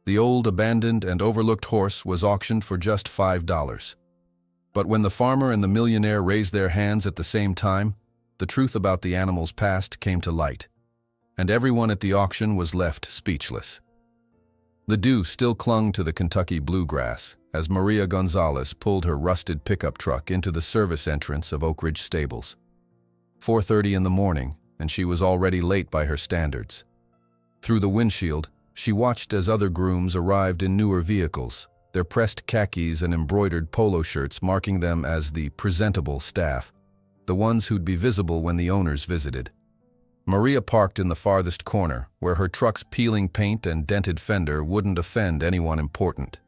The old, abandoned, and overlooked horse was auctioned for just $5. But when the farmer and the millionaire raised their hands at the same time, the truth about the animal's past came to light, and everyone at the auction was left speechless. The dew still clung to the Kentucky bluegrass as Maria Gonzalez pulled her rusted pickup truck into the service entrance of Oak Ridge Stables. 4:30 in the morning, and she was already late by her standards. Through the windshield, she watched as other grooms arrived in newer vehicles, their pressed khakis and embroidered polo shirts marking them as the presentable staff, the ones who'd be visible when the owners visited. Maria parked in the farthest corner, where her truck's peeling paint and dented fender wouldn't offend anyone important.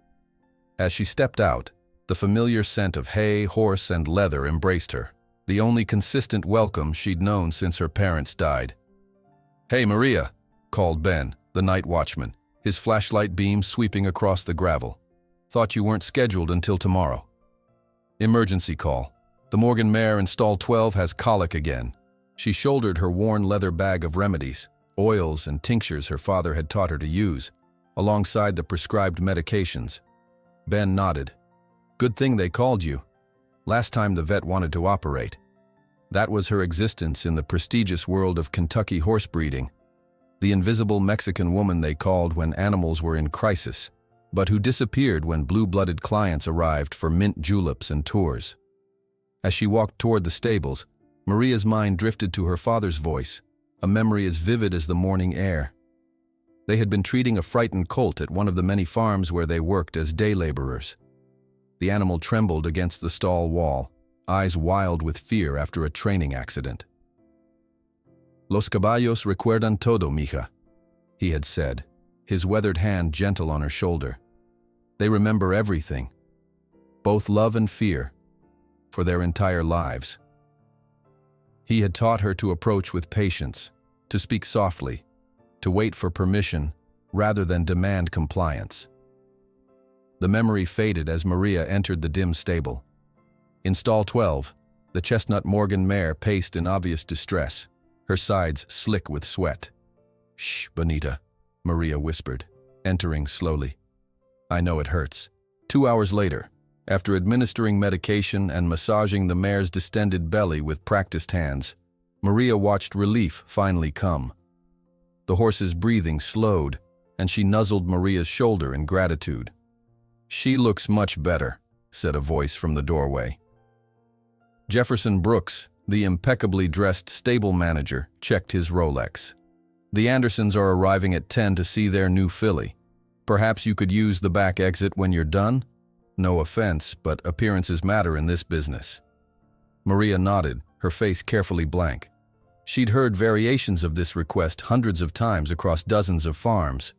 As she stepped out, the familiar scent of hay, horse, and leather embraced her, the only consistent welcome she'd known since her parents died. "Hey, Maria," called Ben, the night watchman, his flashlight beam sweeping across the gravel. "Thought you weren't scheduled until tomorrow." "Emergency call. The Morgan mare in stall 12 has colic again." She shouldered her worn leather bag of remedies, oils and tinctures her father had taught her to use, alongside the prescribed medications. Ben nodded. "Good thing they called you. Last time the vet wanted to operate." That was her existence in the prestigious world of Kentucky horse breeding. The invisible Mexican woman they called when animals were in crisis, but who disappeared when blue-blooded clients arrived for mint juleps and tours. As she walked toward the stables, Maria's mind drifted to her father's voice, a memory as vivid as the morning air. They had been treating a frightened colt at one of the many farms where they worked as day laborers. The animal trembled against the stall wall, eyes wild with fear after a training accident. "Los caballos recuerdan todo, mija," he had said, his weathered hand gentle on her shoulder. "They remember everything, both love and fear, for their entire lives." He had taught her to approach with patience, to speak softly, to wait for permission rather than demand compliance. The memory faded as Maria entered the dim stable. In stall 12, the chestnut Morgan mare paced in obvious distress, her sides slick with sweat. "Shh, Bonita," Maria whispered, entering slowly. "I know it hurts." 2 hours later, after administering medication and massaging the mare's distended belly with practiced hands, Maria watched relief finally come. The horse's breathing slowed, and she nuzzled Maria's shoulder in gratitude. "She looks much better," said a voice from the doorway. Jefferson Brooks, the impeccably dressed stable manager, checked his Rolex. "The Andersons are arriving at 10 to see their new filly. Perhaps you could use the back exit when you're done? No offense, but appearances matter in this business." Maria nodded, her face carefully blank. She'd heard variations of this request hundreds of times across dozens of farms.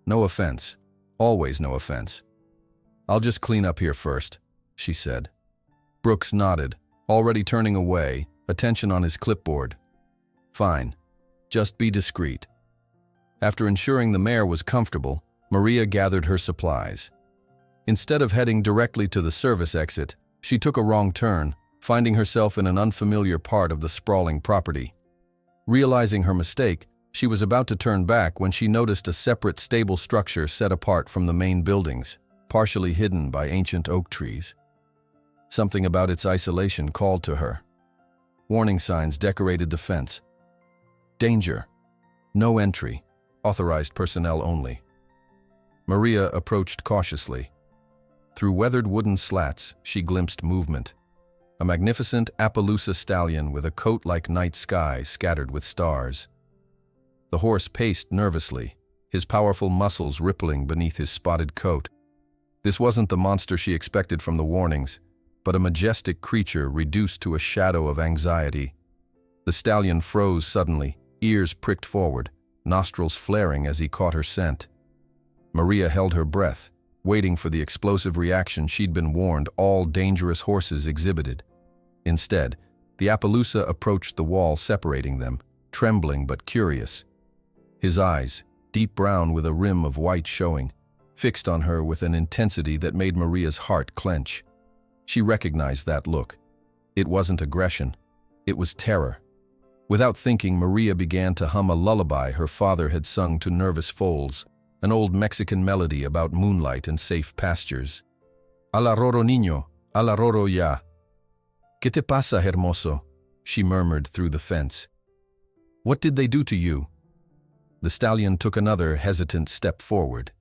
No offense. Always no offense. "I'll just clean up here first," she said. Brooks nodded, already turning away, attention on his clipboard. "Fine. Just be discreet." After ensuring the mare was comfortable, Maria gathered her supplies. Instead of heading directly to the service exit, she took a wrong turn, finding herself in an unfamiliar part of the sprawling property. Realizing her mistake, she was about to turn back when she noticed a separate stable structure set apart from the main buildings, partially hidden by ancient oak trees. Something about its isolation called to her. Warning signs decorated the fence. "Danger. No entry. Authorized personnel only." Maria approached cautiously. Through weathered wooden slats, she glimpsed movement. A magnificent Appaloosa stallion with a coat like night sky scattered with stars. The horse paced nervously, his powerful muscles rippling beneath his spotted coat. This wasn't the monster she expected from the warnings, but a majestic creature reduced to a shadow of anxiety. The stallion froze suddenly, ears pricked forward, nostrils flaring as he caught her scent. Maria held her breath, waiting for the explosive reaction she'd been warned all dangerous horses exhibited. Instead, the Appaloosa approached the wall separating them, trembling but curious. His eyes, deep brown with a rim of white showing, fixed on her with an intensity that made Maria's heart clench. She recognized that look. It wasn't aggression. It was terror. Without thinking, Maria began to hum a lullaby her father had sung to nervous foals, an old Mexican melody about moonlight and safe pastures. Alaroro niño, alaroro ya. ¿Qué te pasa, hermoso? She murmured through the fence. What did they do to you? The stallion took another hesitant step forward.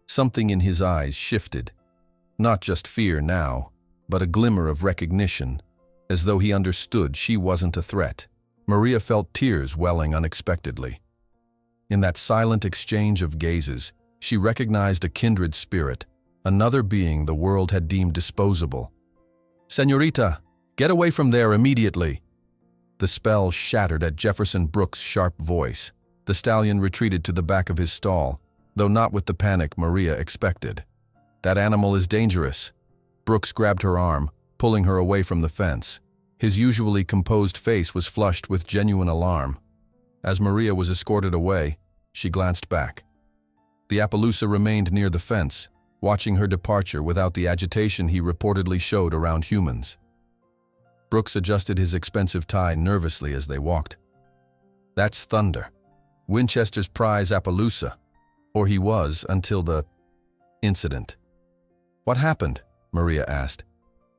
Something in his eyes shifted. Not just fear now, but a glimmer of recognition, as though he understood she wasn't a threat. Maria felt tears welling unexpectedly. In that silent exchange of gazes, she recognized a kindred spirit, another being the world had deemed disposable. "Señorita, get away from there immediately!" The spell shattered at Jefferson Brooks' sharp voice. The stallion retreated to the back of his stall, though not with the panic Maria expected. "That animal is dangerous." Brooks grabbed her arm, pulling her away from the fence. His usually composed face was flushed with genuine alarm. As Maria was escorted away, she glanced back. The Appaloosa remained near the fence, watching her departure without the agitation he reportedly showed around humans. Brooks adjusted his expensive tie nervously as they walked. "That's Thunder, Winchester's prize Appaloosa, or he was until the incident." "What happened?" Maria asked.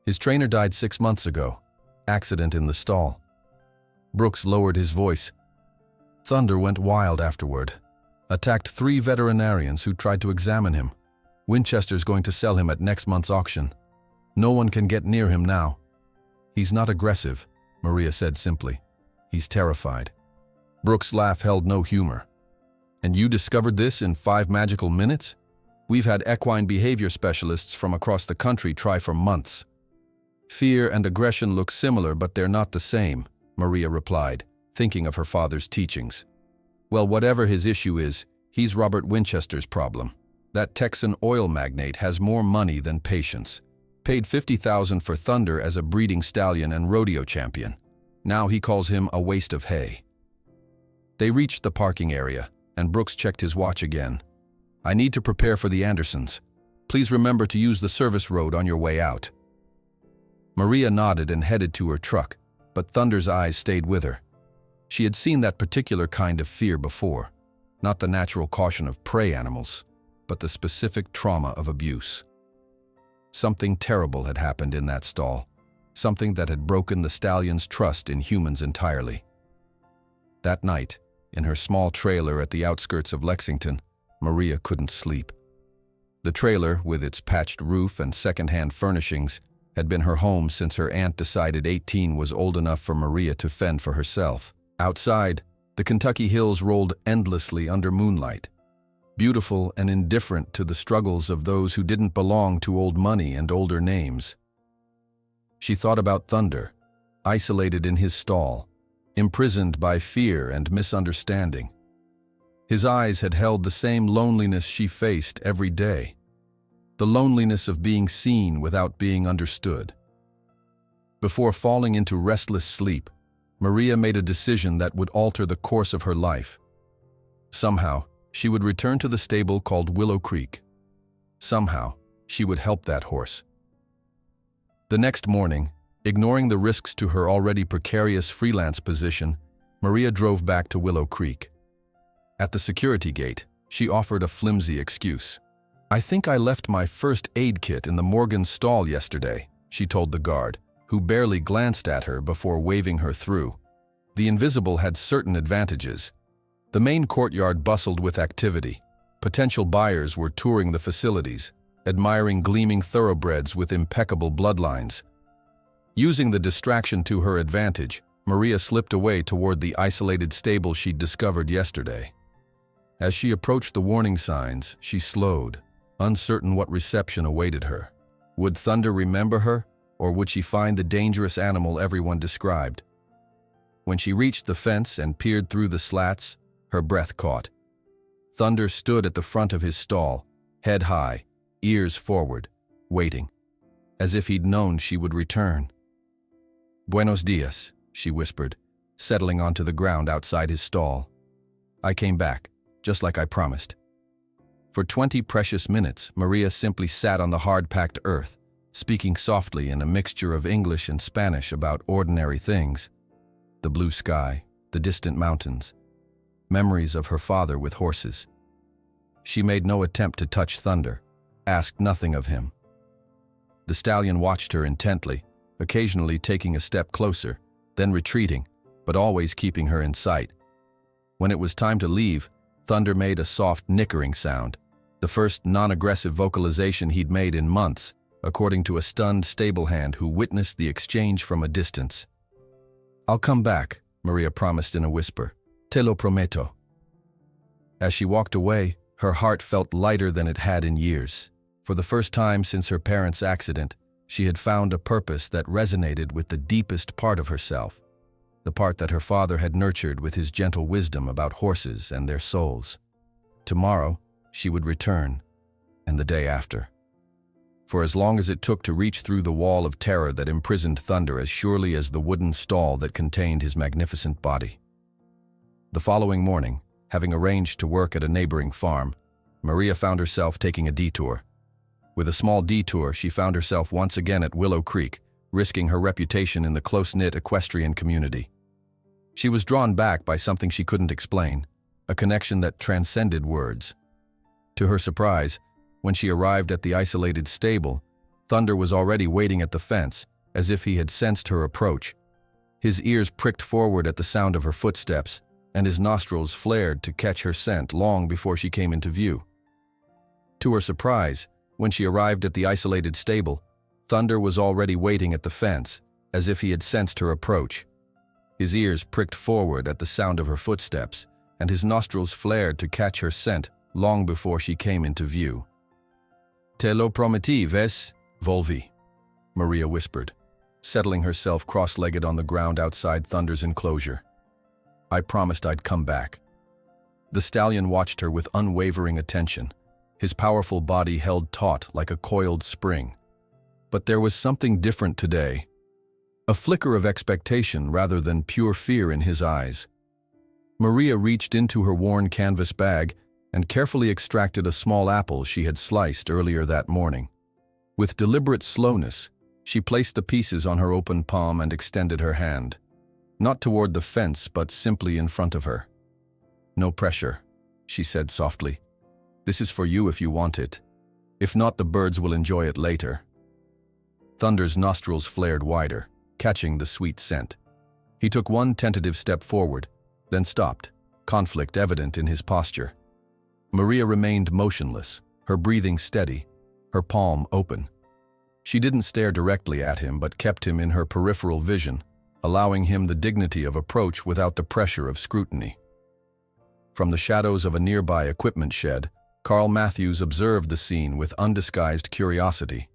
"His trainer died 6 months ago. Accident in the stall." Brooks lowered his voice. "Thunder went wild afterward. Attacked 3 veterinarians who tried to examine him. Winchester's going to sell him at next month's auction. No one can get near him now." "He's not aggressive," Maria said simply. "He's terrified." Brooks' laugh held no humor. "And you discovered this in 5 magical minutes? We've had equine behavior specialists from across the country try for months." "Fear and aggression look similar, but they're not the same," Maria replied, thinking of her father's teachings. "Well, whatever his issue is, he's Robert Winchester's problem. That Texan oil magnate has more money than patience. Paid $50,000 for Thunder as a breeding stallion and rodeo champion. Now he calls him a waste of hay." They reached the parking area, and Brooks checked his watch again. "I need to prepare for the Andersons. Please remember to use the service road on your way out." Maria nodded and headed to her truck, but Thunder's eyes stayed with her. She had seen that particular kind of fear before, not the natural caution of prey animals, but the specific trauma of abuse. Something terrible had happened in that stall, something that had broken the stallion's trust in humans entirely. That night, in her small trailer at the outskirts of Lexington, Maria couldn't sleep. The trailer, with its patched roof and second-hand furnishings, had been her home since her aunt decided 18 was old enough for Maria to fend for herself. Outside, the Kentucky hills rolled endlessly under moonlight, beautiful and indifferent to the struggles of those who didn't belong to old money and older names. She thought about Thunder, isolated in his stall, imprisoned by fear and misunderstanding. His eyes had held the same loneliness she faced every day, the loneliness of being seen without being understood. Before falling into restless sleep, Maria made a decision that would alter the course of her life. Somehow, she would return to the stable called Willow Creek. Somehow, she would help that horse. The next morning, ignoring the risks to her already precarious freelance position, Maria drove back to Willow Creek. At the security gate, she offered a flimsy excuse. "I think I left my first aid kit in the Morgan stall yesterday," she told the guard, who barely glanced at her before waving her through. The invisible had certain advantages. The main courtyard bustled with activity. Potential buyers were touring the facilities, admiring gleaming thoroughbreds with impeccable bloodlines. Using the distraction to her advantage, Maria slipped away toward the isolated stable she'd discovered yesterday. As she approached the warning signs, she slowed, uncertain what reception awaited her. Would Thunder remember her, or would she find the dangerous animal everyone described? When she reached the fence and peered through the slats, her breath caught. Thunder stood at the front of his stall, head high, ears forward, waiting, as if he'd known she would return. "Buenos dias," she whispered, settling onto the ground outside his stall. "I came back, just like I promised." For 20 precious minutes, Maria simply sat on the hard-packed earth, speaking softly in a mixture of English and Spanish about ordinary things. The blue sky, the distant mountains, memories of her father with horses. She made no attempt to touch Thunder, asked nothing of him. The stallion watched her intently, occasionally taking a step closer, then retreating, but always keeping her in sight. When it was time to leave, Thunder made a soft nickering sound, the first non-aggressive vocalization he'd made in months, according to a stunned stable hand who witnessed the exchange from a distance. "I'll come back," Maria promised in a whisper. "Te lo prometo." As she walked away, her heart felt lighter than it had in years. For the first time since her parents' accident, she had found a purpose that resonated with the deepest part of herself, the part that her father had nurtured with his gentle wisdom about horses and their souls. Tomorrow, she would return, and the day after. For as long as it took to reach through the wall of terror that imprisoned Thunder as surely as the wooden stall that contained his magnificent body. The following morning, having arranged to work at a neighboring farm, Maria found herself taking a detour. With a small detour, she found herself once again at Willow Creek, risking her reputation in the close-knit equestrian community. She was drawn back by something she couldn't explain, a connection that transcended words. To her surprise, when she arrived at the isolated stable, Thunder was already waiting at the fence, as if he had sensed her approach. His ears pricked forward at the sound of her footsteps, and his nostrils flared to catch her scent long before she came into view. To her surprise, when she arrived at the isolated stable, Thunder was already waiting at the fence, as if he had sensed her approach. His ears pricked forward at the sound of her footsteps, and his nostrils flared to catch her scent long before she came into view. "Te lo prometi, ves, volvi," Maria whispered, settling herself cross-legged on the ground outside Thunder's enclosure. "I promised I'd come back." The stallion watched her with unwavering attention, his powerful body held taut like a coiled spring. But there was something different today, a flicker of expectation rather than pure fear in his eyes. Maria reached into her worn canvas bag and carefully extracted a small apple she had sliced earlier that morning. With deliberate slowness, she placed the pieces on her open palm and extended her hand, not toward the fence but simply in front of her. "No pressure," she said softly. "This is for you if you want it. If not, the birds will enjoy it later." Thunder's nostrils flared wider, catching the sweet scent. He took one tentative step forward, then stopped, conflict evident in his posture. Maria remained motionless, her breathing steady, her palm open. She didn't stare directly at him but kept him in her peripheral vision, allowing him the dignity of approach without the pressure of scrutiny. From the shadows of a nearby equipment shed, Carl Matthews observed the scene with undisguised curiosity.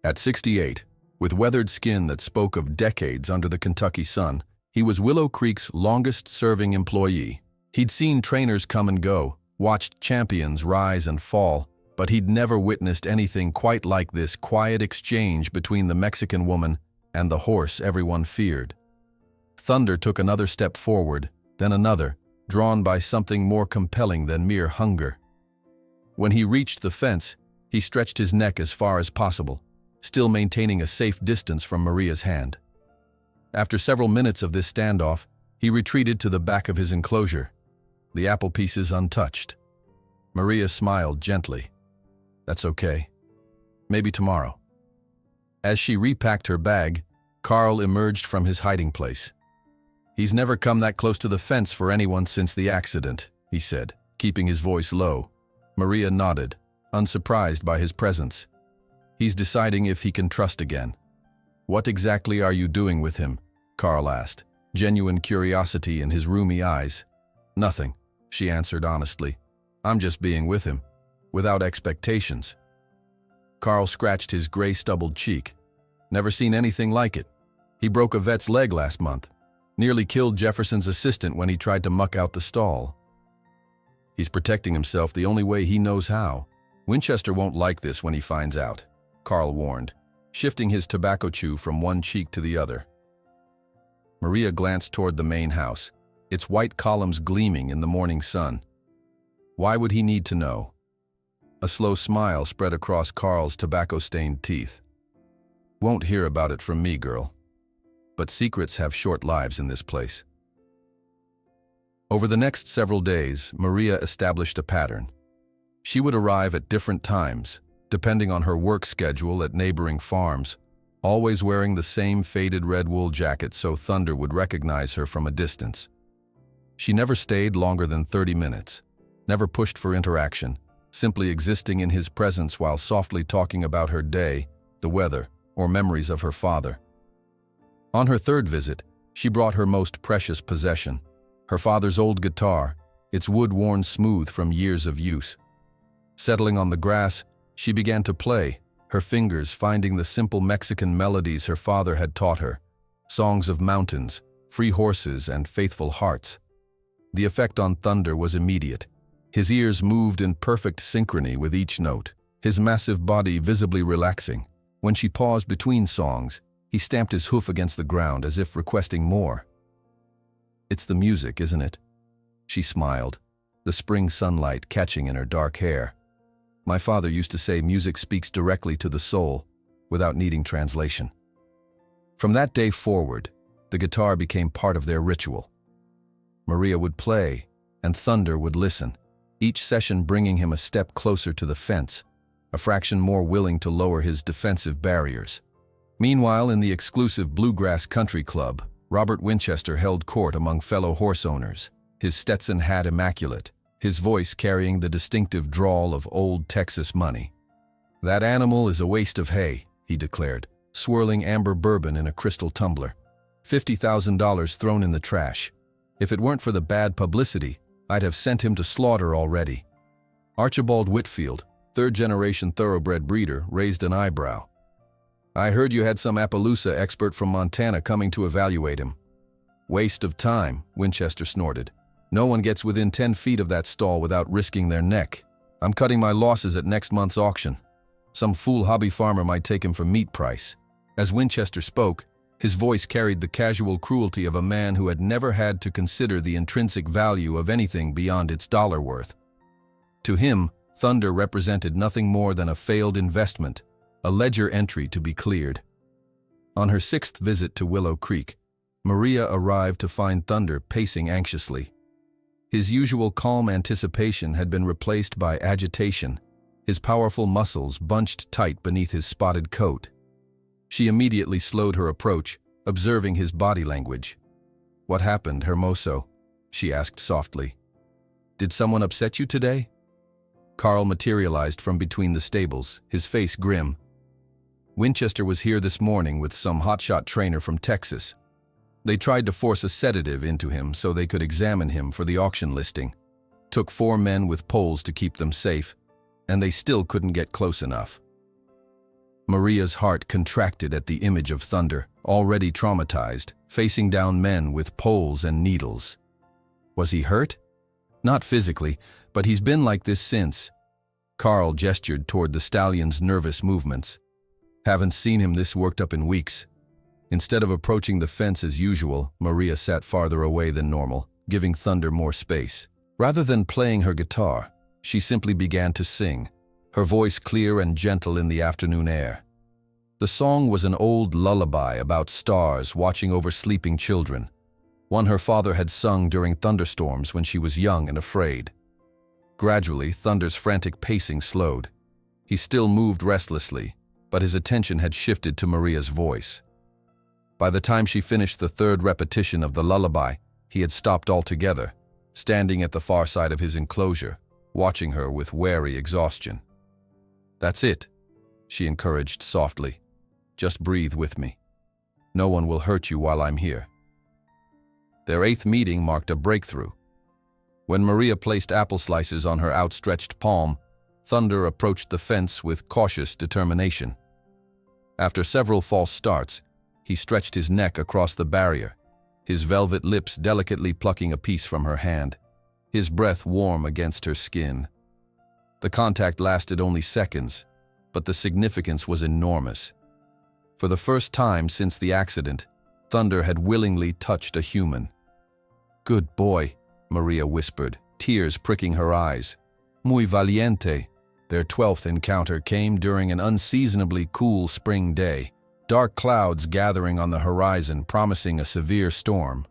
At 68, with weathered skin that spoke of decades under the Kentucky sun, he was Willow Creek's longest-serving employee. He'd seen trainers come and go, watched champions rise and fall, but he'd never witnessed anything quite like this quiet exchange between the Mexican woman and the horse everyone feared. Thunder took another step forward, then another, drawn by something more compelling than mere hunger. When he reached the fence, he stretched his neck as far as possible, still maintaining a safe distance from Maria's hand. After several minutes of this standoff, he retreated to the back of his enclosure, the apple pieces untouched. Maria smiled gently. "That's okay. Maybe tomorrow." As she repacked her bag, Carl emerged from his hiding place. "He's never come that close to the fence for anyone since the accident," he said, keeping his voice low. Maria nodded, unsurprised by his presence. "He's deciding if he can trust again." "What exactly are you doing with him?" Carl asked, genuine curiosity in his roomy eyes. "Nothing," she answered honestly. "I'm just being with him, without expectations." Carl scratched his gray stubbled cheek. "Never seen anything like it. He broke a vet's leg last month. Nearly killed Jefferson's assistant when he tried to muck out the stall. He's protecting himself the only way he knows how. Winchester won't like this when he finds out," Carl warned, shifting his tobacco chew from one cheek to the other. Maria glanced toward the main house, its white columns gleaming in the morning sun. Why would he need to know? A slow smile spread across Carl's tobacco-stained teeth. "Won't hear about it from me, girl. But secrets have short lives in this place." Over the next several days, Maria established a pattern. She would arrive at different times, depending on her work schedule at neighboring farms, always wearing the same faded red wool jacket so Thunder would recognize her from a distance. She never stayed longer than 30 minutes, never pushed for interaction, simply existing in his presence while softly talking about her day, the weather, or memories of her father. On her third visit, she brought her most precious possession, her father's old guitar, its wood worn smooth from years of use. Settling on the grass, she began to play, her fingers finding the simple Mexican melodies her father had taught her, songs of mountains, free horses, and faithful hearts. The effect on Thunder was immediate. His ears moved in perfect synchrony with each note, his massive body visibly relaxing. When she paused between songs, he stamped his hoof against the ground as if requesting more. "It's the music, isn't it?" She smiled, the spring sunlight catching in her dark hair. "My father used to say music speaks directly to the soul, without needing translation." From that day forward, the guitar became part of their ritual. Maria would play, and Thunder would listen, each session bringing him a step closer to the fence, a fraction more willing to lower his defensive barriers. Meanwhile, in the exclusive Bluegrass Country Club, Robert Winchester held court among fellow horse owners, his Stetson hat immaculate, his voice carrying the distinctive drawl of old Texas money. "That animal is a waste of hay," he declared, swirling amber bourbon in a crystal tumbler. $50,000 thrown in the trash. If it weren't for the bad publicity, I'd have sent him to slaughter already. Archibald Whitfield, third-generation thoroughbred breeder, raised an eyebrow. "I heard you had some Appaloosa expert from Montana coming to evaluate him." "Waste of time," Winchester snorted. "No one gets within 10 feet of that stall without risking their neck. I'm cutting my losses at next month's auction. Some fool hobby farmer might take him for meat price." As Winchester spoke, his voice carried the casual cruelty of a man who had never had to consider the intrinsic value of anything beyond its dollar worth. To him, Thunder represented nothing more than a failed investment, a ledger entry to be cleared. On her 6th visit to Willow Creek, Maria arrived to find Thunder pacing anxiously. His usual calm anticipation had been replaced by agitation, his powerful muscles bunched tight beneath his spotted coat. She immediately slowed her approach, observing his body language. "What happened, Hermoso?" she asked softly. "Did someone upset you today?" Carl materialized from between the stables, his face grim. "Winchester was here this morning with some hotshot trainer from Texas. They tried to force a sedative into him so they could examine him for the auction listing. Took 4 men with poles to keep them safe, and they still couldn't get close enough." Maria's heart contracted at the image of Thunder, already traumatized, facing down men with poles and needles. Was he hurt? Not physically, but he's been like this since. Carl gestured toward the stallion's nervous movements. "Haven't seen him this worked up in weeks." Instead of approaching the fence as usual, Maria sat farther away than normal, giving Thunder more space. Rather than playing her guitar, she simply began to sing, her voice clear and gentle in the afternoon air. The song was an old lullaby about stars watching over sleeping children, one her father had sung during thunderstorms when she was young and afraid. Gradually, Thunder's frantic pacing slowed. He still moved restlessly, but his attention had shifted to Maria's voice. By the time she finished the 3rd repetition of the lullaby, he had stopped altogether, standing at the far side of his enclosure, watching her with wary exhaustion. "That's it," she encouraged softly. "Just breathe with me. No one will hurt you while I'm here." Their 8th meeting marked a breakthrough. When Maria placed apple slices on her outstretched palm, Thunder approached the fence with cautious determination. After several false starts, he stretched his neck across the barrier, his velvet lips delicately plucking a piece from her hand, his breath warm against her skin. The contact lasted only seconds, but the significance was enormous. For the first time since the accident, Thunder had willingly touched a human. "Good boy," Maria whispered, tears pricking her eyes. "Muy valiente." Their 12th encounter came during an unseasonably cool spring day, dark clouds gathering on the horizon promising a severe storm.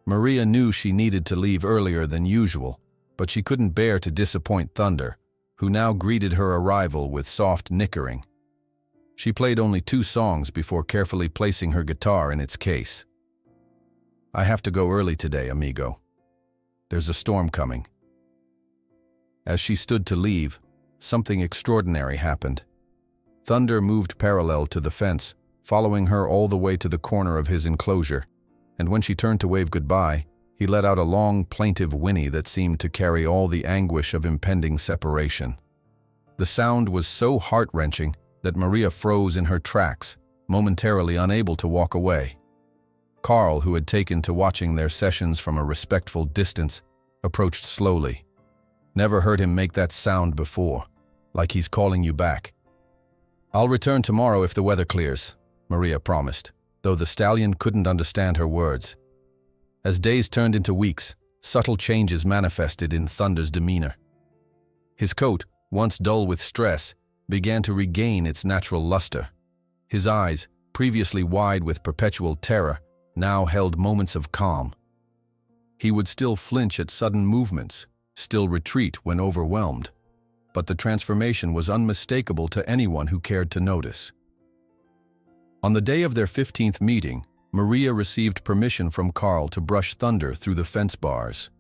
Maria knew she needed to leave earlier than usual, but she couldn't bear to disappoint Thunder, who now greeted her arrival with soft nickering. She played only 2 songs before carefully placing her guitar in its case. "I have to go early today, amigo. There's a storm coming." As she stood to leave, something extraordinary happened. Thunder moved parallel to the fence, following her all the way to the corner of his enclosure, and when she turned to wave goodbye, he let out a long, plaintive whinny that seemed to carry all the anguish of impending separation. The sound was so heart-wrenching that Maria froze in her tracks, momentarily unable to walk away. Carl, who had taken to watching their sessions from a respectful distance, approached slowly. "Never heard him make that sound before, like he's calling you back." "I'll return tomorrow if the weather clears," Maria promised, though the stallion couldn't understand her words. As days turned into weeks, subtle changes manifested in Thunder's demeanor. His coat, once dull with stress, began to regain its natural luster. His eyes, previously wide with perpetual terror, now held moments of calm. He would still flinch at sudden movements, still retreat when overwhelmed, but the transformation was unmistakable to anyone who cared to notice. On the day of their 15th meeting, Maria received permission from Carl to brush Thunder through the fence bars.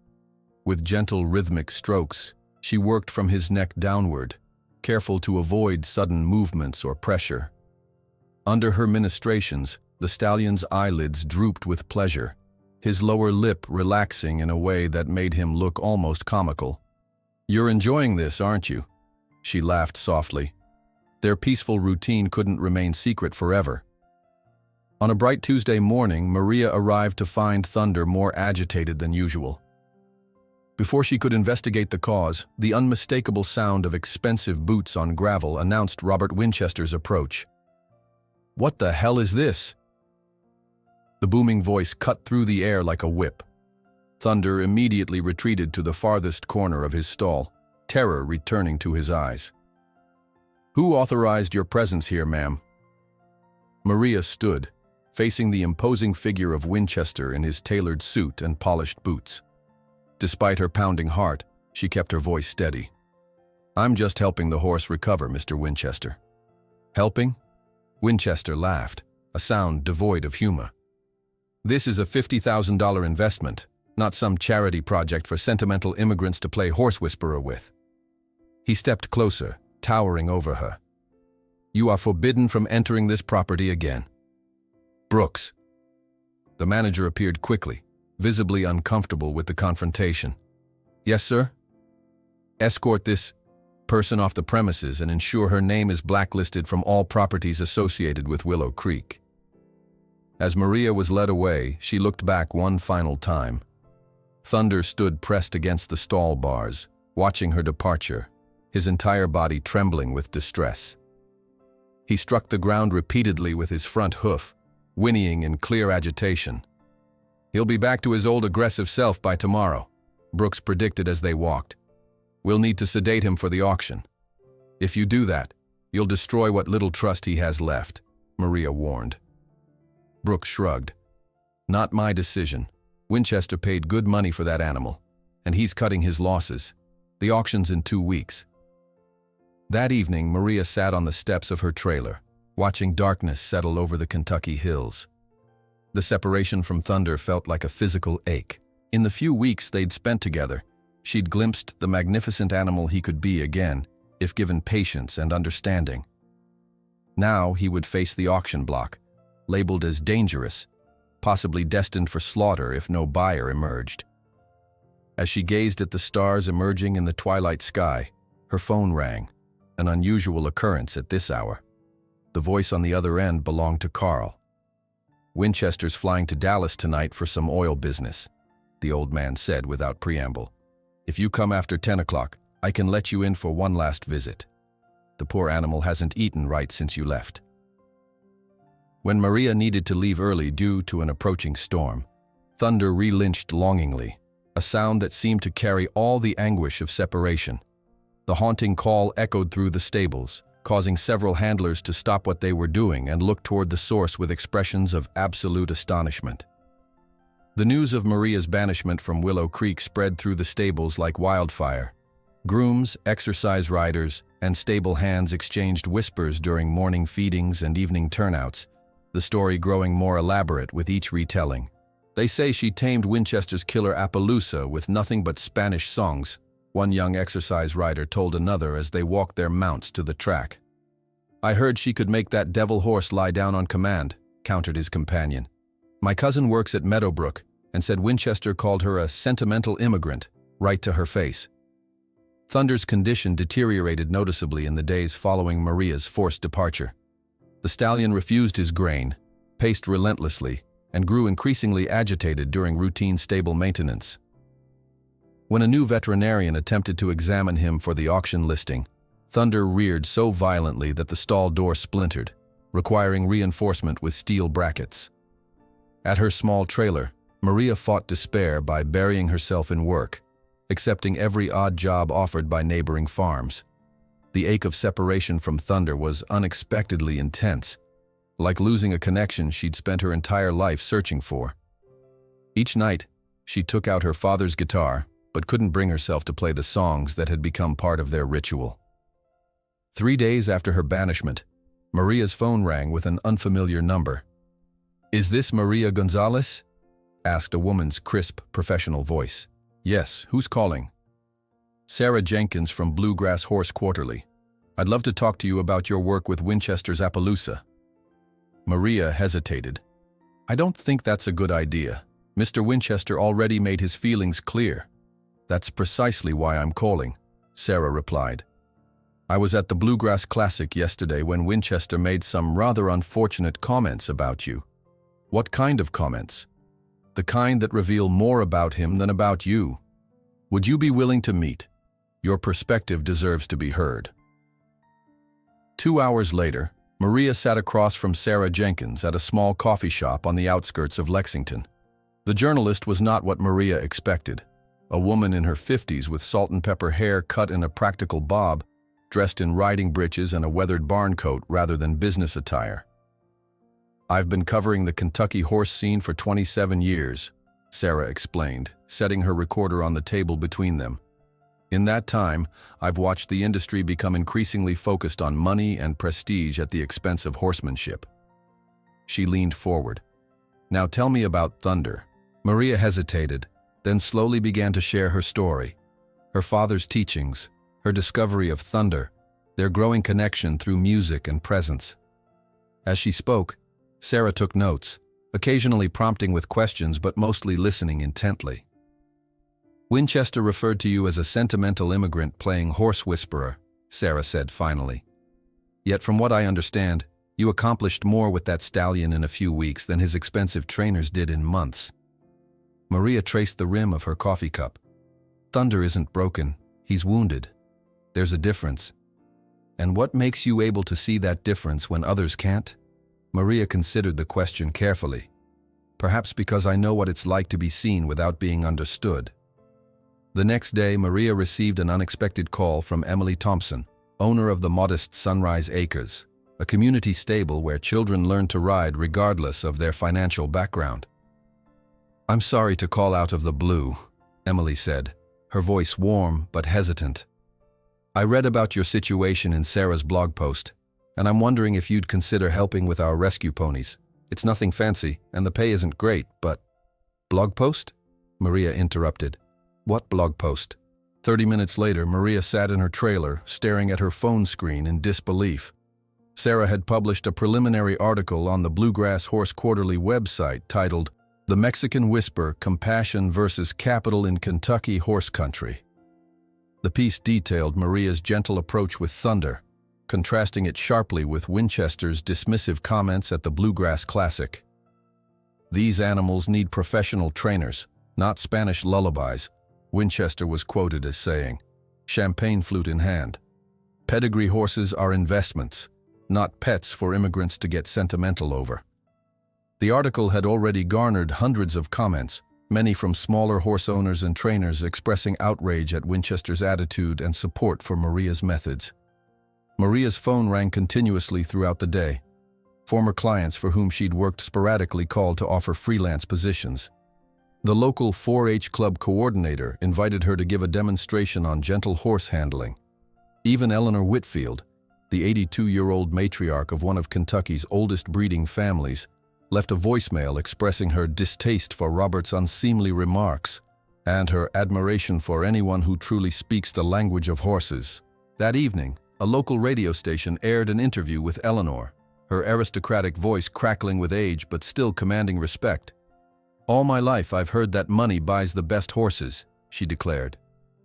With gentle rhythmic strokes, she worked from his neck downward, careful to avoid sudden movements or pressure. Under her ministrations, the stallion's eyelids drooped with pleasure, his lower lip relaxing in a way that made him look almost comical. "You're enjoying this, aren't you?" She laughed softly. Their peaceful routine couldn't remain secret forever. On a bright Tuesday morning, Maria arrived to find Thunder more agitated than usual. Before she could investigate the cause, the unmistakable sound of expensive boots on gravel announced Robert Winchester's approach. "What the hell is this?" The booming voice cut through the air like a whip. Thunder immediately retreated to the farthest corner of his stall, terror returning to his eyes. "Who authorized your presence here, ma'am?" Maria stood, facing the imposing figure of Winchester in his tailored suit and polished boots. Despite her pounding heart, she kept her voice steady. "I'm just helping the horse recover, Mr. Winchester." "Helping?" Winchester laughed, a sound devoid of humor. "This is a $50,000 investment, not some charity project for sentimental immigrants to play horse whisperer with." He stepped closer, towering over her. "You are forbidden from entering this property again." "Brooks." The manager appeared quickly, visibly uncomfortable with the confrontation. "Yes, sir?" "Escort this person off the premises and ensure her name is blacklisted from all properties associated with Willow Creek." As Maria was led away, she looked back one final time. Thunder stood pressed against the stall bars, watching her departure, his entire body trembling with distress. He struck the ground repeatedly with his front hoof, whinnying in clear agitation. "He'll be back to his old aggressive self by tomorrow," Brooks predicted as they walked. "We'll need to sedate him for the auction. If you do that, you'll destroy what little trust he has left," Maria warned. Brooks shrugged. "Not my decision. Winchester paid good money for that animal, and he's cutting his losses. The auction's in 2 weeks." That evening, Maria sat on the steps of her trailer, watching darkness settle over the Kentucky hills. The separation from Thunder felt like a physical ache. In the few weeks they'd spent together, she'd glimpsed the magnificent animal he could be again, if given patience and understanding. Now he would face the auction block, labeled as dangerous, possibly destined for slaughter if no buyer emerged. As she gazed at the stars emerging in the twilight sky, her phone rang, an unusual occurrence at this hour. The voice on the other end belonged to Carl. "Winchester's flying to Dallas tonight for some oil business," the old man said without preamble. "If you come after 10 o'clock, I can let you in for one last visit. The poor animal hasn't eaten right since you left." When Maria needed to leave early due to an approaching storm, Thunder relinchhed longingly, a sound that seemed to carry all the anguish of separation. The haunting call echoed through the stables, causing several handlers to stop what they were doing and look toward the source with expressions of absolute astonishment. The news of Maria's banishment from Willow Creek spread through the stables like wildfire. Grooms, exercise riders, and stable hands exchanged whispers during morning feedings and evening turnouts, the story growing more elaborate with each retelling. They say she tamed Winchester's killer Appaloosa with nothing but Spanish songs, one young exercise rider told another as they walked their mounts to the track. I heard she could make that devil horse lie down on command, countered his companion. My cousin works at Meadowbrook and said Winchester called her a sentimental immigrant, right to her face. Thunder's condition deteriorated noticeably in the days following Maria's forced departure. The stallion refused his grain, paced relentlessly, and grew increasingly agitated during routine stable maintenance. When a new veterinarian attempted to examine him for the auction listing, Thunder reared so violently that the stall door splintered, requiring reinforcement with steel brackets. At her small trailer, Maria fought despair by burying herself in work, accepting every odd job offered by neighboring farms. The ache of separation from Thunder was unexpectedly intense, like losing a connection she'd spent her entire life searching for. Each night, she took out her father's guitar, but couldn't bring herself to play the songs that had become part of their ritual. 3 days after her banishment, Maria's phone rang with an unfamiliar number. "Is this Maria Gonzalez?" asked a woman's crisp, professional voice. "Yes, who's calling?" "Sarah Jenkins from Bluegrass Horse Quarterly. I'd love to talk to you about your work with Winchester's Appaloosa." Maria hesitated. "I don't think that's a good idea. Mr. Winchester already made his feelings clear." "That's precisely why I'm calling," Sarah replied. "I was at the Bluegrass Classic yesterday when Winchester made some rather unfortunate comments about you." "What kind of comments?" "The kind that reveal more about him than about you. Would you be willing to meet? Your perspective deserves to be heard." 2 hours later, Maria sat across from Sarah Jenkins at a small coffee shop on the outskirts of Lexington. The journalist was not what Maria expected. A woman in her 50s with salt and pepper hair cut in a practical bob, dressed in riding breeches and a weathered barn coat rather than business attire. "I've been covering the Kentucky horse scene for 27 years, Sarah explained, setting her recorder on the table between them. "In that time, I've watched the industry become increasingly focused on money and prestige at the expense of horsemanship." She leaned forward. "Now tell me about Thunder." Maria hesitated, then slowly began to share her story. Her father's teachings, her discovery of Thunder, their growing connection through music and presence. As she spoke, Sarah took notes, occasionally prompting with questions but mostly listening intently. "Winchester referred to you as a sentimental immigrant playing horse whisperer," Sarah said finally. "Yet from what I understand, you accomplished more with that stallion in a few weeks than his expensive trainers did in months." Maria traced the rim of her coffee cup. "Thunder isn't broken, he's wounded. There's a difference. And what makes you able to see that difference when others can't?" Maria considered the question carefully. "Perhaps because I know what it's like to be seen without being understood." The next day, Maria received an unexpected call from Emily Thompson, owner of the modest Sunrise Acres, a community stable where children learn to ride regardless of their financial background. "I'm sorry to call out of the blue," Emily said, her voice warm but hesitant. "I read about your situation in Sarah's blog post, and I'm wondering if you'd consider helping with our rescue ponies. It's nothing fancy, and the pay isn't great, but—" "Blog post?" Maria interrupted. "What blog post?" 30 minutes later, Maria sat in her trailer, staring at her phone screen in disbelief. Sarah had published a preliminary article on the Bluegrass Horse Quarterly website titled, "The Mexican Whisper, Compassion versus Capital in Kentucky Horse Country." The piece detailed Maria's gentle approach with Thunder, contrasting it sharply with Winchester's dismissive comments at the Bluegrass Classic. "These animals need professional trainers, not Spanish lullabies," Winchester was quoted as saying, champagne flute in hand. "Pedigree horses are investments, not pets for immigrants to get sentimental over." The article had already garnered hundreds of comments, many from smaller horse owners and trainers expressing outrage at Winchester's attitude and support for Maria's methods. Maria's phone rang continuously throughout the day. Former clients for whom she'd worked sporadically called to offer freelance positions. The local 4-H club coordinator invited her to give a demonstration on gentle horse handling. Even Eleanor Whitfield, the 82-year-old matriarch of one of Kentucky's oldest breeding families, left a voicemail expressing her distaste for Robert's unseemly remarks and her admiration for anyone who truly speaks the language of horses. That evening, a local radio station aired an interview with Eleanor, her aristocratic voice crackling with age but still commanding respect. "All my life I've heard that money buys the best horses," she declared.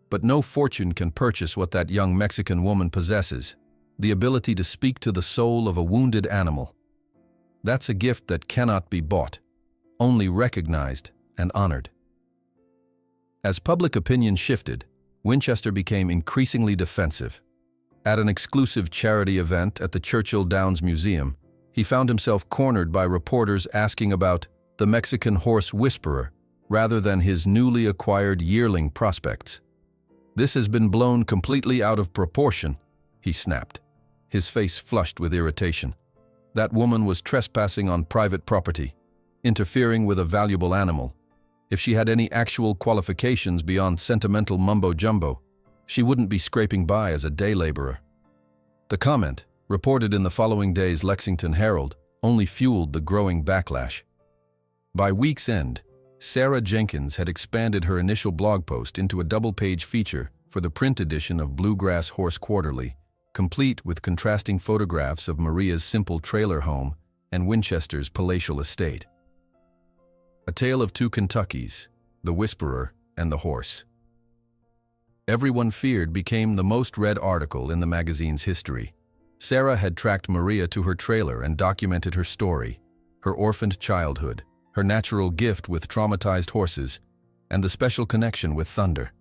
"But no fortune can purchase what that young Mexican woman possesses, the ability to speak to the soul of a wounded animal. That's a gift that cannot be bought, only recognized and honored." As public opinion shifted, Winchester became increasingly defensive. At an exclusive charity event at the Churchill Downs Museum, he found himself cornered by reporters asking about the Mexican horse whisperer rather than his newly acquired yearling prospects. "This has been blown completely out of proportion," he snapped, his face flushed with irritation. That woman was trespassing on private property, interfering with a valuable animal. If she had any actual qualifications beyond sentimental mumbo-jumbo, she wouldn't be scraping by as a day laborer. The comment, reported in the following day's Lexington Herald, only fueled the growing backlash. By week's end, Sarah Jenkins had expanded her initial blog post into a double-page feature for the print edition of Bluegrass Horse Quarterly, complete with contrasting photographs of Maria's simple trailer home and Winchester's palatial estate. A tale of two Kentuckys, the whisperer and the horse. "Everyone Feared" became the most read article in the magazine's history. Sarah had tracked Maria to her trailer and documented her story, her orphaned childhood, her natural gift with traumatized horses, and the special connection with thunder.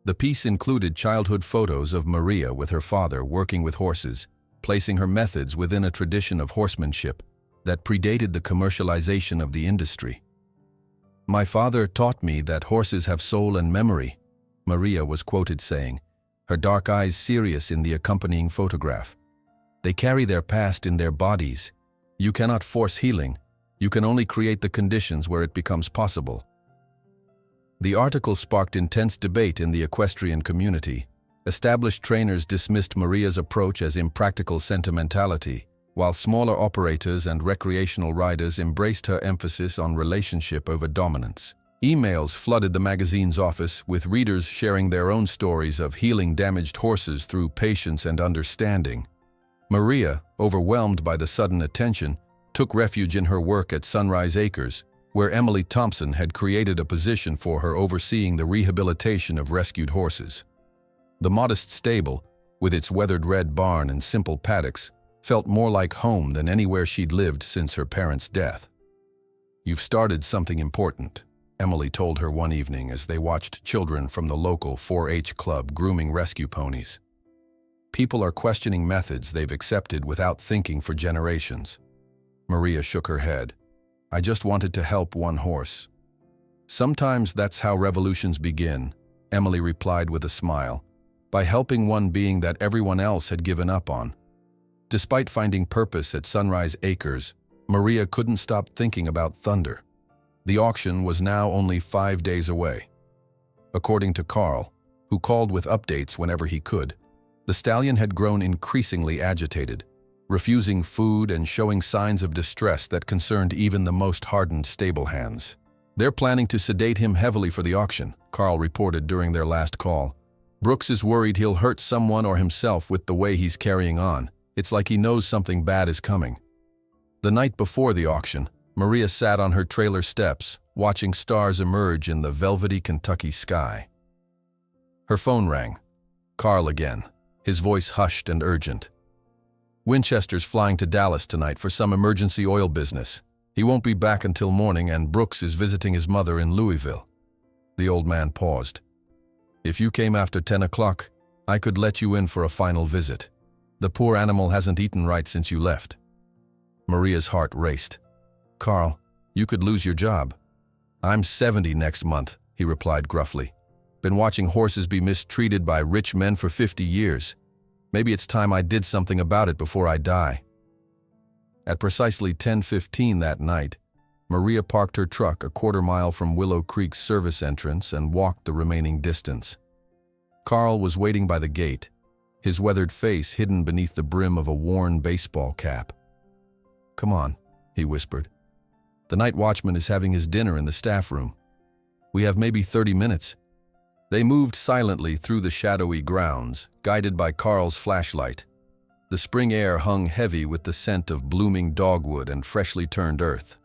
The piece included childhood photos of Maria with her father working with horses, placing her methods within a tradition of horsemanship that predated the commercialization of the industry. "My father taught me that horses have soul and memory," Maria was quoted saying, her dark eyes serious in the accompanying photograph. "They carry their past in their bodies. You cannot force healing. You can only create the conditions where it becomes possible." The article sparked intense debate in the equestrian community. Established trainers dismissed Maria's approach as impractical sentimentality, while smaller operators and recreational riders embraced her emphasis on relationship over dominance. Emails flooded the magazine's office, with readers sharing their own stories of healing damaged horses through patience and understanding. Maria, overwhelmed by the sudden attention, took refuge in her work at Sunrise Acres, where Emily Thompson had created a position for her overseeing the rehabilitation of rescued horses. The modest stable, with its weathered red barn and simple paddocks, felt more like home than anywhere she'd lived since her parents' death. "You've started something important," Emily told her one evening as they watched children from the local 4-H club grooming rescue ponies. "People are questioning methods they've accepted without thinking for generations." Maria shook her head. "I just wanted to help one horse." "Sometimes that's how revolutions begin," Emily replied with a smile, "by helping one being that everyone else had given up on." Despite finding purpose at Sunrise Acres, Maria couldn't stop thinking about thunder. The auction was now only 5 days away. According to Carl, who called with updates whenever he could, the stallion had grown increasingly agitated, refusing food and showing signs of distress that concerned even the most hardened stable hands. "They're planning to sedate him heavily for the auction," Carl reported during their last call. "Brooks is worried he'll hurt someone or himself with the way he's carrying on. It's like he knows something bad is coming." The night before the auction, Maria sat on her trailer steps, watching stars emerge in the velvety Kentucky sky. Her phone rang. Carl again, his voice hushed and urgent. "Winchester's flying to Dallas tonight for some emergency oil business. He won't be back until morning, and Brooks is visiting his mother in Louisville." The old man paused. "If you came after 10 o'clock, I could let you in for a final visit. The poor animal hasn't eaten right since you left." Maria's heart raced. "Carl, you could lose your job." "I'm 70 next month," he replied gruffly. "Been watching horses be mistreated by rich men for 50 years. Maybe it's time I did something about it before I die." At precisely 10:15 that night, Maria parked her truck a quarter-mile from Willow Creek's service entrance and walked the remaining distance. Carl was waiting by the gate, his weathered face hidden beneath the brim of a worn baseball cap. "Come on," he whispered. "The night watchman is having his dinner in the staff room. We have maybe 30 minutes. They moved silently through the shadowy grounds, guided by Carl's flashlight. The spring air hung heavy with the scent of blooming dogwood and freshly turned earth.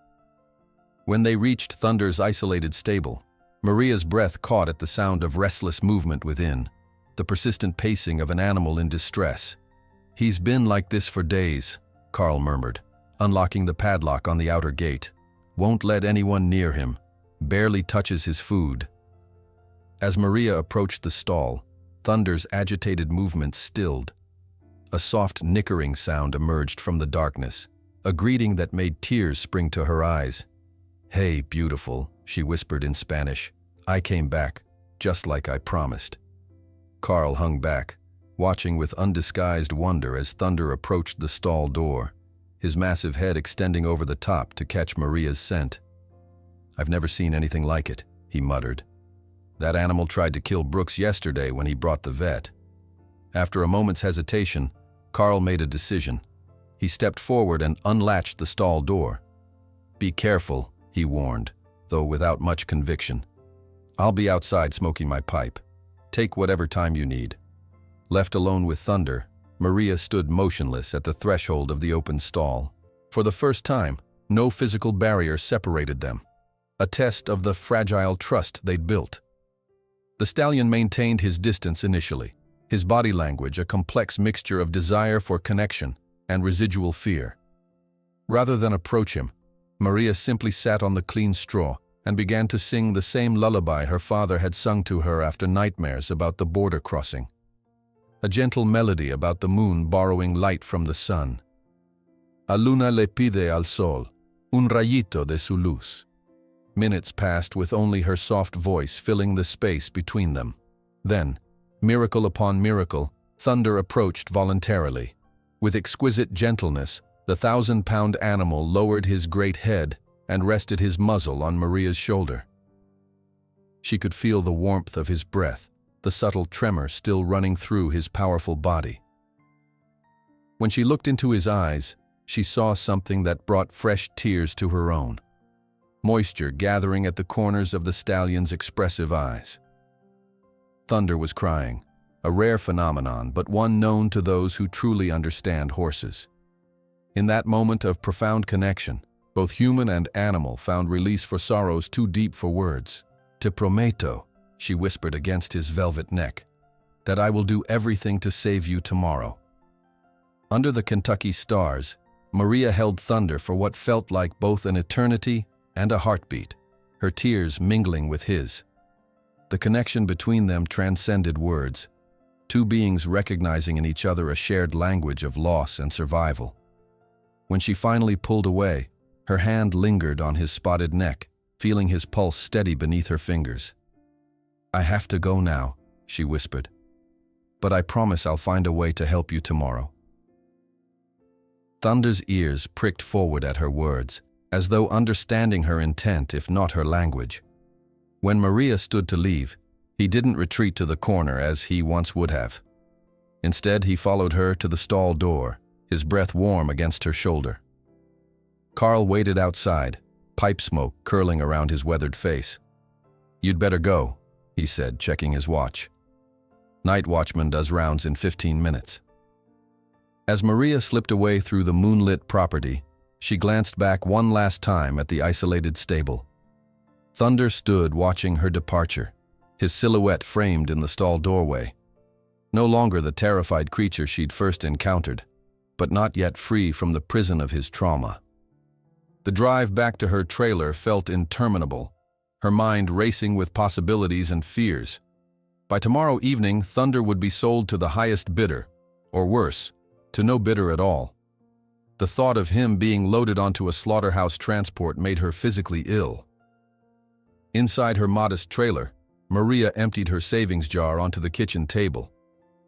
When they reached Thunder's isolated stable, Maria's breath caught at the sound of restless movement within, the persistent pacing of an animal in distress. "He's been like this for days," Carl murmured, unlocking the padlock on the outer gate. "Won't let anyone near him. Barely touches his food." As Maria approached the stall, Thunder's agitated movements stilled. A soft nickering sound emerged from the darkness, a greeting that made tears spring to her eyes. "Hey, beautiful," she whispered in Spanish. "I came back, just like I promised." Carl hung back, watching with undisguised wonder as Thunder approached the stall door, his massive head extending over the top to catch Maria's scent. "I've never seen anything like it," he muttered. "That animal tried to kill Brooks yesterday when he brought the vet." After a moment's hesitation, Carl made a decision. He stepped forward and unlatched the stall door. "Be careful," he warned, though without much conviction. "I'll be outside smoking my pipe. Take whatever time you need." Left alone with Thunder, Maria stood motionless at the threshold of the open stall. For the first time, no physical barrier separated them, a test of the fragile trust they'd built. The stallion maintained his distance initially, his body language a complex mixture of desire for connection and residual fear. Rather than approach him, Maria simply sat on the clean straw and began to sing the same lullaby her father had sung to her after nightmares about the border crossing. A gentle melody about the moon borrowing light from the sun. "A luna le pide al sol, un rayito de su luz." Minutes passed with only her soft voice filling the space between them. Then, miracle upon miracle, Thunder approached voluntarily. With exquisite gentleness, the 1,000-pound animal lowered his great head and rested his muzzle on Maria's shoulder. She could feel the warmth of his breath, the subtle tremor still running through his powerful body. When she looked into his eyes, she saw something that brought fresh tears to her own. Moisture gathering at the corners of the stallion's expressive eyes. Thunder was crying, a rare phenomenon, but one known to those who truly understand horses. In that moment of profound connection, both human and animal found release for sorrows too deep for words. "Te prometo," she whispered against his velvet neck, "that I will do everything to save you tomorrow." Under the Kentucky stars, Maria held Thunder for what felt like both an eternity and a heartbeat, her tears mingling with his. The connection between them transcended words, two beings recognizing in each other a shared language of loss and survival. When she finally pulled away, her hand lingered on his spotted neck, feeling his pulse steady beneath her fingers. "I have to go now," she whispered, "but I promise I'll find a way to help you tomorrow." Thunder's ears pricked forward at her words, as though understanding her intent if not her language. When Maria stood to leave, he didn't retreat to the corner as he once would have. Instead, he followed her to the stall door, his breath warm against her shoulder. Carl waited outside, pipe smoke curling around his weathered face. "You'd better go," he said, checking his watch. "Night watchman does rounds in 15 minutes." As Maria slipped away through the moonlit property, she glanced back one last time at the isolated stable. Thunder stood watching her departure, his silhouette framed in the stall doorway. No longer the terrified creature she'd first encountered, but not yet free from the prison of his trauma. The drive back to her trailer felt interminable, her mind racing with possibilities and fears. By tomorrow evening, Thunder would be sold to the highest bidder, or worse, to no bidder at all. The thought of him being loaded onto a slaughterhouse transport made her physically ill. Inside her modest trailer, Maria emptied her savings jar onto the kitchen table.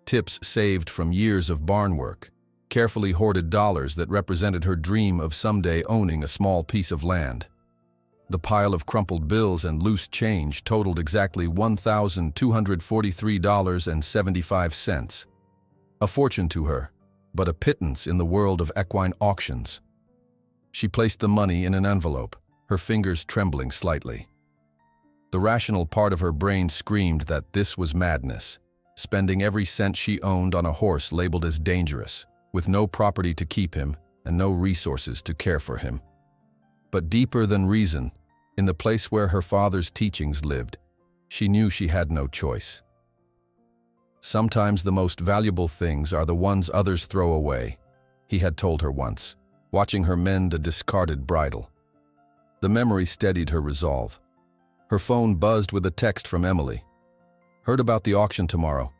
Tips saved from years of barn work, carefully hoarded dollars that represented her dream of someday owning a small piece of land. The pile of crumpled bills and loose change totaled exactly $1,243.75. A fortune to her, but a pittance in the world of equine auctions. She placed the money in an envelope, her fingers trembling slightly. The rational part of her brain screamed that this was madness, spending every cent she owned on a horse labeled as dangerous, with no property to keep him and no resources to care for him. But deeper than reason, in the place where her father's teachings lived, she knew she had no choice. Sometimes the most valuable things are the ones others throw away, he had told her once, watching her mend a discarded bridle. The memory steadied her resolve. Her phone buzzed with a text from Emily. "Heard about the auction tomorrow.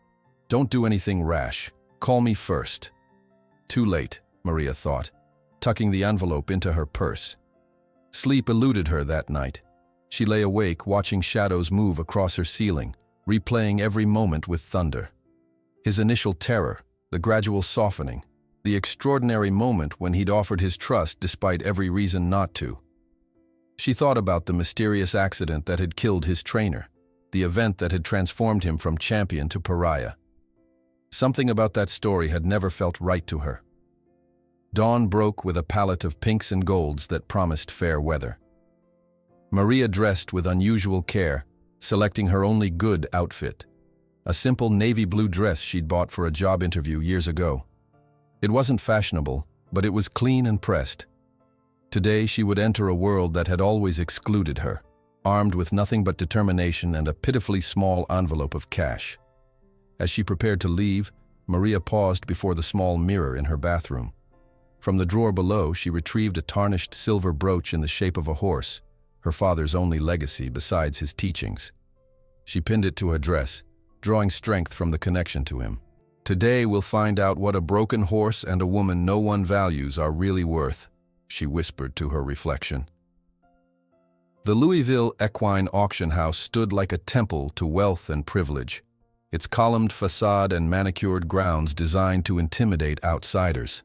Don't do anything rash. Call me first." Too late, Maria thought, tucking the envelope into her purse. Sleep eluded her that night. She lay awake watching shadows move across her ceiling, replaying every moment with thunder. His initial terror, the gradual softening, the extraordinary moment when he'd offered his trust despite every reason not to. She thought about the mysterious accident that had killed his trainer, the event that had transformed him from champion to pariah. Something about that story had never felt right to her. Dawn broke with a palette of pinks and golds that promised fair weather. Maria dressed with unusual care, selecting her only good outfit, a simple navy blue dress she'd bought for a job interview years ago. It wasn't fashionable, but it was clean and pressed. Today she would enter a world that had always excluded her, armed with nothing but determination and a pitifully small envelope of cash. As she prepared to leave, Maria paused before the small mirror in her bathroom. From the drawer below, she retrieved a tarnished silver brooch in the shape of a horse, her father's only legacy besides his teachings. She pinned it to her dress, drawing strength from the connection to him. "Today we'll find out what a broken horse and a woman no one values are really worth," she whispered to her reflection. The Louisville Equine Auction House stood like a temple to wealth and privilege, its columned facade and manicured grounds designed to intimidate outsiders.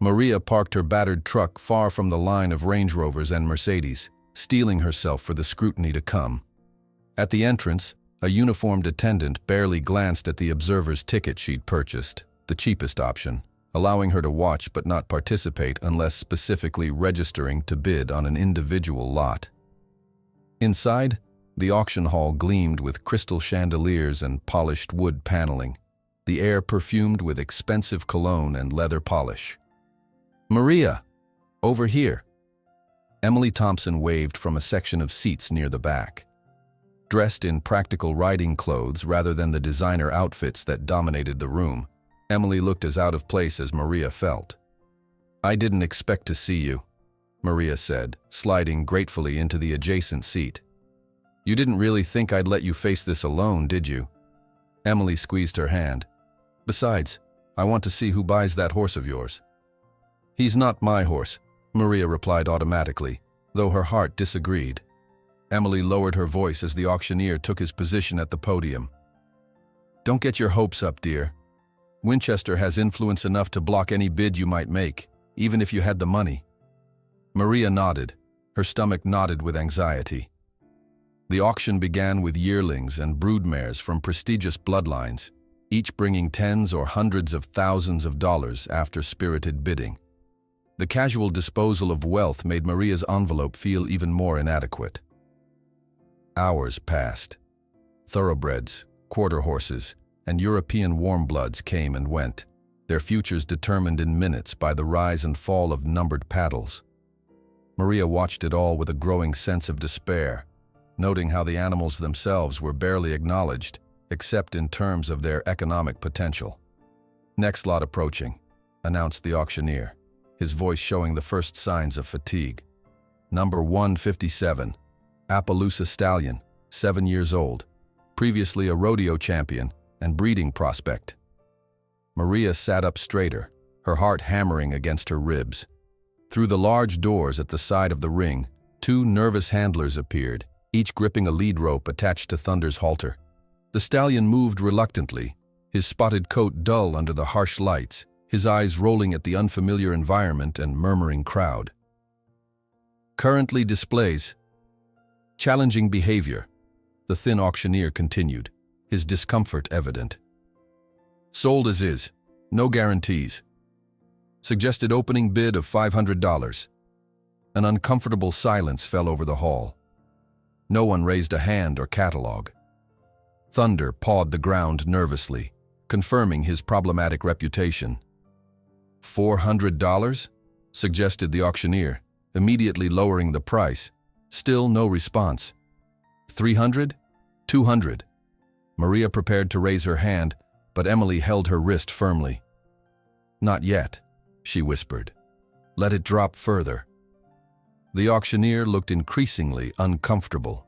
Maria parked her battered truck far from the line of Range Rovers and Mercedes, steeling herself for the scrutiny to come. At the entrance, a uniformed attendant barely glanced at the observer's ticket she'd purchased, the cheapest option, allowing her to watch but not participate unless specifically registering to bid on an individual lot. Inside, the auction hall gleamed with crystal chandeliers and polished wood paneling, the air perfumed with expensive cologne and leather polish. "Maria, over here." Emily Thompson waved from a section of seats near the back. Dressed in practical riding clothes rather than the designer outfits that dominated the room, Emily looked as out of place as Maria felt. "I didn't expect to see you," Maria said, sliding gratefully into the adjacent seat. "You didn't really think I'd let you face this alone, did you?" Emily squeezed her hand. "Besides, I want to see who buys that horse of yours." "He's not my horse," Maria replied automatically, though her heart disagreed. Emily lowered her voice as the auctioneer took his position at the podium. "Don't get your hopes up, dear. Winchester has influence enough to block any bid you might make, even if you had the money." Maria nodded, her stomach knotted with anxiety. The auction began with yearlings and broodmares from prestigious bloodlines, each bringing tens or hundreds of thousands of dollars after spirited bidding. The casual disposal of wealth made Maria's envelope feel even more inadequate. Hours passed. Thoroughbreds, quarter horses, and European warmbloods came and went, their futures determined in minutes by the rise and fall of numbered paddles. Maria watched it all with a growing sense of despair, noting how the animals themselves were barely acknowledged, except in terms of their economic potential. "Next lot approaching," announced the auctioneer, his voice showing the first signs of fatigue. "Number 157, Appaloosa Stallion, 7 years old, previously a rodeo champion and breeding prospect." Maria sat up straighter, her heart hammering against her ribs. Through the large doors at the side of the ring, 2 nervous handlers appeared, each gripping a lead rope attached to Thunder's halter. The stallion moved reluctantly, his spotted coat dull under the harsh lights, his eyes rolling at the unfamiliar environment and murmuring crowd. "Currently displays," Challenging behavior, the thin auctioneer continued, his discomfort evident. Sold as is, no guarantees. Suggested opening bid of $500. An uncomfortable silence fell over the hall. No one raised a hand or catalog. Thunder pawed the ground nervously, confirming his problematic reputation. $400? Suggested the auctioneer, immediately lowering the price. Still no response. 300? 200? Maria prepared to raise her hand, but Emily held her wrist firmly. Not yet, she whispered. Let it drop further. The auctioneer looked increasingly uncomfortable.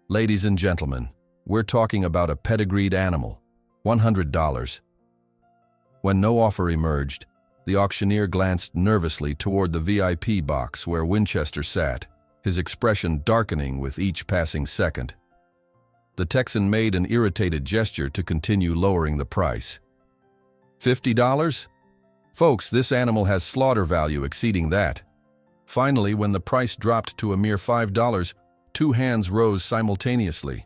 Ladies and gentlemen, we're talking about a pedigreed animal. $100. When no offer emerged, the auctioneer glanced nervously toward the VIP box where Winchester sat, his expression darkening with each passing second. The Texan made an irritated gesture to continue lowering the price. $50? Folks, this animal has slaughter value exceeding that. Finally, when the price dropped to a mere $5, two hands rose simultaneously.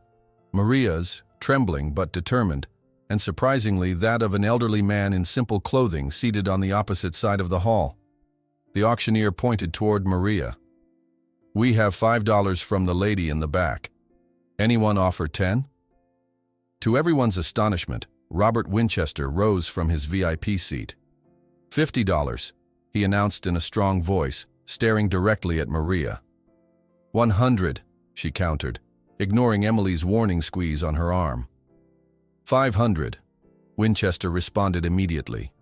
Maria's, trembling but determined, and surprisingly that of an elderly man in simple clothing seated on the opposite side of the hall. The auctioneer pointed toward Maria. We have $5 from the lady in the back. Anyone offer 10? To everyone's astonishment, Robert Winchester rose from his VIP seat. $50, he announced in a strong voice, staring directly at Maria. 100, she countered, ignoring Emily's warning squeeze on her arm. 500, Winchester responded immediately.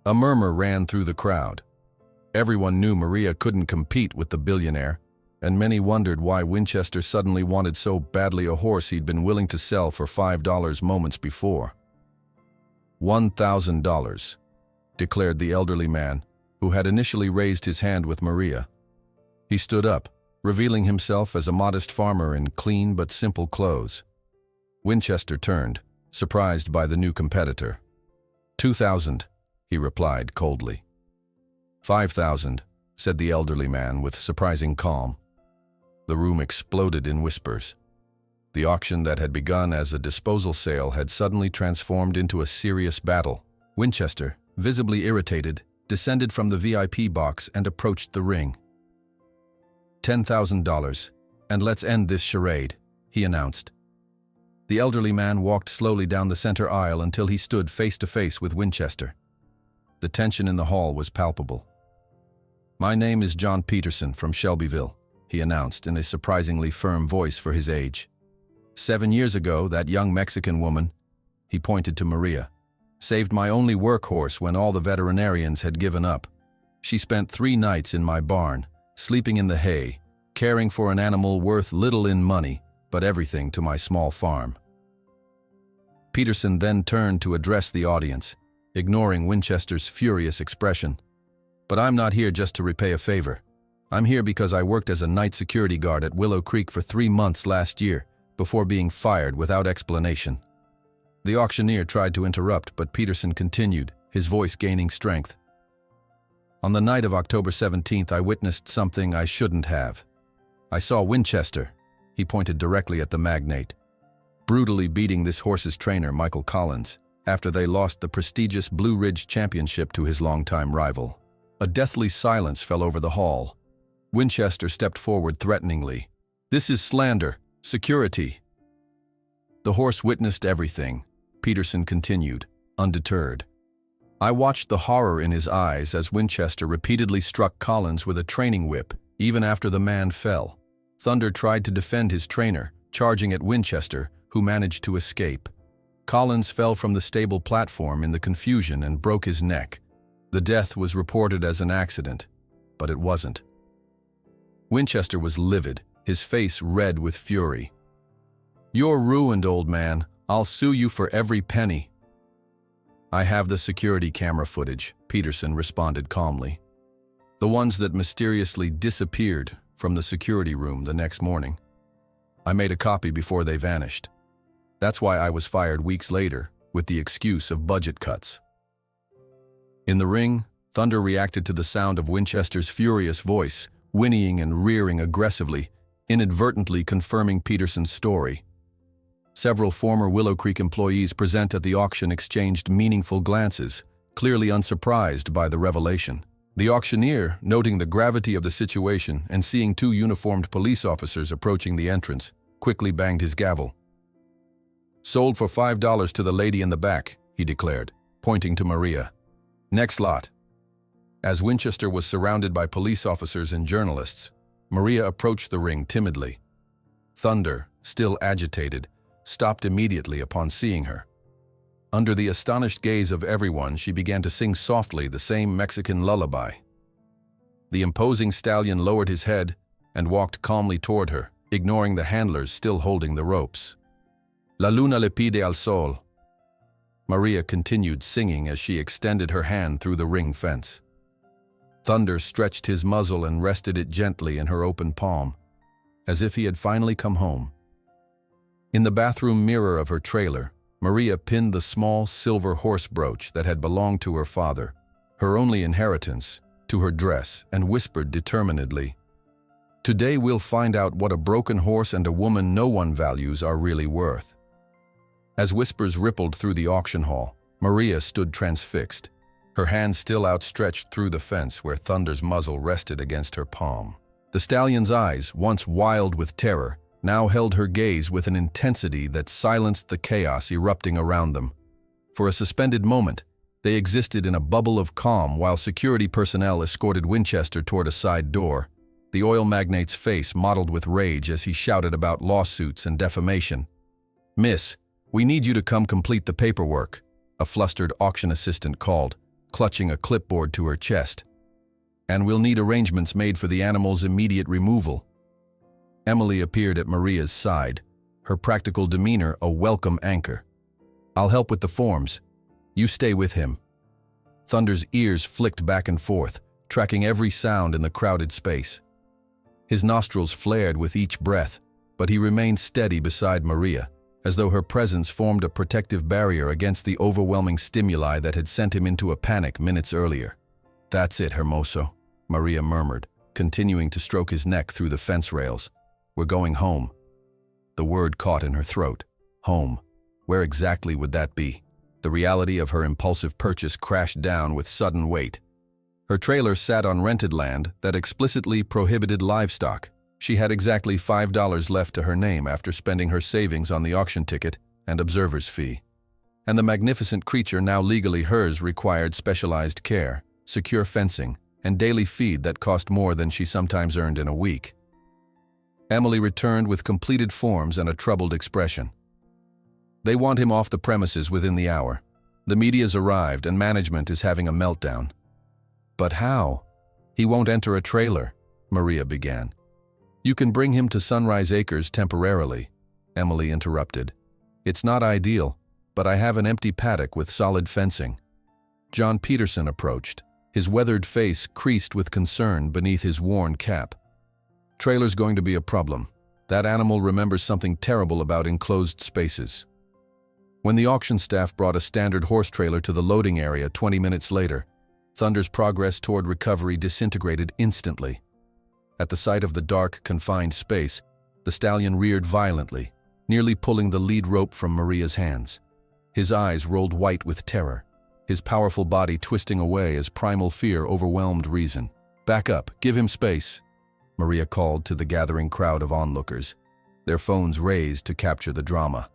A murmur ran through the crowd. Everyone knew Maria couldn't compete with the billionaire, and many wondered why Winchester suddenly wanted so badly a horse he'd been willing to sell for $5 moments before. $1,000, declared the elderly man, who had initially raised his hand with Maria. He stood up, revealing himself as a modest farmer in clean but simple clothes. Winchester turned, surprised by the new competitor. 2,000, he replied coldly. 5,000, said the elderly man with surprising calm. The room exploded in whispers. The auction that had begun as a disposal sale had suddenly transformed into a serious battle. Winchester, visibly irritated, descended from the VIP box and approached the ring. $10,000, and let's end this charade, he announced. The elderly man walked slowly down the center aisle until he stood face to face with Winchester. The tension in the hall was palpable. My name is John Peterson from Shelbyville, he announced in a surprisingly firm voice for his age. 7 years ago, that young Mexican woman, he pointed to Maria, saved my only workhorse when all the veterinarians had given up. She spent 3 nights in my barn, sleeping in the hay, caring for an animal worth little in money, but everything to my small farm. Peterson then turned to address the audience, ignoring Winchester's furious expression. But I'm not here just to repay a favor. I'm here because I worked as a night security guard at Willow Creek for 3 months last year, before being fired without explanation. The auctioneer tried to interrupt, but Peterson continued, his voice gaining strength. On the night of October 17th, I witnessed something I shouldn't have. I saw Winchester, he pointed directly at the magnate, brutally beating this horse's trainer, Michael Collins, after they lost the prestigious Blue Ridge Championship to his longtime rival. A deathly silence fell over the hall. Winchester stepped forward threateningly. This is slander. Security. The horse witnessed everything, Peterson continued, undeterred. I watched the horror in his eyes as Winchester repeatedly struck Collins with a training whip, even after the man fell. Thunder tried to defend his trainer, charging at Winchester, who managed to escape. Collins fell from the stable platform in the confusion and broke his neck. The death was reported as an accident, but it wasn't. Winchester was livid, his face red with fury. You're ruined, old man. I'll sue you for every penny. I have the security camera footage, Peterson responded calmly. The ones that mysteriously disappeared from the security room the next morning. I made a copy before they vanished. That's why I was fired weeks later, with the excuse of budget cuts. In the ring, Thunder reacted to the sound of Winchester's furious voice, whinnying and rearing aggressively, inadvertently confirming Peterson's story. Several former Willow Creek employees present at the auction exchanged meaningful glances, clearly unsurprised by the revelation. The auctioneer, noting the gravity of the situation and seeing two uniformed police officers approaching the entrance, quickly banged his gavel. "Sold for $5 to the lady in the back," he declared, pointing to Maria. "Next lot." As Winchester was surrounded by police officers and journalists, Maria approached the ring timidly. Thunder, still agitated, stopped immediately upon seeing her. Under the astonished gaze of everyone, she began to sing softly the same Mexican lullaby. The imposing stallion lowered his head and walked calmly toward her, ignoring the handlers still holding the ropes. "La luna le pide al sol." Maria continued singing as she extended her hand through the ring fence. Thunder stretched his muzzle and rested it gently in her open palm, as if he had finally come home. In the bathroom mirror of her trailer, Maria pinned the small silver horse brooch that had belonged to her father, her only inheritance, to her dress and whispered determinedly, "Today we'll find out what a broken horse and a woman no one values are really worth." As whispers rippled through the auction hall, Maria stood transfixed, her hand still outstretched through the fence where Thunder's muzzle rested against her palm. The stallion's eyes, once wild with terror, now held her gaze with an intensity that silenced the chaos erupting around them. For a suspended moment, they existed in a bubble of calm while security personnel escorted Winchester toward a side door, the oil magnate's face mottled with rage as he shouted about lawsuits and defamation. "Miss, we need you to come complete the paperwork," a flustered auction assistant called, clutching a clipboard to her chest. "And we'll need arrangements made for the animal's immediate removal." Emily appeared at Maria's side, her practical demeanor a welcome anchor. "I'll help with the forms. You stay with him." Thunder's ears flicked back and forth, tracking every sound in the crowded space. His nostrils flared with each breath, but he remained steady beside Maria, as though her presence formed a protective barrier against the overwhelming stimuli that had sent him into a panic minutes earlier. "That's it, Hermoso," Maria murmured, continuing to stroke his neck through the fence rails. "We're going home." The word caught in her throat. Home. Where exactly would that be? The reality of her impulsive purchase crashed down with sudden weight. Her trailer sat on rented land that explicitly prohibited livestock. She had exactly $5 left to her name after spending her savings on the auction ticket and observer's fee. And the magnificent creature now legally hers required specialized care, secure fencing, and daily feed that cost more than she sometimes earned in a week. Emily returned with completed forms and a troubled expression. "They want him off the premises within the hour. The media's arrived and management is having a meltdown." "But how? He won't enter a trailer," Maria began. "You can bring him to Sunrise Acres temporarily," Emily interrupted. "It's not ideal, but I have an empty paddock with solid fencing." John Peterson approached, his weathered face creased with concern beneath his worn cap. "Trailer's going to be a problem. That animal remembers something terrible about enclosed spaces." When the auction staff brought a standard horse trailer to the loading area 20 minutes later, Thunder's progress toward recovery disintegrated instantly. At the sight of the dark, confined space, the stallion reared violently, nearly pulling the lead rope from Maria's hands. His eyes rolled white with terror, his powerful body twisting away as primal fear overwhelmed reason. "Back up, give him space," Maria called to the gathering crowd of onlookers, their phones raised to capture the drama.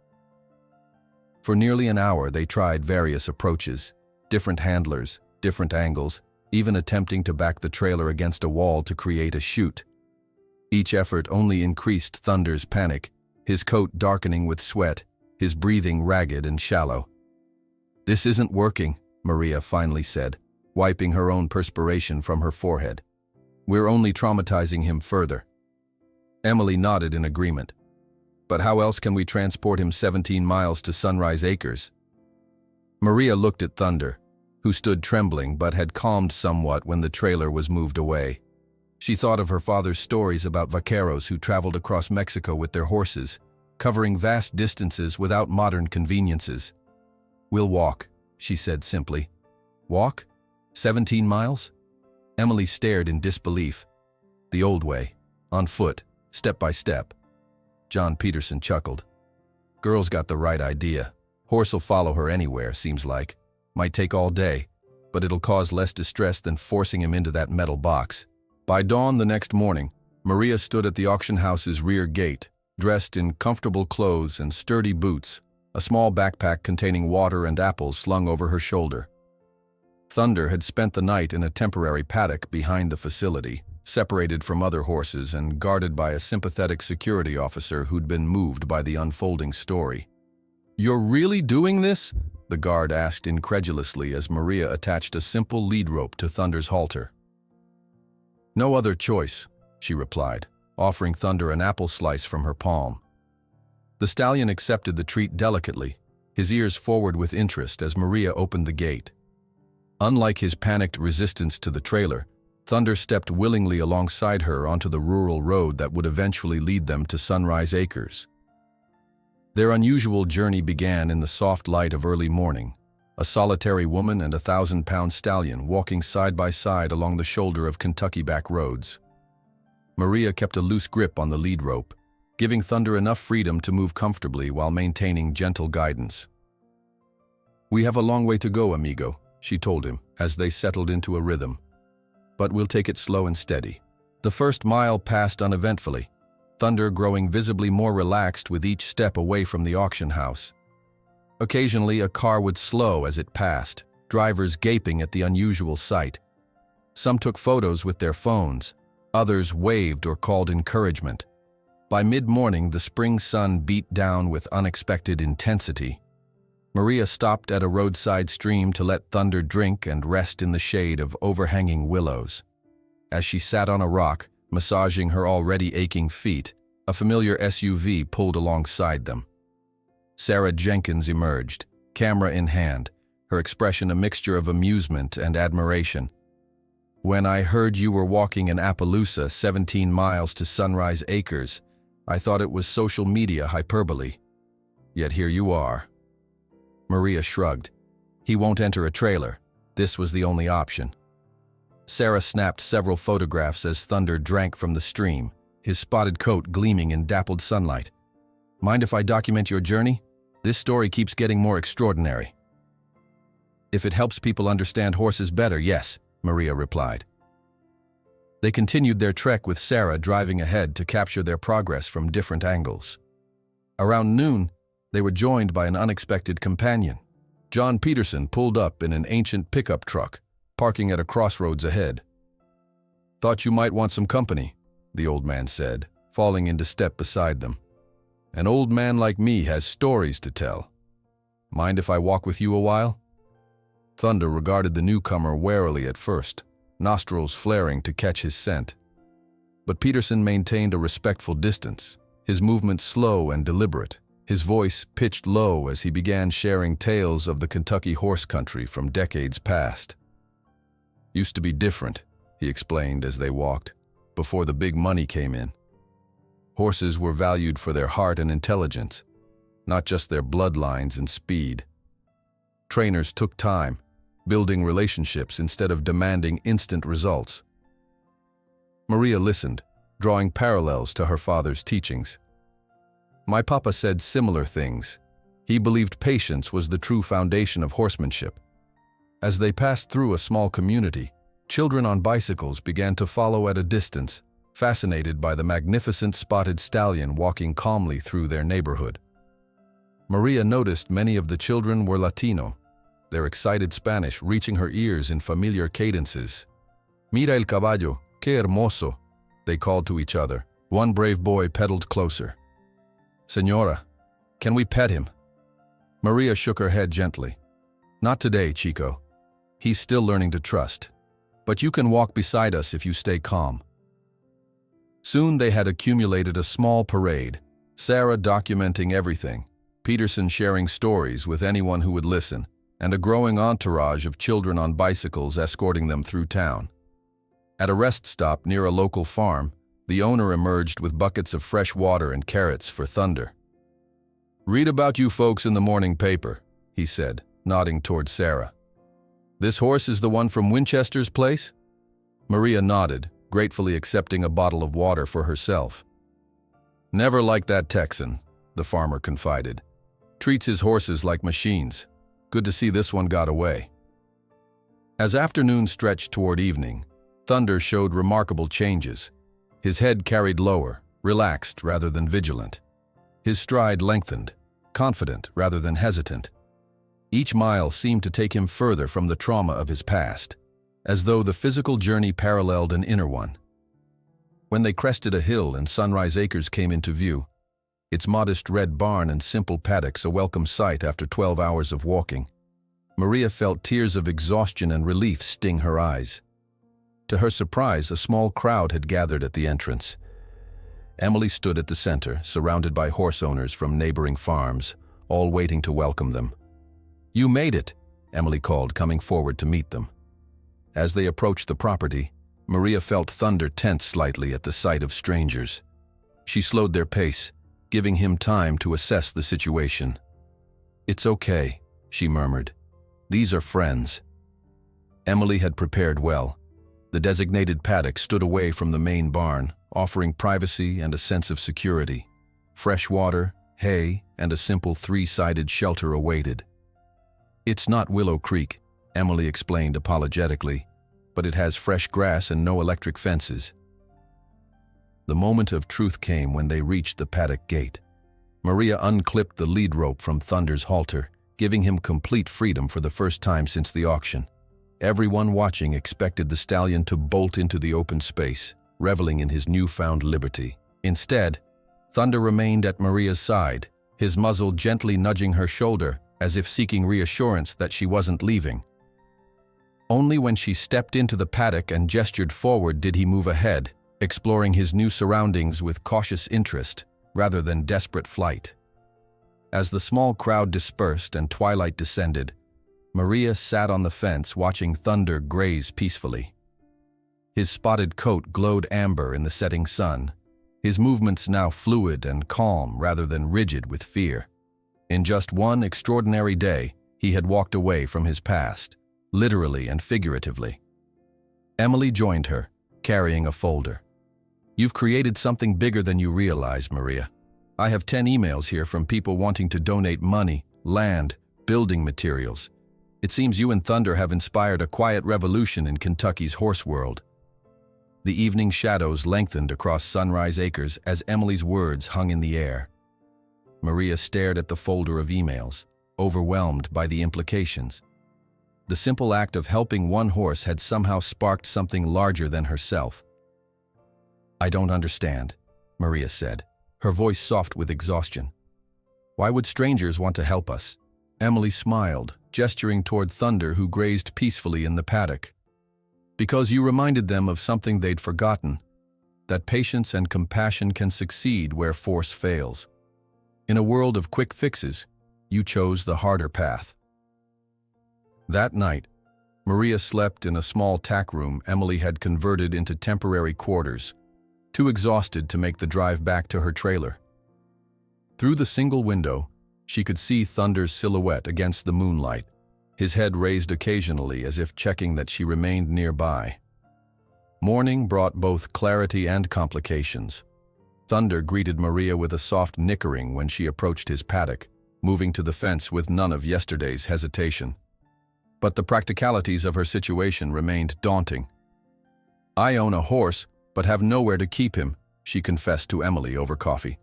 For nearly an hour they tried various approaches, different handlers, different angles, even attempting to back the trailer against a wall to create a chute. Each effort only increased Thunder's panic, his coat darkening with sweat, his breathing ragged and shallow. "This isn't working," Maria finally said, wiping her own perspiration from her forehead. "We're only traumatizing him further." Emily nodded in agreement. "But how else can we transport him 17 miles to Sunrise Acres?" Maria looked at Thunder, who stood trembling but had calmed somewhat when the trailer was moved away. She thought of her father's stories about vaqueros who traveled across Mexico with their horses, covering vast distances without modern conveniences. "We'll walk," she said simply. "Walk? 17 miles?" Emily stared in disbelief. "The old way, on foot, step by step. John Peterson chuckled. Girl's got the right idea. Horse'll follow her anywhere, seems like. Might take all day, but it'll cause less distress than forcing him into that metal box. By dawn the next morning, Maria stood at the auction house's rear gate, dressed in comfortable clothes and sturdy boots, a small backpack containing water and apples slung over her shoulder. Thunder had spent the night in a temporary paddock behind the facility, separated from other horses and guarded by a sympathetic security officer who'd been moved by the unfolding story. "You're really doing this?" the guard asked incredulously as Maria attached a simple lead rope to Thunder's halter. "No other choice," she replied, offering Thunder an apple slice from her palm. The stallion accepted the treat delicately, his ears forward with interest as Maria opened the gate. Unlike his panicked resistance to the trailer, Thunder stepped willingly alongside her onto the rural road that would eventually lead them to Sunrise Acres. Their unusual journey began in the soft light of early morning, a solitary woman and a 1,000-pound stallion walking side by side along the shoulder of Kentucky back roads. Maria kept a loose grip on the lead rope, giving Thunder enough freedom to move comfortably while maintaining gentle guidance. "We have a long way to go, amigo," she told him as they settled into a rhythm. "But we'll take it slow and steady." The first mile passed uneventfully, Thunder growing visibly more relaxed with each step away from the auction house. Occasionally, a car would slow as it passed, drivers gaping at the unusual sight. Some took photos with their phones, others waved or called encouragement. By mid-morning, the spring sun beat down with unexpected intensity. Maria stopped at a roadside stream to let Thunder drink and rest in the shade of overhanging willows. As she sat on a rock, massaging her already aching feet, a familiar SUV pulled alongside them. Sarah Jenkins emerged, camera in hand, her expression a mixture of amusement and admiration. "When I heard you were walking in Appaloosa 17 miles to Sunrise Acres, I thought it was social media hyperbole. Yet here you are." Maria shrugged. "He won't enter a trailer. This was the only option." Sarah snapped several photographs as Thunder drank from the stream, his spotted coat gleaming in dappled sunlight. "Mind if I document your journey? This story keeps getting more extraordinary." "If it helps people understand horses better, yes," Maria replied. They continued their trek with Sarah driving ahead to capture their progress from different angles. Around noon, they were joined by an unexpected companion. John Peterson pulled up in an ancient pickup truck, parking at a crossroads ahead. "Thought you might want some company," the old man said, falling into step beside them. "An old man like me has stories to tell. Mind if I walk with you a while?" Thunder regarded the newcomer warily at first, nostrils flaring to catch his scent. But Peterson maintained a respectful distance, his movements slow and deliberate, his voice pitched low as he began sharing tales of the Kentucky horse country from decades past. "Used to be different," he explained as they walked, "before the big money came in. Horses were valued for their heart and intelligence, not just their bloodlines and speed. Trainers took time, building relationships instead of demanding instant results." Maria listened, drawing parallels to her father's teachings. "My papa said similar things. He believed patience was the true foundation of horsemanship." As they passed through a small community, children on bicycles began to follow at a distance, fascinated by the magnificent spotted stallion walking calmly through their neighborhood. Maria noticed many of the children were Latino, their excited Spanish reaching her ears in familiar cadences. "Mira el caballo, qué hermoso," they called to each other. One brave boy pedaled closer. "Señora, can we pet him?" Maria shook her head gently. "Not today, Chico. He's still learning to trust. But you can walk beside us if you stay calm." Soon they had accumulated a small parade, Sarah documenting everything, Peterson sharing stories with anyone who would listen, and a growing entourage of children on bicycles escorting them through town. At a rest stop near a local farm, the owner emerged with buckets of fresh water and carrots for Thunder. "Read about you folks in the morning paper," he said, nodding toward Sarah. "This horse is the one from Winchester's place?" Maria nodded, gratefully accepting a bottle of water for herself. Never liked that Texan, the farmer confided. Treats his horses like machines. Good to see this one got away. As afternoon stretched toward evening, Thunder showed remarkable changes. His head carried lower, relaxed rather than vigilant. His stride lengthened, confident rather than hesitant. Each mile seemed to take him further from the trauma of his past, as though the physical journey paralleled an inner one. When they crested a hill and Sunrise Acres came into view, its modest red barn and simple paddocks a welcome sight after 12 hours of walking, Maria felt tears of exhaustion and relief sting her eyes. To her surprise, a small crowd had gathered at the entrance. Emily stood at the center, surrounded by horse owners from neighboring farms, all waiting to welcome them. "You made it," Emily called, coming forward to meet them. As they approached the property, Maria felt Thunder tense slightly at the sight of strangers. She slowed their pace, giving him time to assess the situation. "It's okay," she murmured. "These are friends." Emily had prepared well. The designated paddock stood away from the main barn, offering privacy and a sense of security. Fresh water, hay, and a simple three-sided shelter awaited. "It's not Willow Creek," Emily explained apologetically, "but it has fresh grass and no electric fences." The moment of truth came when they reached the paddock gate. Maria unclipped the lead rope from Thunder's halter, giving him complete freedom for the first time since the auction. Everyone watching expected the stallion to bolt into the open space, reveling in his newfound liberty. Instead, Thunder remained at Maria's side, his muzzle gently nudging her shoulder as if seeking reassurance that she wasn't leaving. Only when she stepped into the paddock and gestured forward did he move ahead, exploring his new surroundings with cautious interest rather than desperate flight. As the small crowd dispersed and twilight descended, Maria sat on the fence watching Thunder graze peacefully. His spotted coat glowed amber in the setting sun, his movements now fluid and calm rather than rigid with fear. In just one extraordinary day, he had walked away from his past, literally and figuratively. Emily joined her, carrying a folder. "You've created something bigger than you realize, Maria. I have 10 emails here from people wanting to donate money, land, building materials. It seems you and Thunder have inspired a quiet revolution in Kentucky's horse world." The evening shadows lengthened across Sunrise Acres as Emily's words hung in the air. Maria stared at the folder of emails, overwhelmed by the implications. The simple act of helping one horse had somehow sparked something larger than herself. "I don't understand," Maria said, her voice soft with exhaustion. "Why would strangers want to help us?" Emily smiled, gesturing toward Thunder, who grazed peacefully in the paddock. "Because you reminded them of something they'd forgotten, that patience and compassion can succeed where force fails. In a world of quick fixes, you chose the harder path." That night, Maria slept in a small tack room Emily had converted into temporary quarters, too exhausted to make the drive back to her trailer. Through the single window, she could see Thunder's silhouette against the moonlight, his head raised occasionally as if checking that she remained nearby. Morning brought both clarity and complications. Thunder greeted Maria with a soft nickering when she approached his paddock, moving to the fence with none of yesterday's hesitation. But the practicalities of her situation remained daunting. "I own a horse, but have nowhere to keep him," she confessed to Emily over coffee.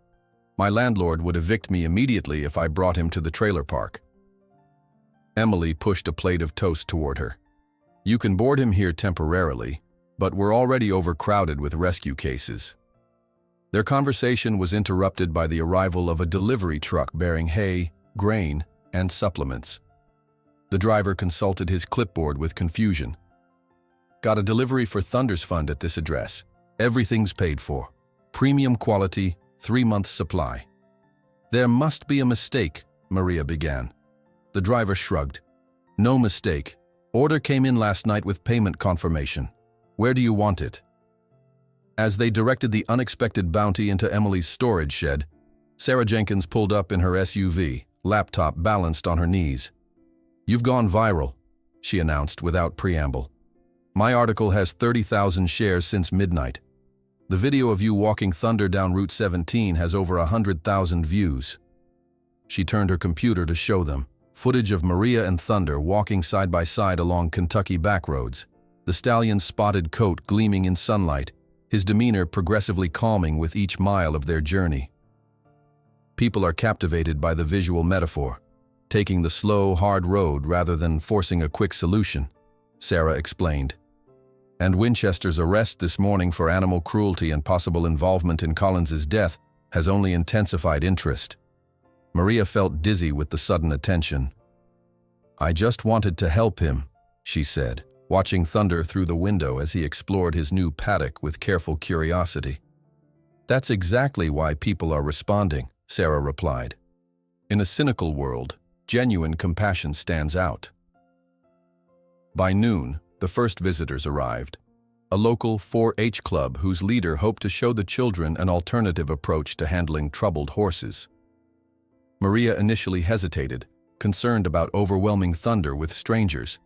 "My landlord would evict me immediately if I brought him to the trailer park." Emily pushed a plate of toast toward her. "You can board him here temporarily, but we're already overcrowded with rescue cases." Their conversation was interrupted by the arrival of a delivery truck bearing hay, grain, and supplements. The driver consulted his clipboard with confusion. "Got a delivery for Thunder's Fund at this address. Everything's paid for. Premium quality, 3 months supply." "There must be a mistake," Maria began. The driver shrugged. "No mistake. Order came in last night with payment confirmation. Where do you want it?" As they directed the unexpected bounty into Emily's storage shed, Sarah Jenkins pulled up in her SUV, laptop balanced on her knees. "You've gone viral," she announced without preamble. "My article has 30,000 shares since midnight." The video of you walking Thunder down Route 17 has over 100,000 views. She turned her computer to show them. Footage of Maria and Thunder walking side by side along Kentucky backroads, the stallion's spotted coat gleaming in sunlight, his demeanor progressively calming with each mile of their journey. People are captivated by the visual metaphor, taking the slow, hard road rather than forcing a quick solution, Sarah explained. And Winchester's arrest this morning for animal cruelty and possible involvement in Collins's death has only intensified interest. Maria felt dizzy with the sudden attention. I just wanted to help him, she said, watching Thunder through the window as he explored his new paddock with careful curiosity. That's exactly why people are responding, Sarah replied. In a cynical world, genuine compassion stands out. By noon, the first visitors arrived. A local 4-H club whose leader hoped to show the children an alternative approach to handling troubled horses. Maria initially hesitated, concerned about overwhelming Thunder with strangers.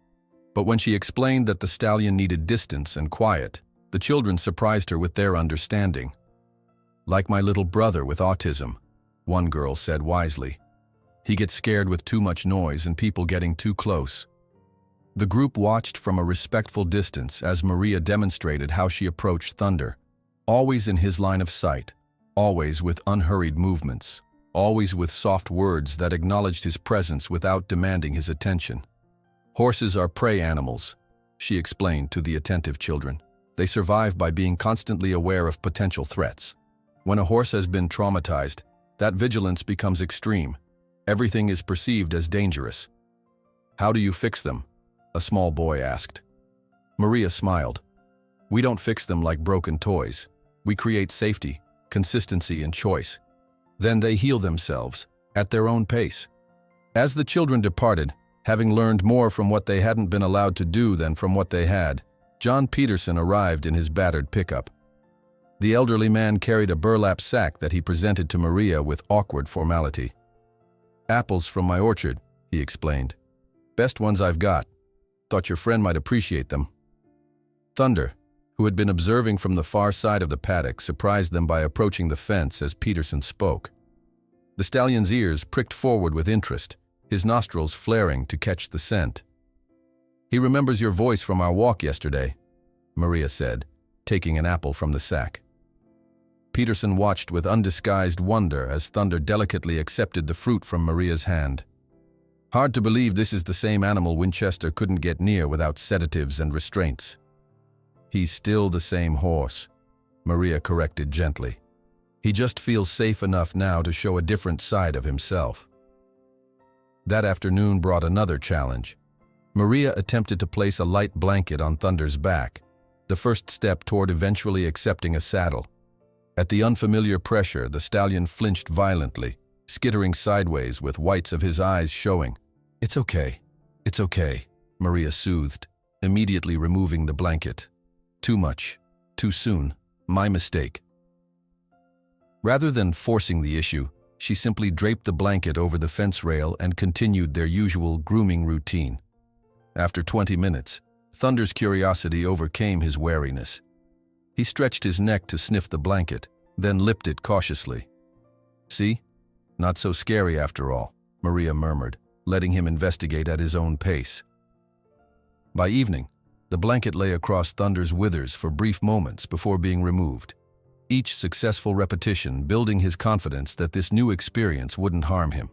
But when she explained that the stallion needed distance and quiet, the children surprised her with their understanding. Like my little brother with autism, one girl said wisely. He gets scared with too much noise and people getting too close. The group watched from a respectful distance as Maria demonstrated how she approached Thunder, always in his line of sight, always with unhurried movements, always with soft words that acknowledged his presence without demanding his attention. Horses are prey animals, she explained to the attentive children. They survive by being constantly aware of potential threats. When a horse has been traumatized, that vigilance becomes extreme. Everything is perceived as dangerous. How do you fix them? A small boy asked. Maria smiled. We don't fix them like broken toys. We create safety, consistency, and choice. Then they heal themselves, at their own pace. As the children departed, having learned more from what they hadn't been allowed to do than from what they had, John Peterson arrived in his battered pickup. The elderly man carried a burlap sack that he presented to Maria with awkward formality. Apples from my orchard, he explained. Best ones I've got. Thought your friend might appreciate them. Thunder, who had been observing from the far side of the paddock, surprised them by approaching the fence as Peterson spoke. The stallion's ears pricked forward with interest, his nostrils flaring to catch the scent. He remembers your voice from our walk yesterday, Maria said, taking an apple from the sack. Peterson watched with undisguised wonder as Thunder delicately accepted the fruit from Maria's hand. Hard to believe this is the same animal Winchester couldn't get near without sedatives and restraints. He's still the same horse, Maria corrected gently. He just feels safe enough now to show a different side of himself. That afternoon brought another challenge. Maria attempted to place a light blanket on Thunder's back, the first step toward eventually accepting a saddle. At the unfamiliar pressure, the stallion flinched violently, skittering sideways with whites of his eyes showing. It's okay, Maria soothed, immediately removing the blanket. Too much, too soon, my mistake. Rather than forcing the issue, she simply draped the blanket over the fence rail and continued their usual grooming routine. After 20 minutes, Thunder's curiosity overcame his wariness. He stretched his neck to sniff the blanket, then lipped it cautiously. See? Not so scary after all, Maria murmured, letting him investigate at his own pace. By evening, the blanket lay across Thunder's withers for brief moments before being removed, each successful repetition building his confidence that this new experience wouldn't harm him.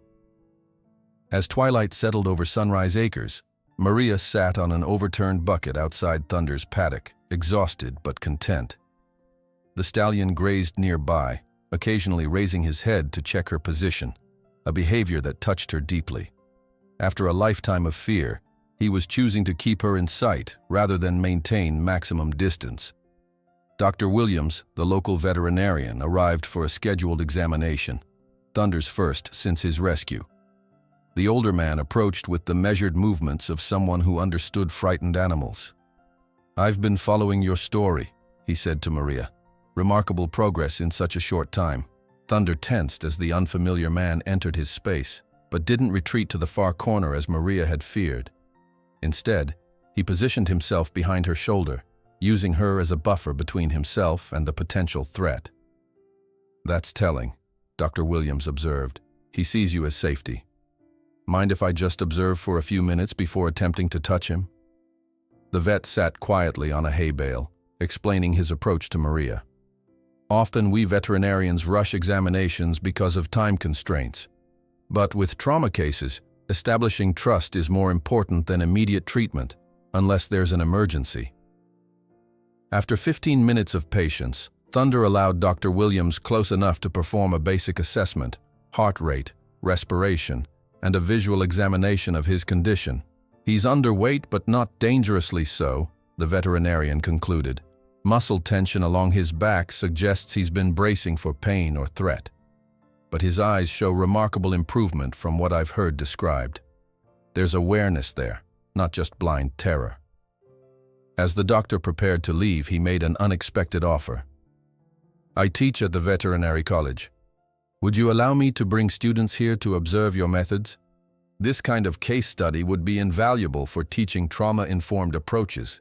As twilight settled over Sunrise Acres, Maria sat on an overturned bucket outside Thunder's paddock, exhausted but content. The stallion grazed nearby, occasionally raising his head to check her position, a behavior that touched her deeply. After a lifetime of fear, he was choosing to keep her in sight rather than maintain maximum distance. Dr. Williams, the local veterinarian, arrived for a scheduled examination, Thunder's first since his rescue. The older man approached with the measured movements of someone who understood frightened animals. I've been following your story, he said to Maria. Remarkable progress in such a short time. Thunder tensed as the unfamiliar man entered his space, but didn't retreat to the far corner as Maria had feared. Instead, he positioned himself behind her shoulder, using her as a buffer between himself and the potential threat. "That's telling," Dr. Williams observed. "He sees you as safety. Mind if I just observe for a few minutes before attempting to touch him?" The vet sat quietly on a hay bale, explaining his approach to Maria. "Often we veterinarians rush examinations because of time constraints. But with trauma cases, establishing trust is more important than immediate treatment, unless there's an emergency." After 15 minutes of patience, Thunder allowed Dr. Williams close enough to perform a basic assessment, heart rate, respiration, and a visual examination of his condition. "He's underweight but not dangerously so," the veterinarian concluded. "Muscle tension along his back suggests he's been bracing for pain or threat. But his eyes show remarkable improvement from what I've heard described. There's awareness there, not just blind terror." As the doctor prepared to leave, he made an unexpected offer. "I teach at the veterinary college. Would you allow me to bring students here to observe your methods? This kind of case study would be invaluable for teaching trauma-informed approaches."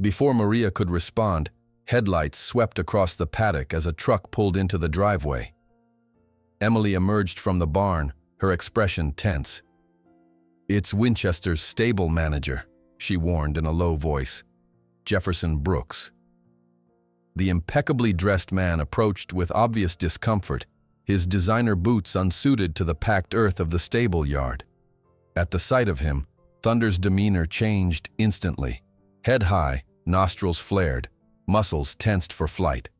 Before Maria could respond, headlights swept across the paddock as a truck pulled into the driveway. Emily emerged from the barn, her expression tense. "It's Winchester's stable manager," she warned in a low voice. "Jefferson Brooks." The impeccably dressed man approached with obvious discomfort, his designer boots unsuited to the packed earth of the stable yard. At the sight of him, Thunder's demeanor changed instantly. Head high, nostrils flared, muscles tensed for flight.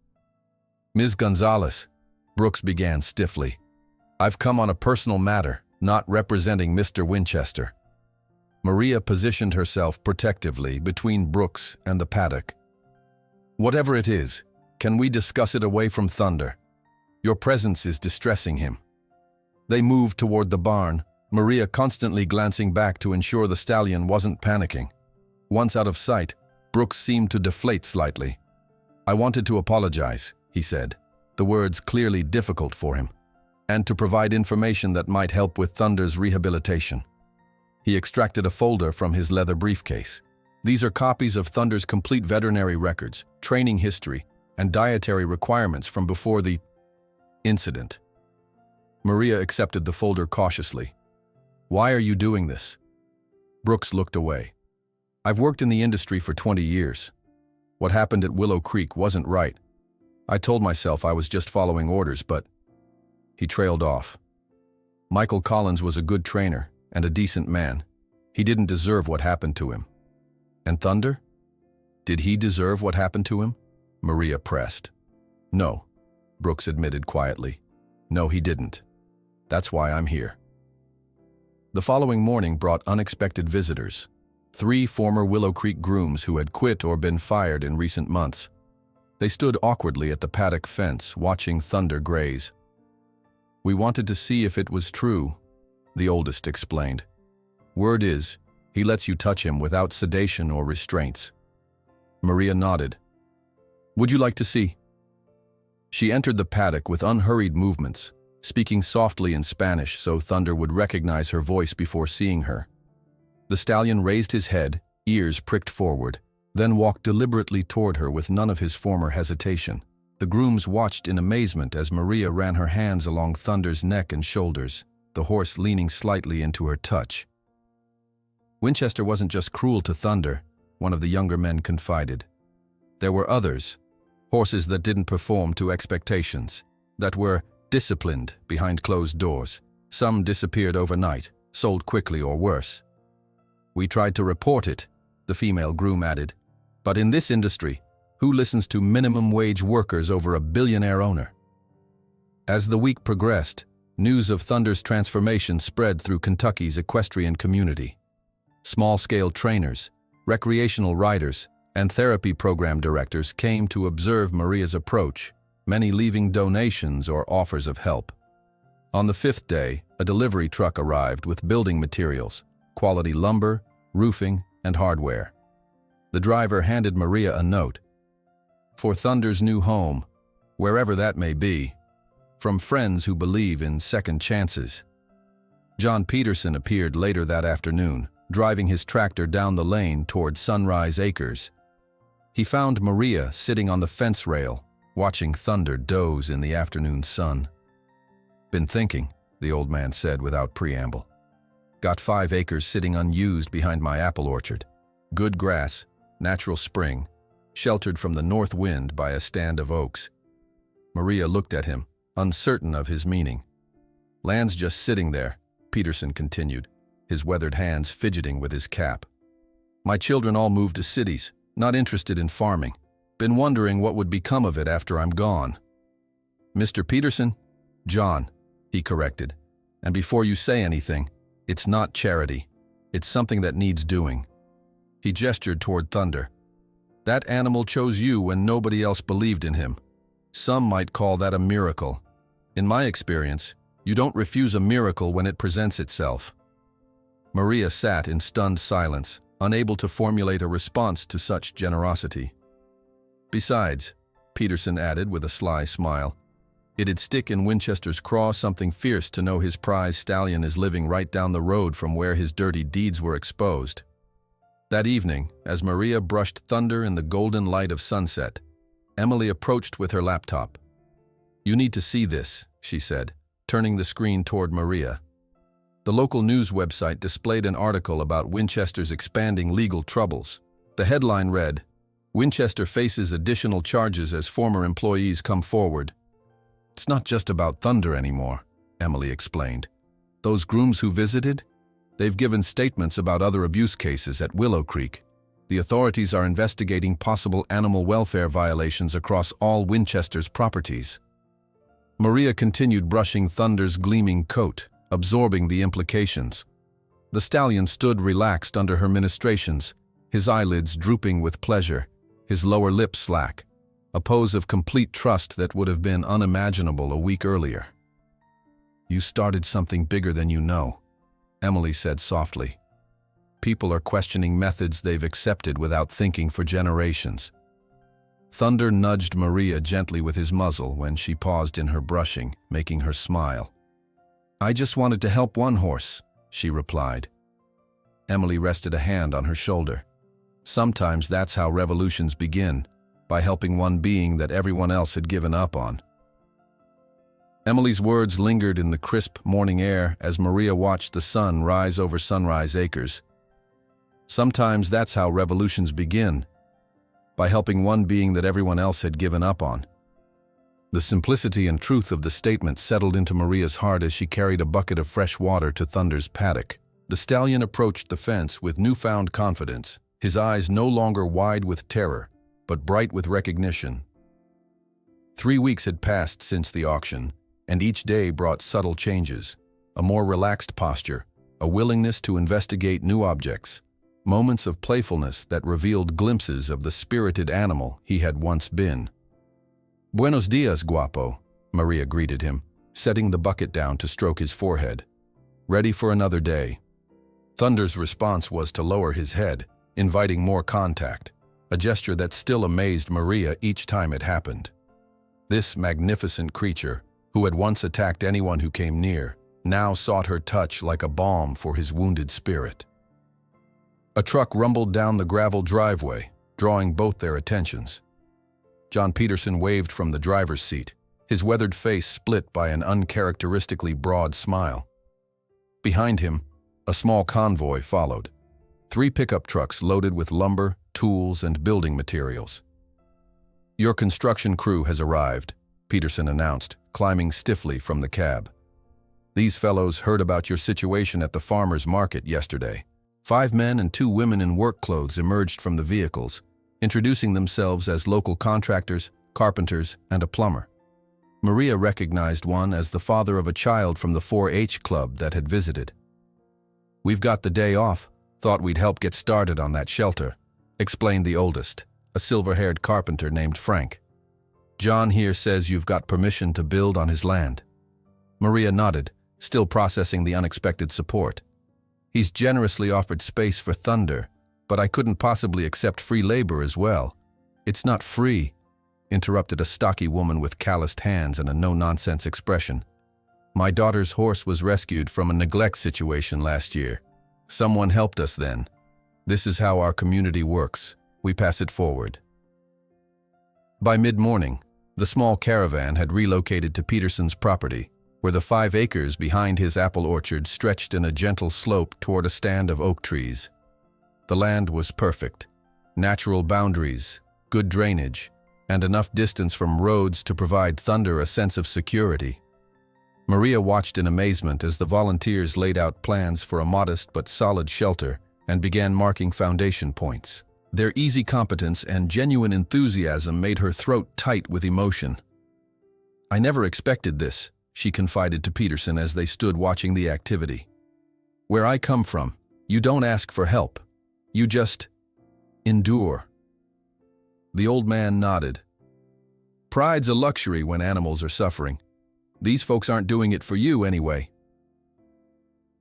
"Ms. Gonzalez," Brooks began stiffly, "I've come on a personal matter, not representing Mr. Winchester." Maria positioned herself protectively between Brooks and the paddock. "Whatever it is, can we discuss it away from Thunder? Your presence is distressing him." They moved toward the barn, Maria constantly glancing back to ensure the stallion wasn't panicking. Once out of sight, Brooks seemed to deflate slightly. "I wanted to apologize," he said, the words clearly difficult for him, "and to provide information that might help with Thunder's rehabilitation." He extracted a folder from his leather briefcase. "These are copies of Thunder's complete veterinary records, training history, and dietary requirements from before the incident." Maria accepted the folder cautiously. "Why are you doing this?" Brooks looked away. "I've worked in the industry for 20 years. What happened at Willow Creek wasn't right. I told myself I was just following orders, but..." He trailed off. "Michael Collins was a good trainer and a decent man. He didn't deserve what happened to him." "And Thunder? Did he deserve what happened to him?" Maria pressed. "No," Brooks admitted quietly. "No, he didn't. That's why I'm here." The following morning brought unexpected visitors. 3 former Willow Creek grooms who had quit or been fired in recent months. They stood awkwardly at the paddock fence, watching Thunder graze. "We wanted to see if it was true," the oldest explained. "Word is, he lets you touch him without sedation or restraints." Maria nodded. "Would you like to see?" She entered the paddock with unhurried movements, speaking softly in Spanish so Thunder would recognize her voice before seeing her. The stallion raised his head, ears pricked forward, then walked deliberately toward her with none of his former hesitation. The grooms watched in amazement as Maria ran her hands along Thunder's neck and shoulders, the horse leaning slightly into her touch. Winchester wasn't just cruel to Thunder, one of the younger men confided. There were others, horses that didn't perform to expectations, that were disciplined behind closed doors. Some disappeared overnight, sold quickly or worse. "We tried to report it," the female groom added. "But in this industry, who listens to minimum wage workers over a billionaire owner?" As the week progressed, news of Thunder's transformation spread through Kentucky's equestrian community. Small-scale trainers, recreational riders, and therapy program directors came to observe Maria's approach, many leaving donations or offers of help. On the 5th day, a delivery truck arrived with building materials, quality lumber, roofing, and hardware. The driver handed Maria a note. "For Thunder's new home, wherever that may be, from friends who believe in second chances." John Peterson appeared later that afternoon, driving his tractor down the lane toward Sunrise Acres. He found Maria sitting on the fence rail, watching Thunder doze in the afternoon sun. "Been thinking," the old man said without preamble. "Got 5 acres sitting unused behind my apple orchard. Good grass, natural spring, sheltered from the north wind by a stand of oaks." Maria looked at him, uncertain of his meaning. "Land's just sitting there," Peterson continued, his weathered hands fidgeting with his cap. "My children all moved to cities, not interested in farming. Been wondering what would become of it after I'm gone." "Mr. Peterson?" "John," he corrected. "And before you say anything, it's not charity. It's something that needs doing." He gestured toward Thunder. "That animal chose you when nobody else believed in him. Some might call that a miracle. In my experience, you don't refuse a miracle when it presents itself." Maria sat in stunned silence, unable to formulate a response to such generosity. "Besides," Peterson added with a sly smile, "it'd stick in Winchester's craw something fierce to know his prize stallion is living right down the road from where his dirty deeds were exposed." That evening, as Maria brushed Thunder in the golden light of sunset, Emily approached with her laptop. "You need to see this," she said, turning the screen toward Maria. The local news website displayed an article about Winchester's expanding legal troubles. The headline read, "Winchester faces additional charges as former employees come forward." "It's not just about Thunder anymore," Emily explained. "Those grooms who visited? They've given statements about other abuse cases at Willow Creek. The authorities are investigating possible animal welfare violations across all Winchester's properties." Maria continued brushing Thunder's gleaming coat, absorbing the implications. The stallion stood relaxed under her ministrations, his eyelids drooping with pleasure, his lower lip slack, a pose of complete trust that would have been unimaginable a week earlier. "You started something bigger than you know," Emily said softly. "People are questioning methods they've accepted without thinking for generations." Thunder nudged Maria gently with his muzzle when she paused in her brushing, making her smile. "I just wanted to help one horse," she replied. Emily rested a hand on her shoulder. "Sometimes that's how revolutions begin, by helping one being that everyone else had given up on." Emily's words lingered in the crisp morning air as Maria watched the sun rise over Sunrise Acres. Sometimes that's how revolutions begin, by helping one being that everyone else had given up on. The simplicity and truth of the statement settled into Maria's heart as she carried a bucket of fresh water to Thunder's paddock. The stallion approached the fence with newfound confidence, his eyes no longer wide with terror, but bright with recognition. 3 weeks had passed since the auction, and each day brought subtle changes, a more relaxed posture, a willingness to investigate new objects, moments of playfulness that revealed glimpses of the spirited animal he had once been. "Buenos dias, guapo," Maria greeted him, setting the bucket down to stroke his forehead. "Ready for another day?" Thunder's response was to lower his head, inviting more contact, a gesture that still amazed Maria each time it happened. This magnificent creature, who had once attacked anyone who came near, now sought her touch like a balm for his wounded spirit. A truck rumbled down the gravel driveway, drawing both their attentions. John Peterson waved from the driver's seat, his weathered face split by an uncharacteristically broad smile. Behind him, a small convoy followed. 3 pickup trucks loaded with lumber, tools, and building materials. "Your construction crew has arrived," Peterson announced, climbing stiffly from the cab. "These fellows heard about your situation at the farmer's market yesterday." 5 men and 2 women in work clothes emerged from the vehicles, introducing themselves as local contractors, carpenters, and a plumber. Maria recognized one as the father of a child from the 4-H club that had visited. "We've got the day off. Thought we'd help get started on that shelter," explained the oldest, a silver-haired carpenter named Frank. "John here says you've got permission to build on his land." Maria nodded, still processing the unexpected support. "He's generously offered space for Thunder, but I couldn't possibly accept free labor as well." "It's not free," interrupted a stocky woman with calloused hands and a no-nonsense expression. "My daughter's horse was rescued from a neglect situation last year. Someone helped us then. This is how our community works. We pass it forward." By mid-morning, the small caravan had relocated to Peterson's property, where the 5 acres behind his apple orchard stretched in a gentle slope toward a stand of oak trees. The land was perfect. Natural boundaries, good drainage, and enough distance from roads to provide Thunder a sense of security. Maria watched in amazement as the volunteers laid out plans for a modest but solid shelter and began marking foundation points. Their easy competence and genuine enthusiasm made her throat tight with emotion. "I never expected this," she confided to Peterson as they stood watching the activity. "Where I come from, you don't ask for help. You just endure." The old man nodded. "Pride's a luxury when animals are suffering. These folks aren't doing it for you anyway."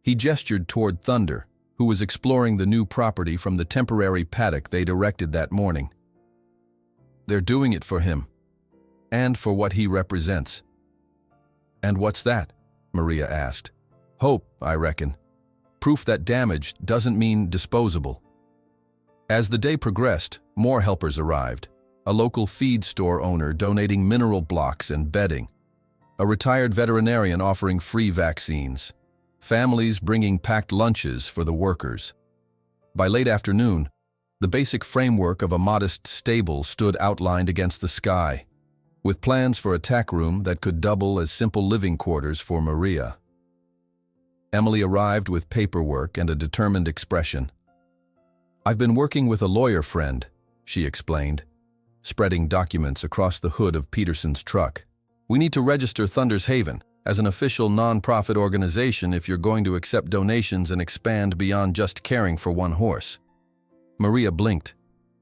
He gestured toward Thunder, who was exploring the new property from the temporary paddock they'd erected that morning. "They're doing it for him, and for what he represents." "And what's that?" Maria asked. "Hope, I reckon. Proof that damage doesn't mean disposable." As the day progressed, more helpers arrived. A local feed store owner donating mineral blocks and bedding. A retired veterinarian offering free vaccines. Families bringing packed lunches for the workers. By late afternoon, the basic framework of a modest stable stood outlined against the sky, with plans for a tack room that could double as simple living quarters for Maria. Emily arrived with paperwork and a determined expression. "I've been working with a lawyer friend," she explained, spreading documents across the hood of Peterson's truck. "We need to register Thunder's Haven as an official non-profit organization if you're going to accept donations and expand beyond just caring for one horse." Maria blinked.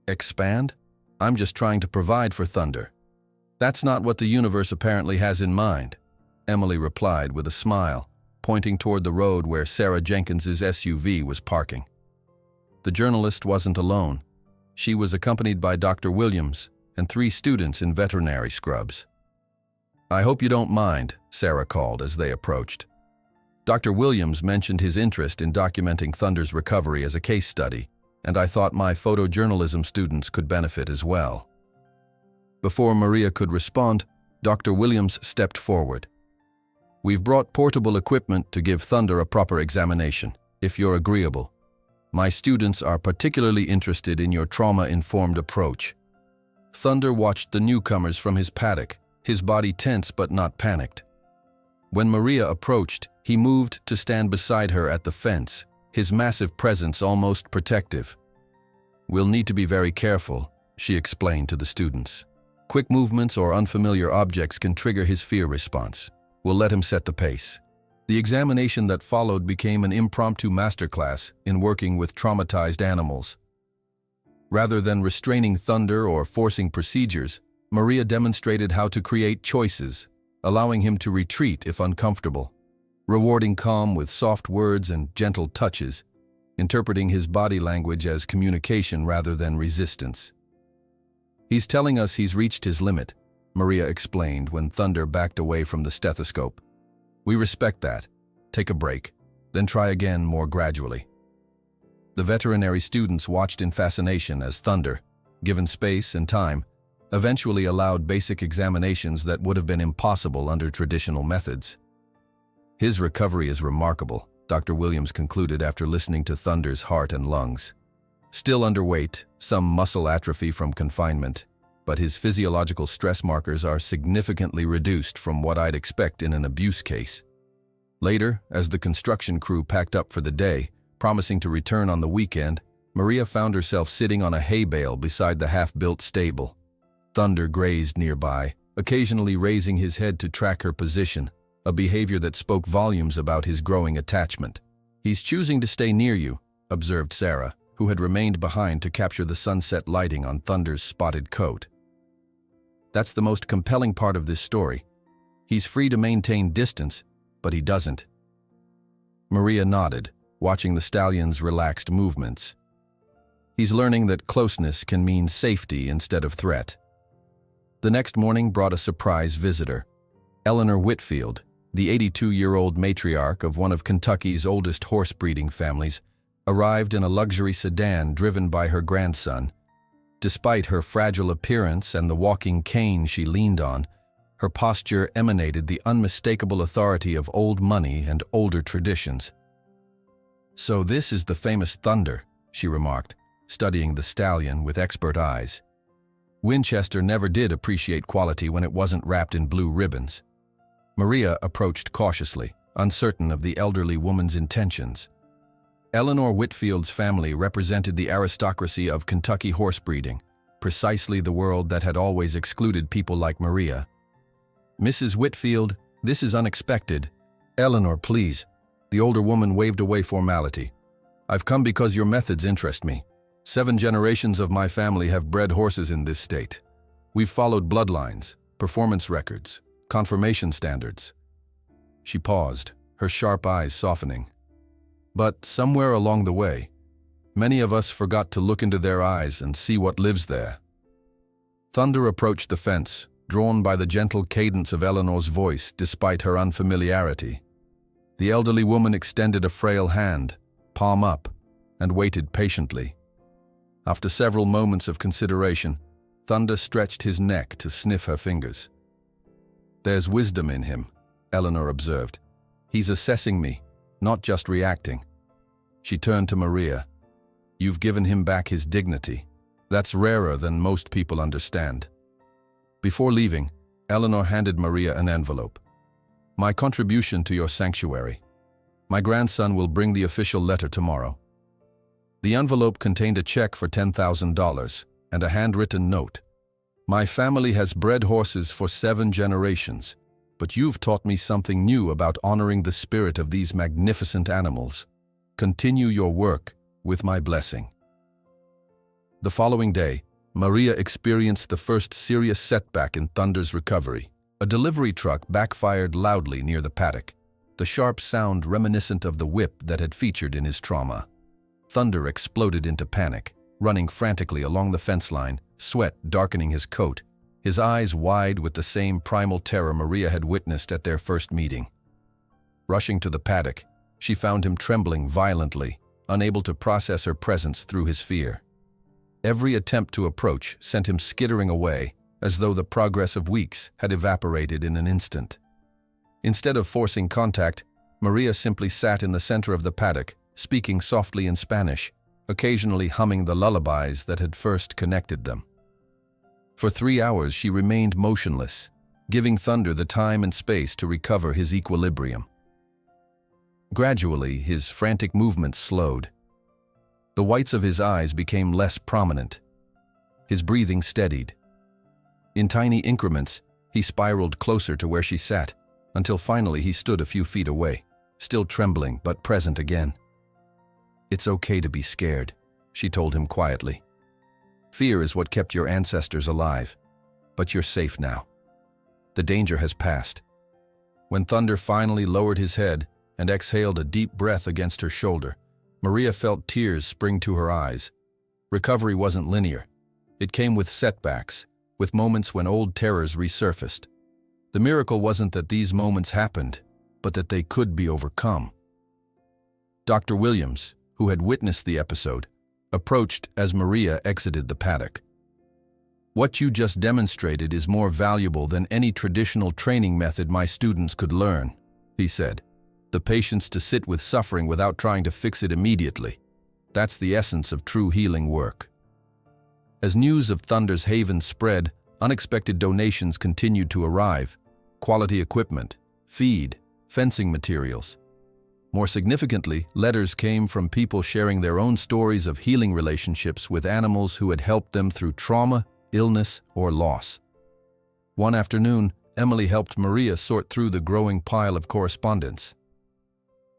"Expand? I'm just trying to provide for Thunder." "That's not what the universe apparently has in mind," Emily replied with a smile, pointing toward the road where Sarah Jenkins's SUV was parking. The journalist wasn't alone. She was accompanied by Dr. Williams and 3 students in veterinary scrubs. "I hope you don't mind," Sarah called as they approached. Dr. Williams mentioned his interest in documenting Thunder's recovery as a case study, and I thought my photojournalism students could benefit as well. Before Maria could respond, Dr. Williams stepped forward. "We've brought portable equipment to give Thunder a proper examination, if you're agreeable. My students are particularly interested in your trauma-informed approach." Thunder watched the newcomers from his paddock, his body tense but not panicked. When Maria approached, he moved to stand beside her at the fence, his massive presence almost protective. "We'll need to be very careful," she explained to the students. "Quick movements or unfamiliar objects can trigger his fear response. We'll let him set the pace." The examination that followed became an impromptu masterclass in working with traumatized animals. Rather than restraining Thunder or forcing procedures, Maria demonstrated how to create choices, allowing him to retreat if uncomfortable, rewarding calm with soft words and gentle touches, interpreting his body language as communication rather than resistance. "He's telling us he's reached his limit," Maria explained when Thunder backed away from the stethoscope. "We respect that. Take a break, then try again more gradually." The veterinary students watched in fascination as Thunder, given space and time, eventually allowed basic examinations that would have been impossible under traditional methods. "His recovery is remarkable," Dr. Williams concluded after listening to Thunder's heart and lungs. "Still underweight, some muscle atrophy from confinement, but his physiological stress markers are significantly reduced from what I'd expect in an abuse case." Later, as the construction crew packed up for the day, promising to return on the weekend, Maria found herself sitting on a hay bale beside the half-built stable. Thunder grazed nearby, occasionally raising his head to track her position, a behavior that spoke volumes about his growing attachment. "He's choosing to stay near you," observed Sarah, who had remained behind to capture the sunset lighting on Thunder's spotted coat. "That's the most compelling part of this story. He's free to maintain distance, but he doesn't." Maria nodded, watching the stallion's relaxed movements. "He's learning that closeness can mean safety instead of threat." The next morning brought a surprise visitor. Eleanor Whitfield, the 82-year-old matriarch of one of Kentucky's oldest horse breeding families, arrived in a luxury sedan driven by her grandson. Despite her fragile appearance and the walking cane she leaned on, her posture emanated the unmistakable authority of old money and older traditions. "So this is the famous Thunder," she remarked, studying the stallion with expert eyes. Winchester never did appreciate quality when it wasn't wrapped in blue ribbons. Maria approached cautiously, uncertain of the elderly woman's intentions. Eleanor Whitfield's family represented the aristocracy of Kentucky horse breeding, precisely the world that had always excluded people like Maria. "Mrs. Whitfield, this is unexpected." "Eleanor, please." The older woman waved away formality. "I've come because your methods interest me. 7 generations of my family have bred horses in this state. We've followed bloodlines, performance records, confirmation standards." She paused, her sharp eyes softening. "But somewhere along the way, many of us forgot to look into their eyes and see what lives there." Thunder approached the fence, drawn by the gentle cadence of Eleanor's voice despite her unfamiliarity. The elderly woman extended a frail hand, palm up, and waited patiently. After several moments of consideration, Thunder stretched his neck to sniff her fingers. "There's wisdom in him," Eleanor observed. "He's assessing me, not just reacting." She turned to Maria. "You've given him back his dignity. That's rarer than most people understand." Before leaving, Eleanor handed Maria an envelope. "My contribution to your sanctuary. My grandson will bring the official letter tomorrow." The envelope contained a check for $10,000 and a handwritten note. "My family has bred horses for 7 generations, but you've taught me something new about honoring the spirit of these magnificent animals. Continue your work with my blessing." The following day, Maria experienced the first serious setback in Thunder's recovery. A delivery truck backfired loudly near the paddock, the sharp sound reminiscent of the whip that had featured in his trauma. Thunder exploded into panic, running frantically along the fence line, sweat darkening his coat, his eyes wide with the same primal terror Maria had witnessed at their first meeting. Rushing to the paddock, she found him trembling violently, unable to process her presence through his fear. Every attempt to approach sent him skittering away, as though the progress of weeks had evaporated in an instant. Instead of forcing contact, Maria simply sat in the center of the paddock, speaking softly in Spanish, occasionally humming the lullabies that had first connected them. For 3 hours she remained motionless, giving Thunder the time and space to recover his equilibrium. Gradually, his frantic movements slowed. The whites of his eyes became less prominent. His breathing steadied. In tiny increments, he spiraled closer to where she sat, until finally he stood a few feet away, still trembling but present again. "It's okay to be scared," she told him quietly. "Fear is what kept your ancestors alive, but you're safe now. The danger has passed." When Thunder finally lowered his head and exhaled a deep breath against her shoulder, Maria felt tears spring to her eyes. Recovery wasn't linear. It came with setbacks, with moments when old terrors resurfaced. The miracle wasn't that these moments happened, but that they could be overcome. Dr. Williams, who had witnessed the episode, approached as Maria exited the paddock. "What you just demonstrated is more valuable than any traditional training method my students could learn," he said. "The patience to sit with suffering without trying to fix it immediately. That's the essence of true healing work." As news of Thunder's haven spread, unexpected donations continued to arrive: quality equipment, feed, fencing materials. More significantly, letters came from people sharing their own stories of healing relationships with animals who had helped them through trauma, illness, or loss. One afternoon, Emily helped Maria sort through the growing pile of correspondence.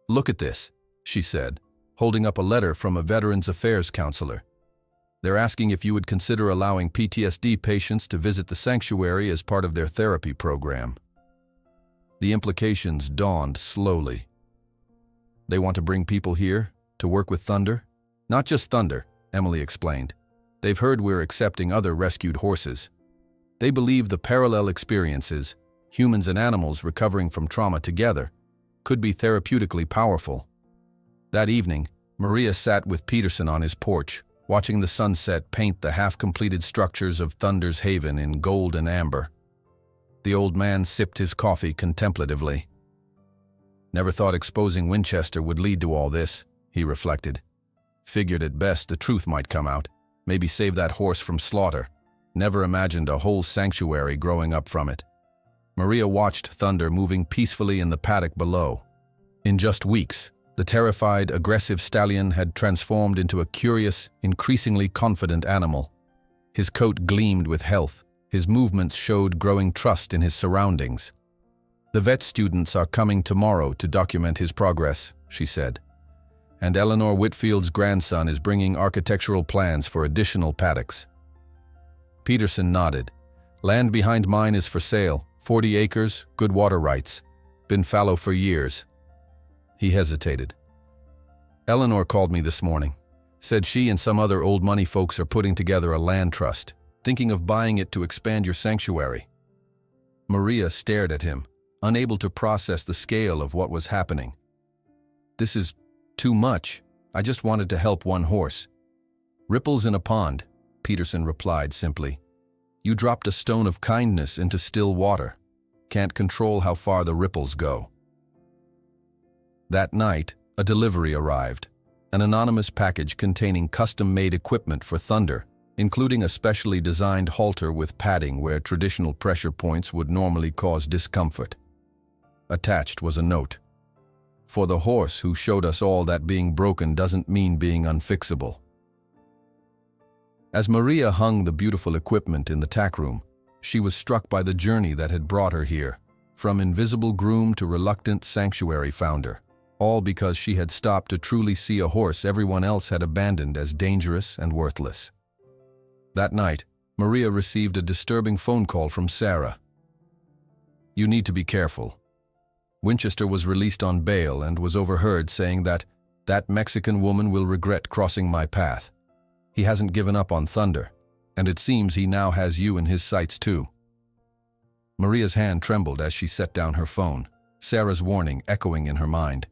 "Look at this," she said, holding up a letter from a Veterans Affairs counselor. "They're asking if you would consider allowing PTSD patients to visit the sanctuary as part of their therapy program." The implications dawned slowly. "They want to bring people here to work with Thunder?" "Not just Thunder," Emily explained. "They've heard we're accepting other rescued horses. They believe the parallel experiences, humans and animals recovering from trauma together, could be therapeutically powerful." That evening, Maria sat with Peterson on his porch, watching the sunset paint the half-completed structures of Thunder's Haven in gold and amber. The old man sipped his coffee contemplatively. Never thought exposing Winchester would lead to all this, he reflected. Figured at best the truth might come out, maybe save that horse from slaughter. Never imagined a whole sanctuary growing up from it. Maria watched Thunder moving peacefully in the paddock below. In just weeks, the terrified, aggressive stallion had transformed into a curious, increasingly confident animal. His coat gleamed with health. His movements showed growing trust in his surroundings. "The vet students are coming tomorrow to document his progress," she said. "And Eleanor Whitfield's grandson is bringing architectural plans for additional paddocks." Peterson nodded. "Land behind mine is for sale, 40 acres, good water rights. Been fallow for years." He hesitated. "Eleanor called me this morning. Said she and some other old money folks are putting together a land trust, thinking of buying it to expand your sanctuary." Maria stared at him, unable to process the scale of what was happening. "This is too much. I just wanted to help one horse." "Ripples in a pond," Peterson replied simply. "You dropped a stone of kindness into still water. Can't control how far the ripples go." That night, a delivery arrived, an anonymous package containing custom-made equipment for Thunder, including a specially designed halter with padding where traditional pressure points would normally cause discomfort. Attached was a note. "For the horse who showed us all that being broken doesn't mean being unfixable." As Maria hung the beautiful equipment in the tack room, she was struck by the journey that had brought her here, from invisible groom to reluctant sanctuary founder, all because she had stopped to truly see a horse everyone else had abandoned as dangerous and worthless. That night, Maria received a disturbing phone call from Sarah. "You need to be careful." Winchester was released on bail and was overheard saying that Mexican woman will regret crossing my path. He hasn't given up on Thunder, and it seems he now has you in his sights too." Maria's hand trembled as she set down her phone, Sarah's warning echoing in her mind.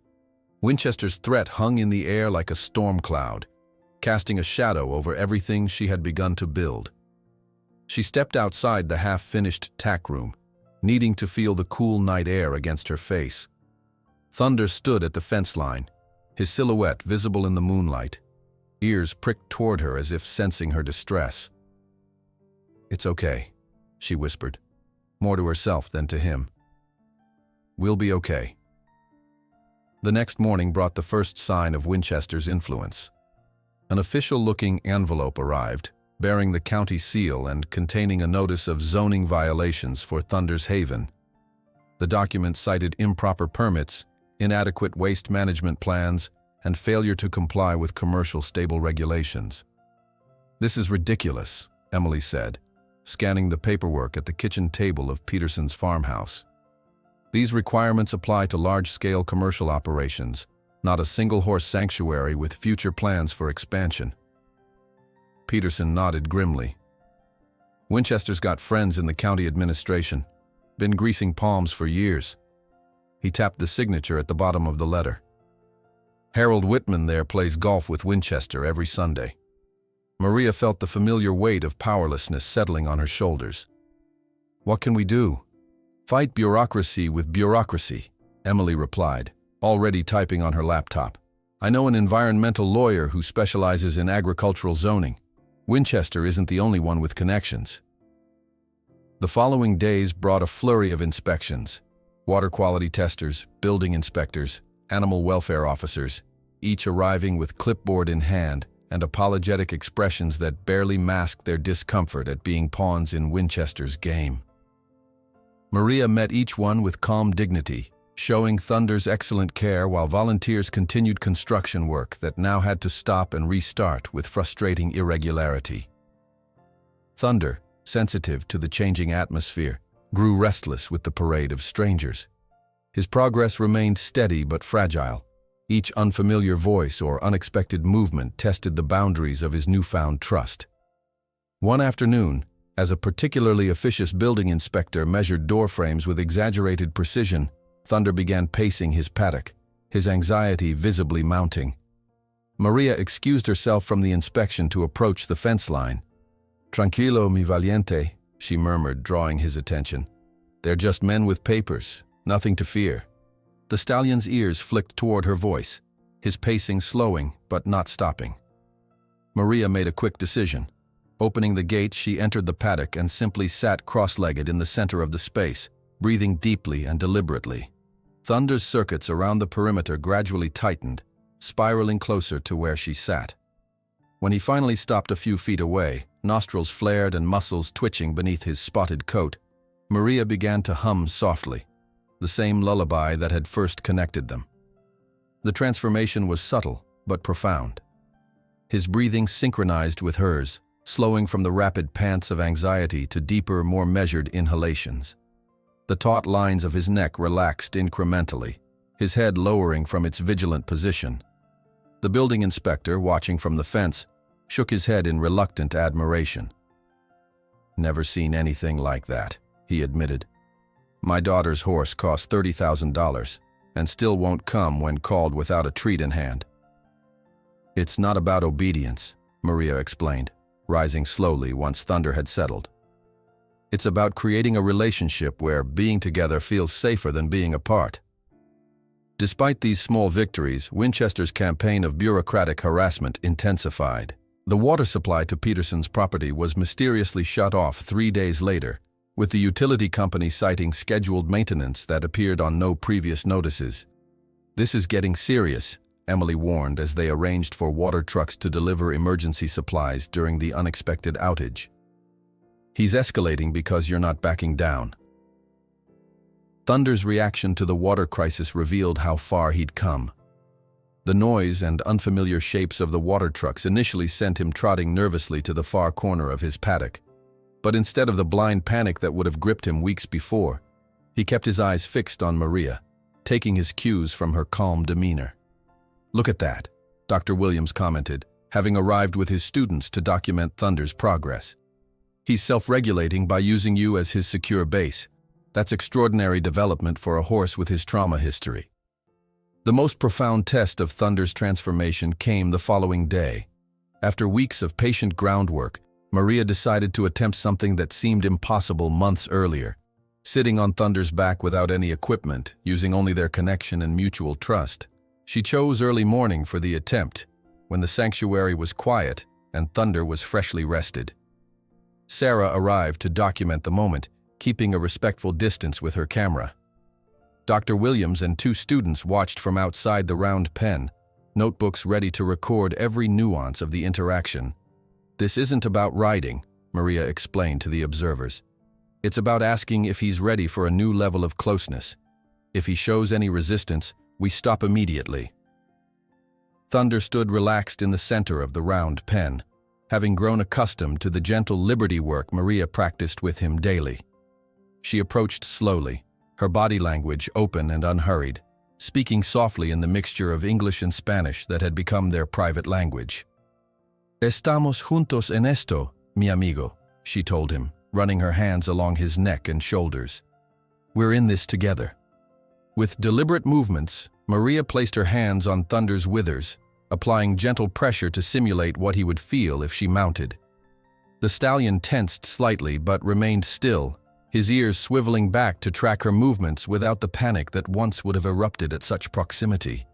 Winchester's threat hung in the air like a storm cloud, casting a shadow over everything she had begun to build. She stepped outside the half-finished tack room, needing to feel the cool night air against her face. Thunder stood at the fence line, his silhouette visible in the moonlight, ears pricked toward her as if sensing her distress. "It's okay," she whispered, more to herself than to him. "We'll be okay." The next morning brought the first sign of Winchester's influence. An official-looking envelope arrived, bearing the county seal and containing a notice of zoning violations for Thunder's Haven. The document cited improper permits, inadequate waste management plans, and failure to comply with commercial stable regulations. "This is ridiculous," Emily said, scanning the paperwork at the kitchen table of Peterson's farmhouse. "These requirements apply to large-scale commercial operations, not a single-horse sanctuary with future plans for expansion." Peterson nodded grimly. "Winchester's got friends in the county administration, been greasing palms for years." He tapped the signature at the bottom of the letter. "Harold Whitman there plays golf with Winchester every Sunday." Maria felt the familiar weight of powerlessness settling on her shoulders. "What can we do?" "Fight bureaucracy with bureaucracy," Emily replied, already typing on her laptop. "I know an environmental lawyer who specializes in agricultural zoning. Winchester isn't the only one with connections." The following days brought a flurry of inspections. Water quality testers, building inspectors, animal welfare officers, each arriving with clipboard in hand and apologetic expressions that barely masked their discomfort at being pawns in Winchester's game. Maria met each one with calm dignity, showing Thunder's excellent care while volunteers continued construction work that now had to stop and restart with frustrating irregularity. Thunder, sensitive to the changing atmosphere, grew restless with the parade of strangers. His progress remained steady but fragile. Each unfamiliar voice or unexpected movement tested the boundaries of his newfound trust. One afternoon, as a particularly officious building inspector measured door frames with exaggerated precision, Thunder began pacing his paddock, his anxiety visibly mounting. Maria excused herself from the inspection to approach the fence line. "Tranquilo, mi valiente," she murmured, drawing his attention. "They're just men with papers, nothing to fear." The stallion's ears flicked toward her voice, his pacing slowing but not stopping. Maria made a quick decision. Opening the gate, she entered the paddock and simply sat cross-legged in the center of the space, breathing deeply and deliberately. Thunder's circuits around the perimeter gradually tightened, spiraling closer to where she sat. When he finally stopped a few feet away, nostrils flared and muscles twitching beneath his spotted coat, Maria began to hum softly, the same lullaby that had first connected them. The transformation was subtle but profound. His breathing synchronized with hers, slowing from the rapid pants of anxiety to deeper, more measured inhalations. The taut lines of his neck relaxed incrementally, his head lowering from its vigilant position. The building inspector, watching from the fence, shook his head in reluctant admiration. "Never seen anything like that," he admitted. "My daughter's horse cost $30,000 and still won't come when called without a treat in hand." "It's not about obedience," Maria explained, rising slowly once Thunder had settled. "It's about creating a relationship where being together feels safer than being apart." Despite these small victories, Winchester's campaign of bureaucratic harassment intensified. The water supply to Peterson's property was mysteriously shut off 3 days later, with the utility company citing scheduled maintenance that appeared on no previous notices. "This is getting serious," Emily warned as they arranged for water trucks to deliver emergency supplies during the unexpected outage. "He's escalating because you're not backing down." Thunder's reaction to the water crisis revealed how far he'd come. The noise and unfamiliar shapes of the water trucks initially sent him trotting nervously to the far corner of his paddock. But instead of the blind panic that would have gripped him weeks before, he kept his eyes fixed on Maria, taking his cues from her calm demeanor. "Look at that," Dr. Williams commented, having arrived with his students to document Thunder's progress. "He's self-regulating by using you as his secure base. That's extraordinary development for a horse with his trauma history." The most profound test of Thunder's transformation came the following day. After weeks of patient groundwork, Maria decided to attempt something that seemed impossible months earlier. Sitting on Thunder's back without any equipment, using only their connection and mutual trust. She chose early morning for the attempt, when the sanctuary was quiet and Thunder was freshly rested. Sarah arrived to document the moment, keeping a respectful distance with her camera. Dr. Williams and 2 students watched from outside the round pen, notebooks ready to record every nuance of the interaction. "This isn't about riding," Maria explained to the observers. "It's about asking if he's ready for a new level of closeness. If he shows any resistance, we stop immediately." Thunder stood relaxed in the center of the round pen, having grown accustomed to the gentle liberty work Maria practiced with him daily. She approached slowly, her body language open and unhurried, speaking softly in the mixture of English and Spanish that had become their private language. "Estamos juntos en esto, mi amigo," she told him, running her hands along his neck and shoulders. "We're in this together." With deliberate movements, Maria placed her hands on Thunder's withers, applying gentle pressure to simulate what he would feel if she mounted. The stallion tensed slightly but remained still, his ears swiveling back to track her movements without the panic that once would have erupted at such proximity.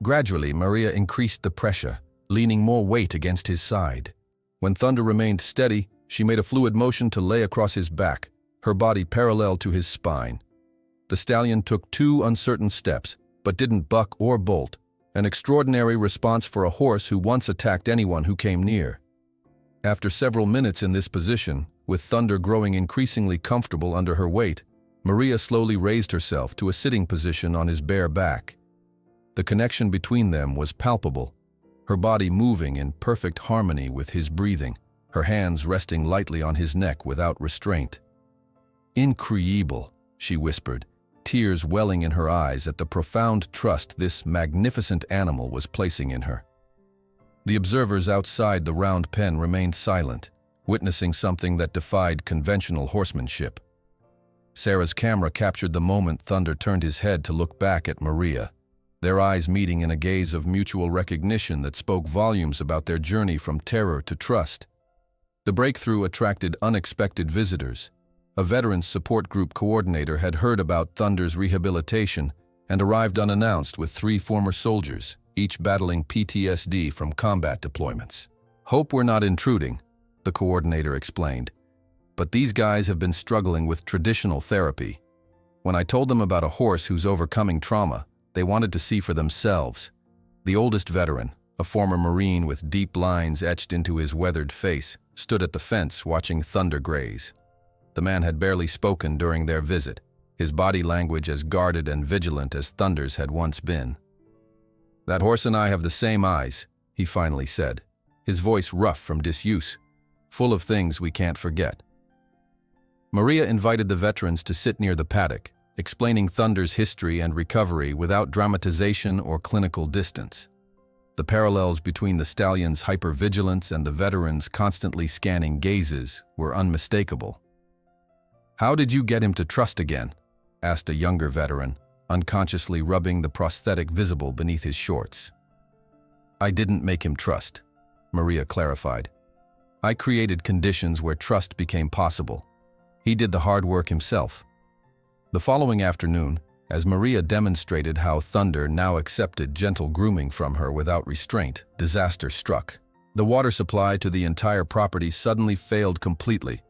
Gradually, Maria increased the pressure, leaning more weight against his side. When Thunder remained steady, she made a fluid motion to lay across his back, her body parallel to his spine. The stallion took 2 uncertain steps, but didn't buck or bolt, an extraordinary response for a horse who once attacked anyone who came near. After several minutes in this position, with Thunder growing increasingly comfortable under her weight, Maria slowly raised herself to a sitting position on his bare back. The connection between them was palpable, her body moving in perfect harmony with his breathing, her hands resting lightly on his neck without restraint. "Increíble," she whispered, tears welling in her eyes at the profound trust this magnificent animal was placing in her. The observers outside the round pen remained silent, witnessing something that defied conventional horsemanship. Sarah's camera captured the moment Thunder turned his head to look back at Maria. their eyes meeting in a gaze of mutual recognition that spoke volumes about their journey from terror to trust. The breakthrough attracted unexpected visitors. A veterans support group coordinator had heard about Thunder's rehabilitation and arrived unannounced with 3 former soldiers, each battling PTSD from combat deployments. "Hope we're not intruding," the coordinator explained, "but these guys have been struggling with traditional therapy. When I told them about a horse who's overcoming trauma, they wanted to see for themselves." The oldest veteran, a former Marine with deep lines etched into his weathered face, stood at the fence watching Thunder graze. The man had barely spoken during their visit, his body language as guarded and vigilant as Thunder's had once been. "That horse and I have the same eyes," he finally said, his voice rough from disuse, full of things we can't forget. Maria invited the veterans to sit near the paddock, explaining Thunder's history and recovery without dramatization or clinical distance. The parallels between the stallion's hypervigilance and the veteran's constantly scanning gazes were unmistakable. "How did you get him to trust again?" asked a younger veteran, unconsciously rubbing the prosthetic visible beneath his shorts. "I didn't make him trust," Maria clarified. "I created conditions where trust became possible. He did the hard work himself." The following afternoon, as Maria demonstrated how Thunder now accepted gentle grooming from her without restraint, disaster struck. The water supply to the entire property suddenly failed completely.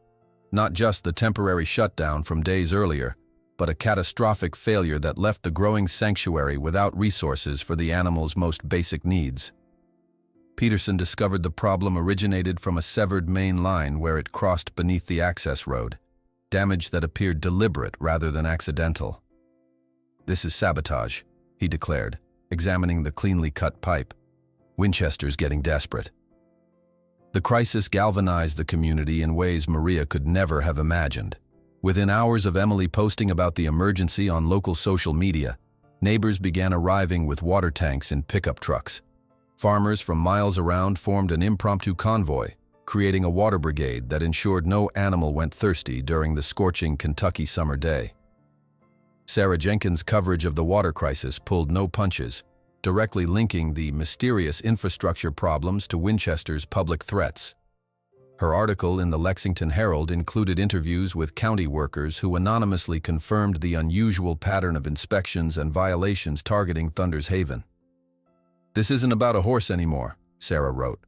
Not just the temporary shutdown from days earlier, but a catastrophic failure that left the growing sanctuary without resources for the animal's most basic needs. Peterson discovered the problem originated from a severed main line where it crossed beneath the access road, damage that appeared deliberate rather than accidental. "This is sabotage," he declared, examining the cleanly cut pipe. "Winchester's getting desperate." The crisis galvanized the community in ways Maria could never have imagined. Within hours of Emily posting about the emergency on local social media, neighbors began arriving with water tanks in pickup trucks. Farmers from miles around formed an impromptu convoy, creating a water brigade that ensured no animal went thirsty during the scorching Kentucky summer day. Sarah Jenkins' coverage of the water crisis pulled no punches, directly linking the mysterious infrastructure problems to Winchester's public threats. Her article in the Lexington Herald included interviews with county workers who anonymously confirmed the unusual pattern of inspections and violations targeting Thunder's Haven. "This isn't about a horse anymore," Sarah wrote.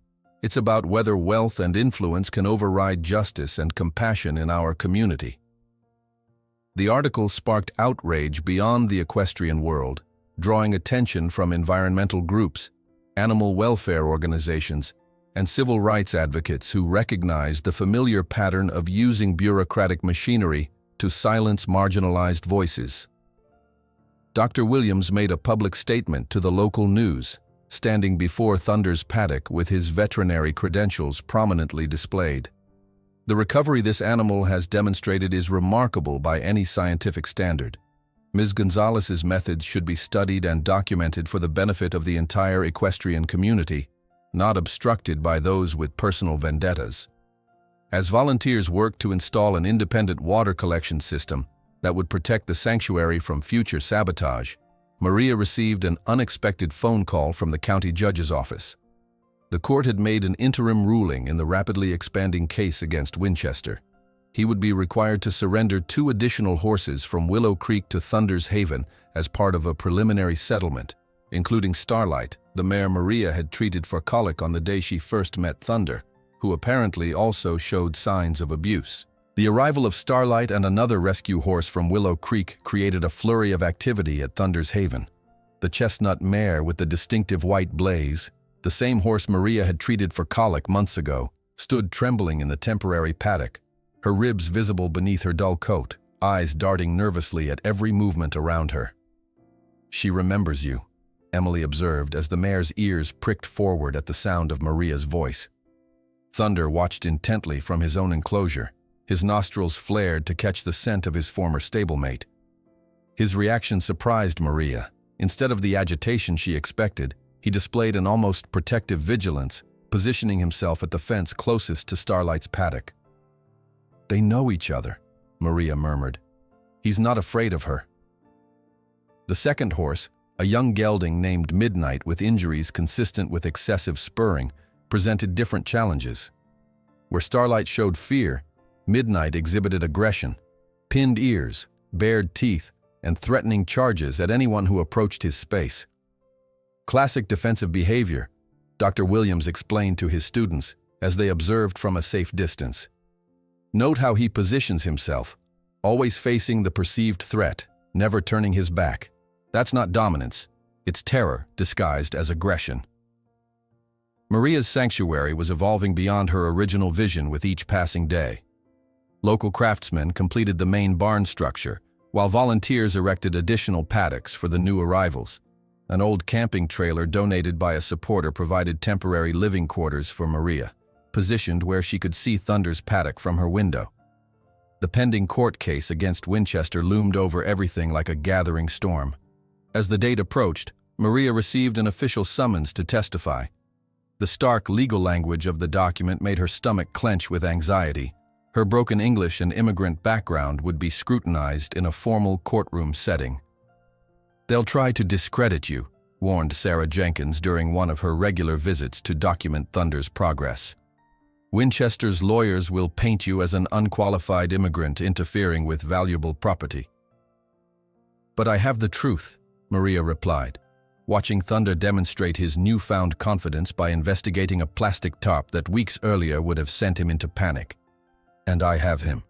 "It's about whether wealth and influence can override justice and compassion in our community." The article sparked outrage beyond the equestrian world, drawing attention from environmental groups, animal welfare organizations, and civil rights advocates who recognized the familiar pattern of using bureaucratic machinery to silence marginalized voices. Dr. Williams made a public statement to the local news, standing before Thunder's paddock with his veterinary credentials prominently displayed. "The recovery this animal has demonstrated is remarkable by any scientific standard. Ms. Gonzalez's methods should be studied and documented for the benefit of the entire equestrian community, not obstructed by those with personal vendettas." As volunteers worked to install an independent water collection system that would protect the sanctuary from future sabotage, Maria received an unexpected phone call from the county judge's office. The court had made an interim ruling in the rapidly expanding case against Winchester. He would be required to surrender 2 additional horses from Willow Creek to Thunder's Haven as part of a preliminary settlement, including Starlight, the mare Maria had treated for colic on the day she first met Thunder, who apparently also showed signs of abuse. The arrival of Starlight and another rescue horse from Willow Creek created a flurry of activity at Thunder's Haven. The chestnut mare with the distinctive white blaze, the same horse Maria had treated for colic months ago, stood trembling in the temporary paddock, her ribs visible beneath her dull coat, eyes darting nervously at every movement around her. "She remembers you," Emily observed as the mare's ears pricked forward at the sound of Maria's voice. Thunder watched intently from his own enclosure, his nostrils flared to catch the scent of his former stablemate. His reaction surprised Maria. Instead of the agitation she expected, he displayed an almost protective vigilance, positioning himself at the fence closest to Starlight's paddock. "They know each other," Maria murmured. "He's not afraid of her." The second horse, A young gelding named Midnight with injuries consistent with excessive spurring presented different challenges. Where Starlight showed fear, Midnight exhibited aggression, pinned ears, bared teeth, and threatening charges at anyone who approached his space. Classic defensive behavior, Dr. Williams explained to his students as they observed from a safe distance. Note how he positions himself, always facing the perceived threat, never turning his back. That's not dominance, it's terror disguised as aggression. Maria's sanctuary was evolving beyond her original vision with each passing day. Local craftsmen completed the main barn structure, while volunteers erected additional paddocks for the new arrivals. An old camping trailer donated by a supporter provided temporary living quarters for Maria, positioned where she could see Thunder's paddock from her window. The pending court case against Winchester loomed over everything like a gathering storm. As the date approached, Maria received an official summons to testify. The stark legal language of the document made her stomach clench with anxiety. Her broken English and immigrant background would be scrutinized in a formal courtroom setting. "They'll try to discredit you," warned Sarah Jenkins during one of her regular visits to document Thunder's progress. "Winchester's lawyers will paint you as an unqualified immigrant interfering with valuable property." "But I have the truth," Maria replied, watching Thunder demonstrate his newfound confidence by investigating a plastic tarp that weeks earlier would have sent him into panic. "And I have him."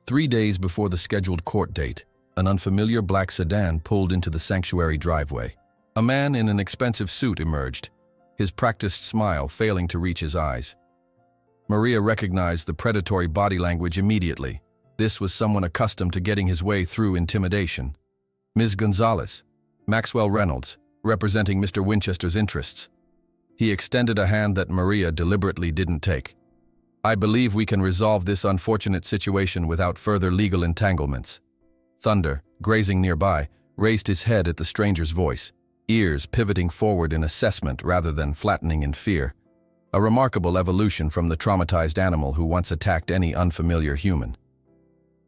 3 days before the scheduled court date, an unfamiliar black sedan pulled into the sanctuary driveway. A man in an expensive suit emerged, his practiced smile failing to reach his eyes. Maria recognized the predatory body language immediately. This was someone accustomed to getting his way through intimidation. "Ms. Gonzalez, Maxwell Reynolds, representing Mr. Winchester's interests." He extended a hand that Maria deliberately didn't take. "I believe we can resolve this unfortunate situation without further legal entanglements." Thunder, grazing nearby, raised his head at the stranger's voice, ears pivoting forward in assessment rather than flattening in fear. A remarkable evolution from the traumatized animal who once attacked any unfamiliar human.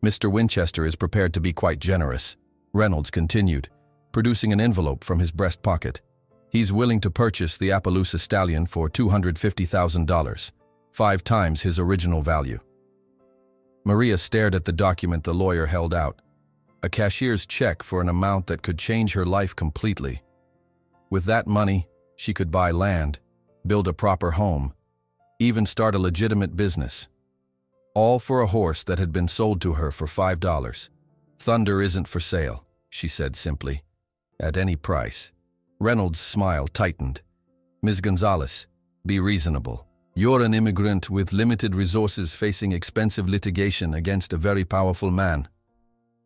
"Mr. Winchester is prepared to be quite generous," Reynolds continued, producing an envelope from his breast pocket. "He's willing to purchase the Appaloosa stallion for $250,000, 5 times his original value." Maria stared at the document the lawyer held out, a cashier's check for an amount that could change her life completely. With that money, she could buy land, build a proper home, even start a legitimate business. All for a horse that had been sold to her for $5. "Thunder isn't for sale," she said simply. "At any price." Reynolds' smile tightened. "Ms. Gonzalez, be reasonable. You're an immigrant with limited resources facing expensive litigation against a very powerful man.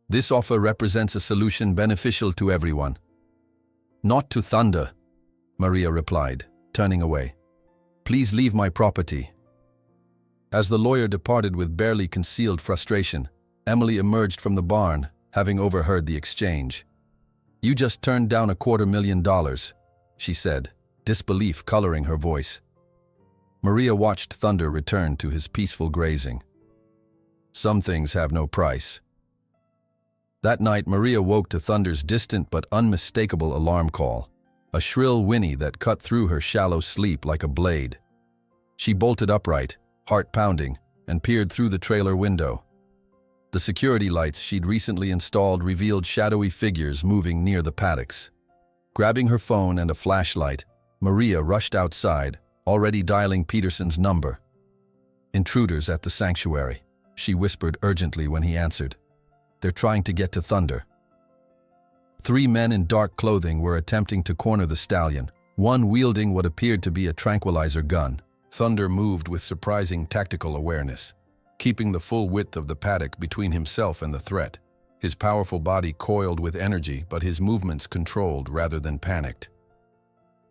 This offer represents a solution beneficial to everyone." "Not to Thunder," Maria replied, turning away. "Please leave my property." As the lawyer departed with barely concealed frustration, Emily emerged from the barn, having overheard the exchange. "You just turned down $250,000, she said, disbelief coloring her voice. Maria watched Thunder return to his peaceful grazing. Some things have no price. That night, Maria woke to Thunder's distant but unmistakable alarm call, a shrill whinny that cut through her shallow sleep like a blade. She bolted upright, heart pounding, and peered through the trailer window. The security lights she'd recently installed revealed shadowy figures moving near the paddocks. Grabbing her phone and a flashlight, Maria rushed outside, already dialing Peterson's number. "Intruders at the sanctuary," she whispered urgently when he answered. "They're trying to get to Thunder." 3 men in dark clothing were attempting to corner the stallion, one wielding what appeared to be a tranquilizer gun. Thunder moved with surprising tactical awareness, keeping the full width of the paddock between himself and the threat. His powerful body coiled with energy, but his movements controlled rather than panicked.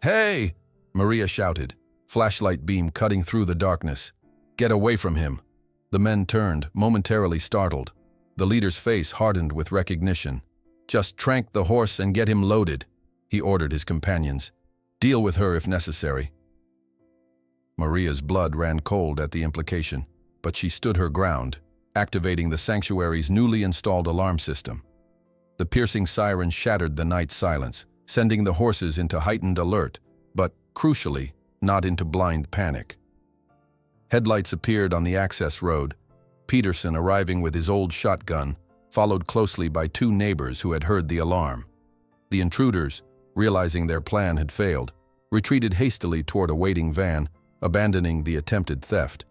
"Hey!" Maria shouted, flashlight beam cutting through the darkness. "Get away from him!" The men turned, momentarily startled. The leader's face hardened with recognition. "Just trank the horse and get him loaded," he ordered his companions. "Deal with her if necessary." Maria's blood ran cold at the implication, but she stood her ground, activating the sanctuary's newly installed alarm system. The piercing siren shattered the night silence, sending the horses into heightened alert, but, crucially, not into blind panic. Headlights appeared on the access road, Peterson arriving with his old shotgun, followed closely by two neighbors who had heard the alarm. The intruders, realizing their plan had failed, retreated hastily toward a waiting van, abandoning the attempted theft.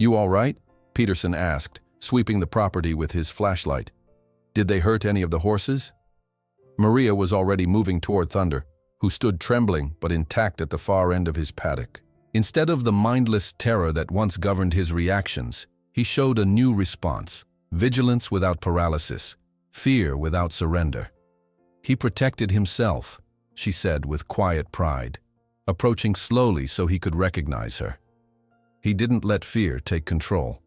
"You all right?" Peterson asked, sweeping the property with his flashlight. "Did they hurt any of the horses?" Maria was already moving toward Thunder, who stood trembling but intact at the far end of his paddock. Instead of the mindless terror that once governed his reactions, he showed a new response: vigilance without paralysis, fear without surrender. "He protected himself," she said with quiet pride, approaching slowly so he could recognize her. "He didn't let fear take control."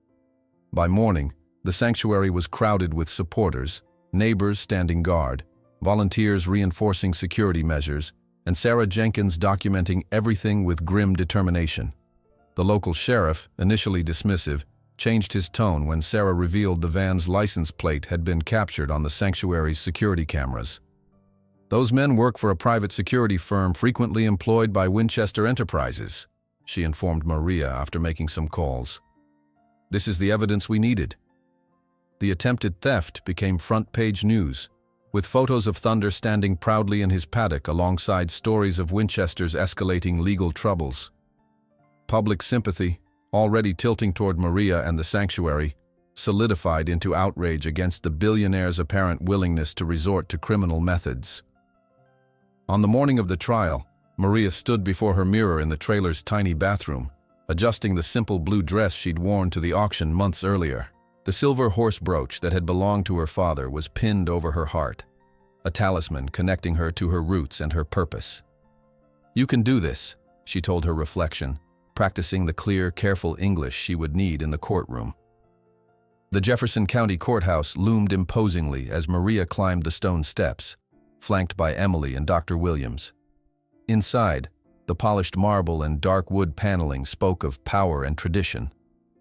By morning, the sanctuary was crowded with supporters, neighbors standing guard, volunteers reinforcing security measures, and Sarah Jenkins documenting everything with grim determination. The local sheriff, initially dismissive, changed his tone when Sarah revealed the van's license plate had been captured on the sanctuary's security cameras. "Those men work for a private security firm frequently employed by Winchester Enterprises," she informed Maria after making some calls. "This is the evidence we needed." The attempted theft became front-page news, with photos of Thunder standing proudly in his paddock alongside stories of Winchester's escalating legal troubles. Public sympathy, already tilting toward Maria and the sanctuary, solidified into outrage against the billionaire's apparent willingness to resort to criminal methods. On the morning of the trial, Maria stood before her mirror in the trailer's tiny bathroom, adjusting the simple blue dress she'd worn to the auction months earlier. The silver horse brooch that had belonged to her father was pinned over her heart, a talisman connecting her to her roots and her purpose. "You can do this," she told her reflection, practicing the clear, careful English she would need in the courtroom. The Jefferson County Courthouse loomed imposingly as Maria climbed the stone steps, flanked by Emily and Dr. Williams. Inside, the polished marble and dark wood paneling spoke of power and tradition,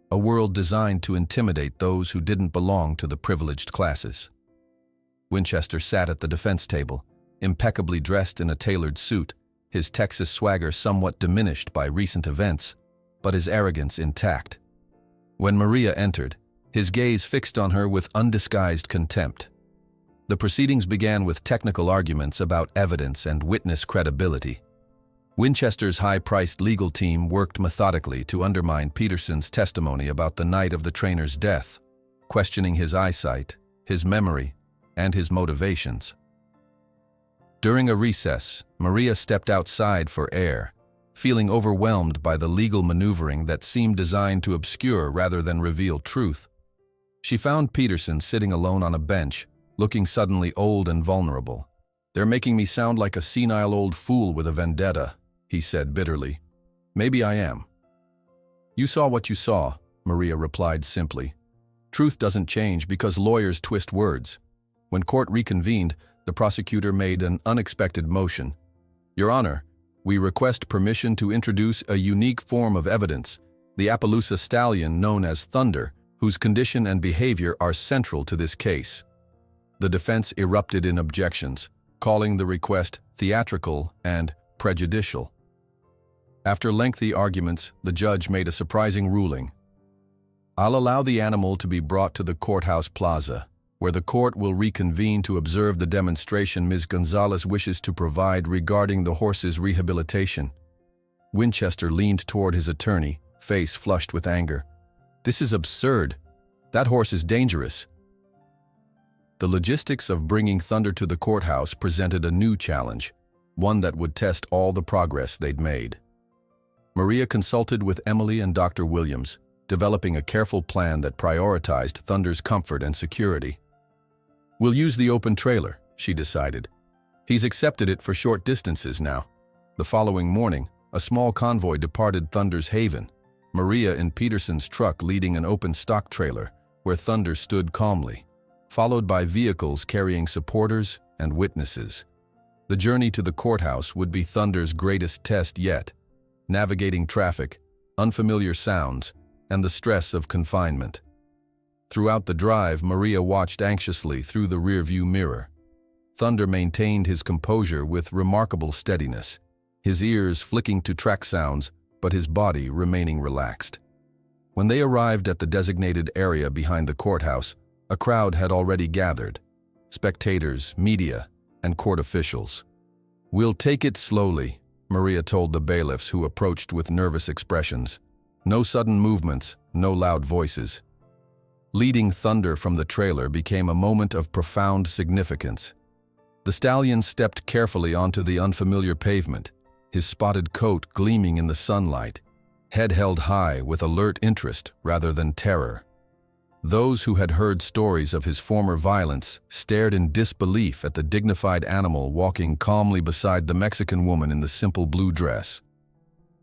a world designed to intimidate those who didn't belong to the privileged classes. Winchester sat at the defense table, impeccably dressed in a tailored suit, his Texas swagger somewhat diminished by recent events, but his arrogance intact. When Maria entered, his gaze fixed on her with undisguised contempt. The proceedings began with technical arguments about evidence and witness credibility. Winchester's high-priced legal team worked methodically to undermine Peterson's testimony about the night of the trainer's death, questioning his eyesight, his memory, and his motivations. During a recess, Maria stepped outside for air, feeling overwhelmed by the legal maneuvering that seemed designed to obscure rather than reveal truth. She found Peterson sitting alone on a bench, looking suddenly old and vulnerable. "They're making me sound like a senile old fool with a vendetta," he said bitterly. "Maybe I am." "You saw what you saw," Maria replied simply. "Truth doesn't change because lawyers twist words." When court reconvened, the prosecutor made an unexpected motion. "Your Honor, we request permission to introduce a unique form of evidence, the Appaloosa stallion known as Thunder, whose condition and behavior are central to this case." The defense erupted in objections, calling the request theatrical and prejudicial. After lengthy arguments, the judge made a surprising ruling. "I'll allow the animal to be brought to the courthouse plaza, where the court will reconvene to observe the demonstration Ms. Gonzalez wishes to provide regarding the horse's rehabilitation." Winchester leaned toward his attorney, face flushed with anger. "This is absurd. That horse is dangerous." The logistics of bringing Thunder to the courthouse presented a new challenge, one that would test all the progress they'd made. Maria consulted with Emily and Dr. Williams, developing a careful plan that prioritized Thunder's comfort and security. "We'll use the open trailer," she decided. "He's accepted it for short distances now." The following morning, a small convoy departed Thunder's haven, Maria in Peterson's truck leading an open stock trailer, where Thunder stood calmly, followed by vehicles carrying supporters and witnesses. The journey to the courthouse would be Thunder's greatest test yet, navigating traffic, unfamiliar sounds, and the stress of confinement. Throughout the drive, Maria watched anxiously through the rearview mirror, Thunder maintained his composure with remarkable steadiness, his ears flicking to track sounds, but his body remaining relaxed. When they arrived at the designated area behind the courthouse, a crowd had already gathered: spectators, media, and court officials. "We'll take it slowly," Maria told the bailiffs, who approached with nervous expressions. "No sudden movements, no loud voices." Leading Thunder from the trailer became a moment of profound significance. The stallion stepped carefully onto the unfamiliar pavement, his spotted coat gleaming in the sunlight, head held high with alert interest rather than terror. Those who had heard stories of his former violence stared in disbelief at the dignified animal walking calmly beside the Mexican woman in the simple blue dress.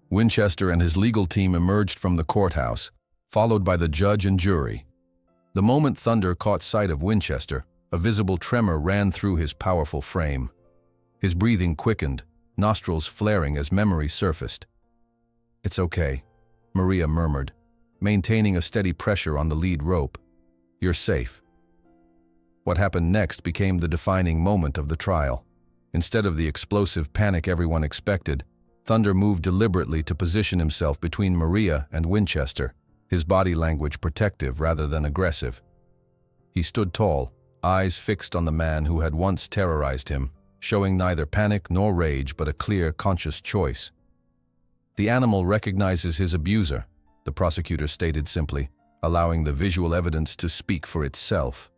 Winchester and his legal team emerged from the courthouse, followed by the judge and jury. The moment Thunder caught sight of Winchester, a visible tremor ran through his powerful frame. His breathing quickened, nostrils flaring as memory surfaced. "It's okay," Maria murmured, maintaining a steady pressure on the lead rope. "You're safe." What happened next became the defining moment of the trial. Instead of the explosive panic everyone expected, Thunder moved deliberately to position himself between Maria and Winchester, his body language protective rather than aggressive. He stood tall, eyes fixed on the man who had once terrorized him, showing neither panic nor rage but a clear, conscious choice. "The animal recognizes his abuser," the prosecutor stated simply, allowing the visual evidence to speak for itself.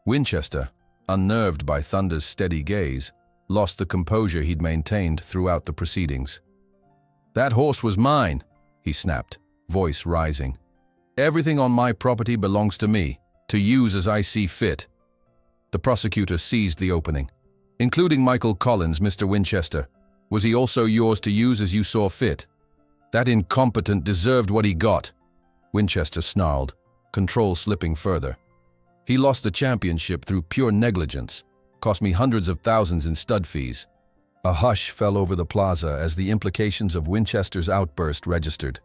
Winchester, unnerved by Thunder's steady gaze, lost the composure he'd maintained throughout the proceedings. "That horse was mine," he snapped, voice rising. "Everything on my property belongs to me, to use as I see fit." The prosecutor seized the opening. "Including Michael Collins, Mr. Winchester. Was he also yours to use as you saw fit?" "That incompetent deserved what he got," Winchester snarled, control slipping further. "He lost the championship through pure negligence, cost me hundreds of thousands in stud fees." A hush fell over the plaza as the implications of Winchester's outburst registered.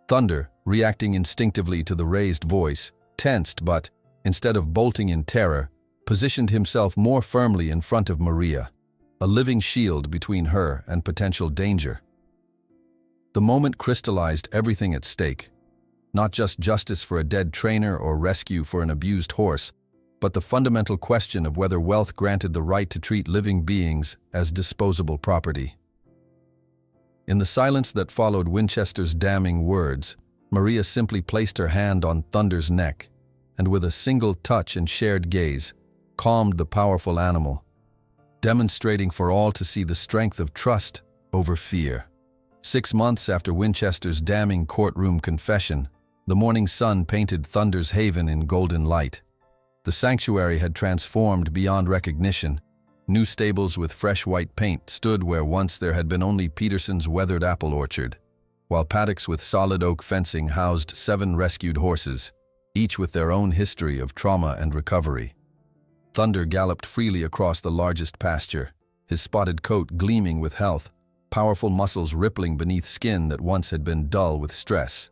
Thunder, reacting instinctively to the raised voice, tensed but, instead of bolting in terror, positioned himself more firmly in front of Maria, a living shield between her and potential danger. The moment crystallized everything at stake. Not just justice for a dead trainer or rescue for an abused horse, but the fundamental question of whether wealth granted the right to treat living beings as disposable property. In the silence that followed Winchester's damning words, Maria simply placed her hand on Thunder's neck, and with a single touch and shared gaze, calmed the powerful animal, demonstrating for all to see the strength of trust over fear. 6 months after Winchester's damning courtroom confession, the morning sun painted Thunder's haven in golden light. The sanctuary had transformed beyond recognition. New stables with fresh white paint stood where once there had been only Peterson's weathered apple orchard, while paddocks with solid oak fencing housed 7 rescued horses, each with their own history of trauma and recovery. Thunder galloped freely across the largest pasture, his spotted coat gleaming with health, powerful muscles rippling beneath skin that once had been dull with stress.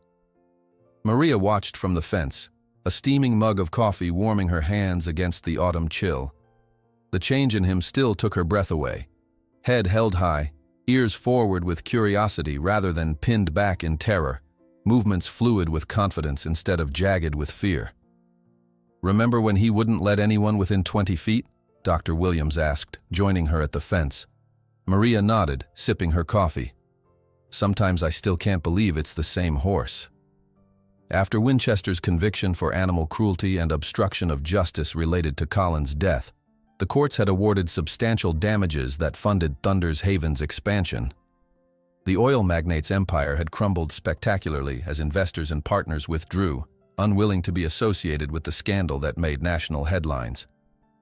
Maria watched from the fence, a steaming mug of coffee warming her hands against the autumn chill. The change in him still took her breath away. Head held high, ears forward with curiosity rather than pinned back in terror, movements fluid with confidence instead of jagged with fear. "Remember when he wouldn't let anyone within 20 feet?" Dr. Williams asked, joining her at the fence. Maria nodded, sipping her coffee. "Sometimes I still can't believe it's the same horse." After Winchester's conviction for animal cruelty and obstruction of justice related to Collins' death, the courts had awarded substantial damages that funded Thunder's haven's expansion. The oil magnate's empire had crumbled spectacularly as investors and partners withdrew, unwilling to be associated with the scandal that made national headlines.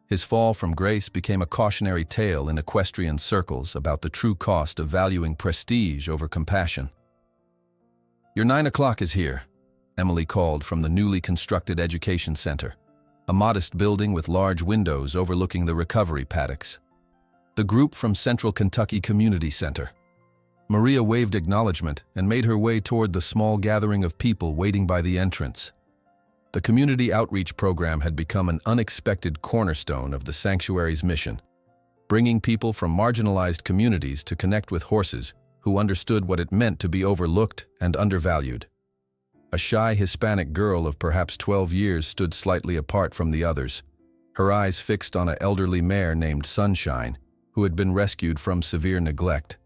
His fall from grace became a cautionary tale in equestrian circles about the true cost of valuing prestige over compassion. "Your 9 o'clock is here," Emily called from the newly constructed education center, a modest building with large windows overlooking the recovery paddocks. The group from Central Kentucky Community Center. Maria waved acknowledgement and made her way toward the small gathering of people waiting by the entrance. The community outreach program had become an unexpected cornerstone of the sanctuary's mission, bringing people from marginalized communities to connect with horses who understood what it meant to be overlooked and undervalued. A shy Hispanic girl of perhaps 12 years stood slightly apart from the others, her eyes fixed on an elderly mare named Sunshine, who had been rescued from severe neglect.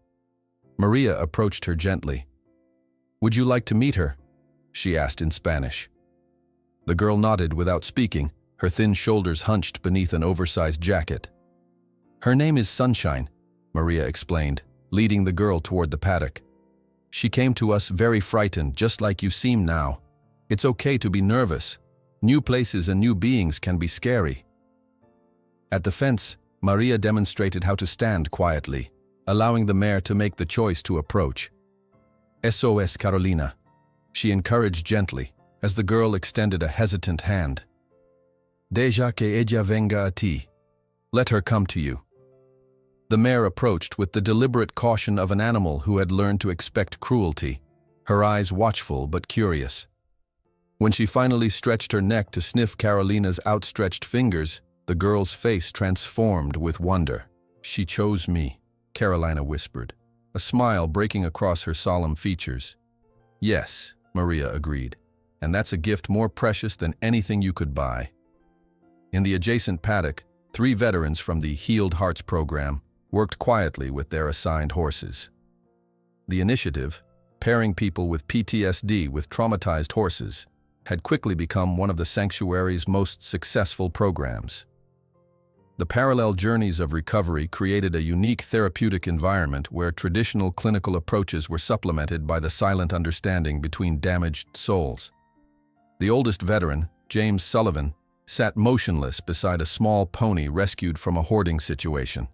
Maria approached her gently. "Would you like to meet her?" she asked in Spanish. The girl nodded without speaking, her thin shoulders hunched beneath an oversized jacket. "Her name is Sunshine," Maria explained, leading the girl toward the paddock. "She came to us very frightened, just like you seem now. It's okay to be nervous. New places and new beings can be scary." At the fence, Maria demonstrated how to stand quietly, allowing the mare to make the choice to approach. "Eso es Carolina," she encouraged gently, as the girl extended a hesitant hand. "Deja que ella venga a ti. Let her come to you." The mare approached with the deliberate caution of an animal who had learned to expect cruelty, her eyes watchful but curious. When she finally stretched her neck to sniff Carolina's outstretched fingers, the girl's face transformed with wonder. "She chose me," Carolina whispered, a smile breaking across her solemn features. "Yes," Maria agreed, "and that's a gift more precious than anything you could buy." In the adjacent paddock, 3 veterans from the Healed Hearts program worked quietly with their assigned horses. The initiative, pairing people with PTSD with traumatized horses, had quickly become one of the sanctuary's most successful programs. The parallel journeys of recovery created a unique therapeutic environment where traditional clinical approaches were supplemented by the silent understanding between damaged souls. The oldest veteran, James Sullivan, sat motionless beside a small pony rescued from a hoarding situation.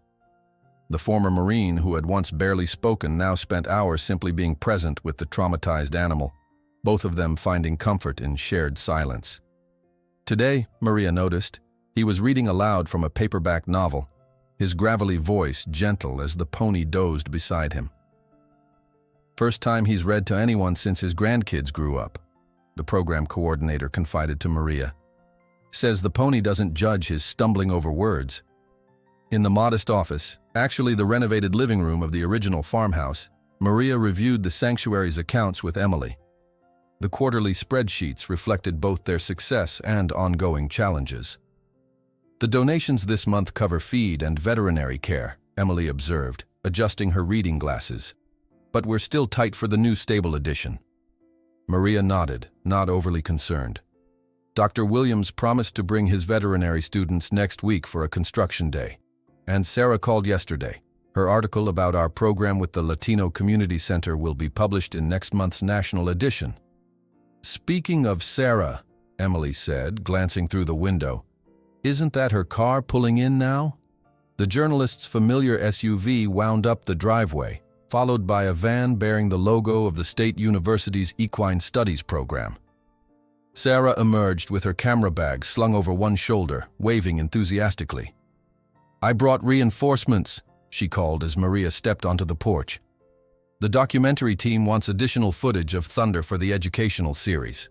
The former Marine, who had once barely spoken, now spent hours simply being present with the traumatized animal, both of them finding comfort in shared silence. Today, Maria noticed, he was reading aloud from a paperback novel, his gravelly voice gentle as the pony dozed beside him. "First time he's read to anyone since his grandkids grew up," the program coordinator confided to Maria. "Says the pony doesn't judge his stumbling over words." In the modest office, actually the renovated living room of the original farmhouse, Maria reviewed the sanctuary's accounts with Emily. The quarterly spreadsheets reflected both their success and ongoing challenges. "The donations this month cover feed and veterinary care," Emily observed, adjusting her reading glasses. "But we're still tight for the new stable edition." Maria nodded, not overly concerned. Dr. Williams promised to bring his veterinary students next week for a construction day. And Sarah called yesterday. Her article about our program with the Latino Community Center will be published in next month's national edition. "Speaking of Sarah," Emily said, glancing through the window, "isn't that her car pulling in now?" The journalist's familiar SUV wound up the driveway, followed by a van bearing the logo of the State University's Equine Studies program. Sarah emerged with her camera bag slung over one shoulder, waving enthusiastically. "I brought reinforcements," she called as Maria stepped onto the porch. "The documentary team wants additional footage of Thunder for the educational series."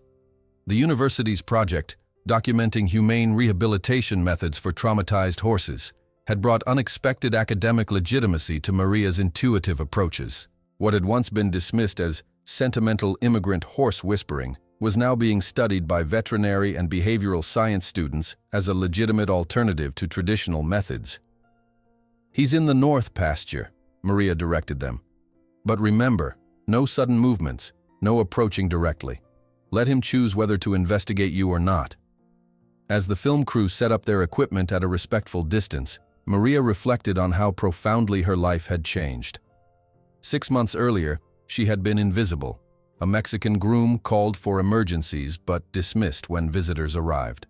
The university's project, documenting humane rehabilitation methods for traumatized horses, had brought unexpected academic legitimacy to Maria's intuitive approaches. What had once been dismissed as sentimental immigrant horse whispering was now being studied by veterinary and behavioral science students as a legitimate alternative to traditional methods. "He's in the north pasture," Maria directed them. "But remember, no sudden movements, no approaching directly. Let him choose whether to investigate you or not." As the film crew set up their equipment at a respectful distance, Maria reflected on how profoundly her life had changed. 6 months earlier, she had been invisible. A Mexican groom called for emergencies but dismissed when visitors arrived.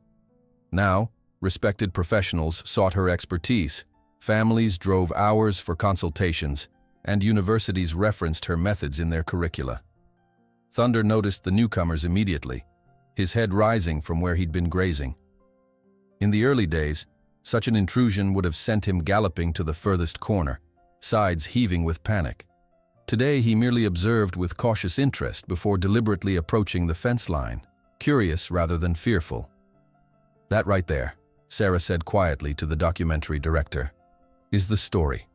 Now, respected professionals sought her expertise, families drove hours for consultations, and universities referenced her methods in their curricula. Thunder noticed the newcomers immediately, his head rising from where he'd been grazing. In the early days, such an intrusion would have sent him galloping to the furthest corner, sides heaving with panic. Today he merely observed with cautious interest before deliberately approaching the fence line. curious rather than fearful. "That right there," Sarah said quietly to the documentary director, "is the story.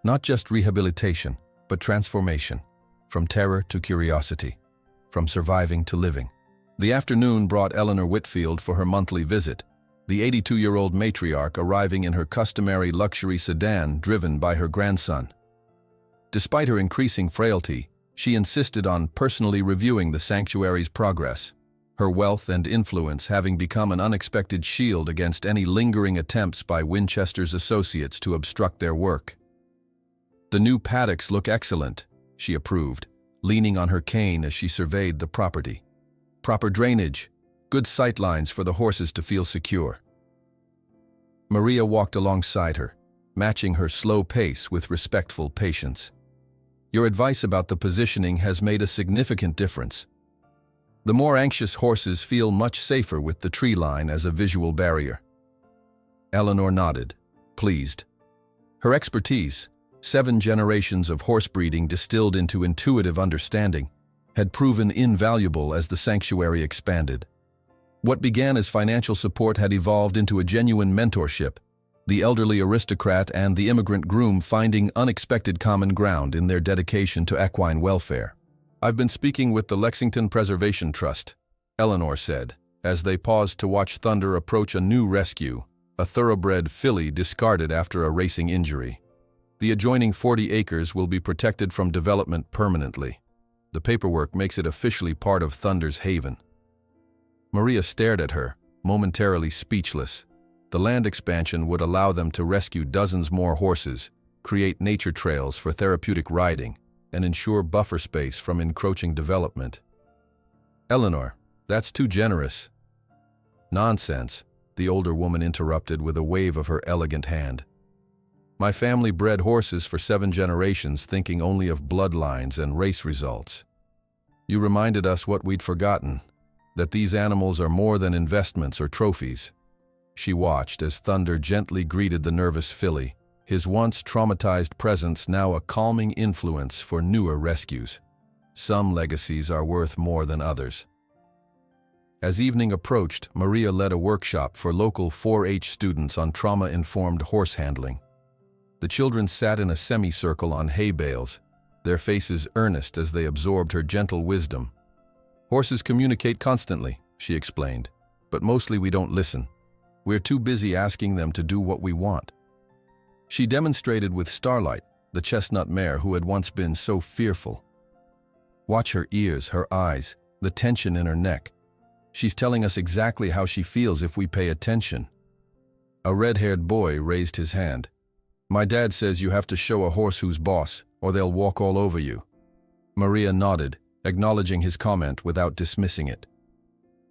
Not just rehabilitation, but transformation, from terror to curiosity, from surviving to living." The afternoon brought Eleanor Whitfield for her monthly visit, the 82-year-old matriarch arriving in her customary luxury sedan driven by her grandson. Despite her increasing frailty, she insisted on personally reviewing the sanctuary's progress, her wealth and influence having become an unexpected shield against any lingering attempts by Winchester's associates to obstruct their work. "The new paddocks look excellent," she approved, leaning on her cane as she surveyed the property. "Proper drainage, good sight lines for the horses to feel secure." Maria walked alongside her, matching her slow pace with respectful patience. "Your advice about the positioning has made a significant difference. The more anxious horses feel much safer with the tree line as a visual barrier." Eleanor nodded, pleased. Her expertise, 7 generations of horse breeding distilled into intuitive understanding, had proven invaluable as the sanctuary expanded. What began as financial support had evolved into a genuine mentorship, the elderly aristocrat and the immigrant groom finding unexpected common ground in their dedication to equine welfare. "I've been speaking with the Lexington Preservation Trust," Eleanor said, as they paused to watch Thunder approach a new rescue, a thoroughbred filly discarded after a racing injury. "The adjoining 40 acres will be protected from development permanently. The paperwork makes it officially part of Thunder's haven." Maria stared at her, momentarily speechless. The land expansion would allow them to rescue dozens more horses, create nature trails for therapeutic riding, and ensure buffer space from encroaching development. "Eleanor, that's too generous." "Nonsense," the older woman interrupted with a wave of her elegant hand. "My family bred horses for 7 generations thinking only of bloodlines and race results. You reminded us what we'd forgotten, that these animals are more than investments or trophies." She watched as Thunder gently greeted the nervous filly, his once traumatized presence now a calming influence for newer rescues. Some legacies are worth more than others. As evening approached, Maria led a workshop for local 4-H students on trauma-informed horse handling. The children sat in a semicircle on hay bales, their faces earnest as they absorbed her gentle wisdom. "Horses communicate constantly," she explained, "but mostly we don't listen. We're too busy asking them to do what we want." She demonstrated with Starlight, the chestnut mare who had once been so fearful. "Watch her ears, her eyes, the tension in her neck. She's telling us exactly how she feels if we pay attention." A red-haired boy raised his hand. "My dad says you have to show a horse who's boss, or they'll walk all over you." Maria nodded, acknowledging his comment without dismissing it.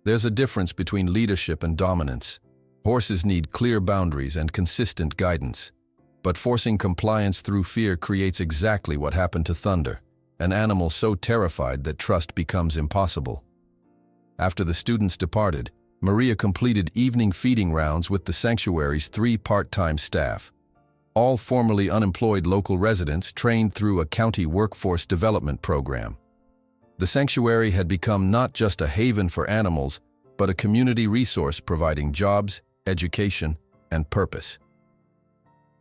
"There's a difference between leadership and dominance. Horses need clear boundaries and consistent guidance. But forcing compliance through fear creates exactly what happened to Thunder, an animal so terrified that trust becomes impossible." After the students departed, Maria completed evening feeding rounds with the sanctuary's 3 part-time staff, all formerly unemployed local residents trained through a county workforce development program. The sanctuary had become not just a haven for animals, but a community resource providing jobs, education, and purpose.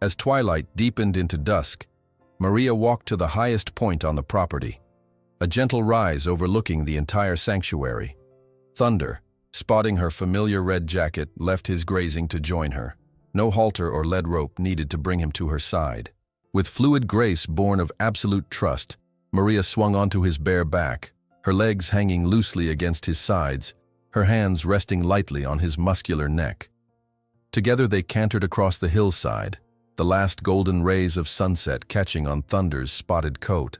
As twilight deepened into dusk, Maria walked to the highest point on the property, a gentle rise overlooking the entire sanctuary. Thunder, spotting her familiar red jacket, left his grazing to join her. No halter or lead rope needed to bring him to her side. With fluid grace born of absolute trust, Maria swung onto his bare back, her legs hanging loosely against his sides, her hands resting lightly on his muscular neck. Together they cantered across the hillside, the last golden rays of sunset catching on Thunder's spotted coat.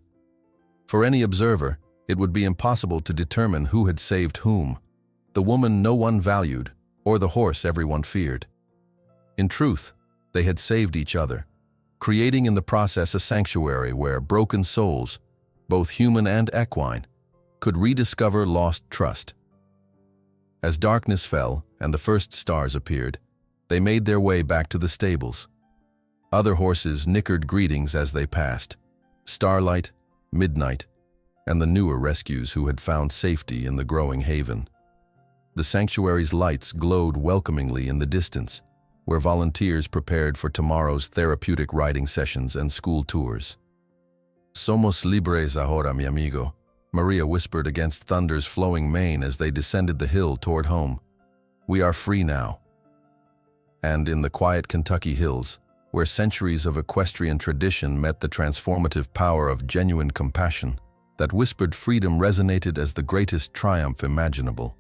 For any observer, it would be impossible to determine who had saved whom, the woman no one valued, or the horse everyone feared. In truth, they had saved each other, creating in the process a sanctuary where broken souls, both human and equine, could rediscover lost trust. As darkness fell and the first stars appeared, they made their way back to the stables. Other horses nickered greetings as they passed, Starlight, Midnight, and the newer rescues who had found safety in the growing haven. The sanctuary's lights glowed welcomingly in the distance, where volunteers prepared for tomorrow's therapeutic riding sessions and school tours. "Somos libres ahora, mi amigo," Maria whispered against Thunder's flowing mane as they descended the hill toward home. "We are free now." And in the quiet Kentucky hills, where centuries of equestrian tradition met the transformative power of genuine compassion, that whispered freedom resonated as the greatest triumph imaginable.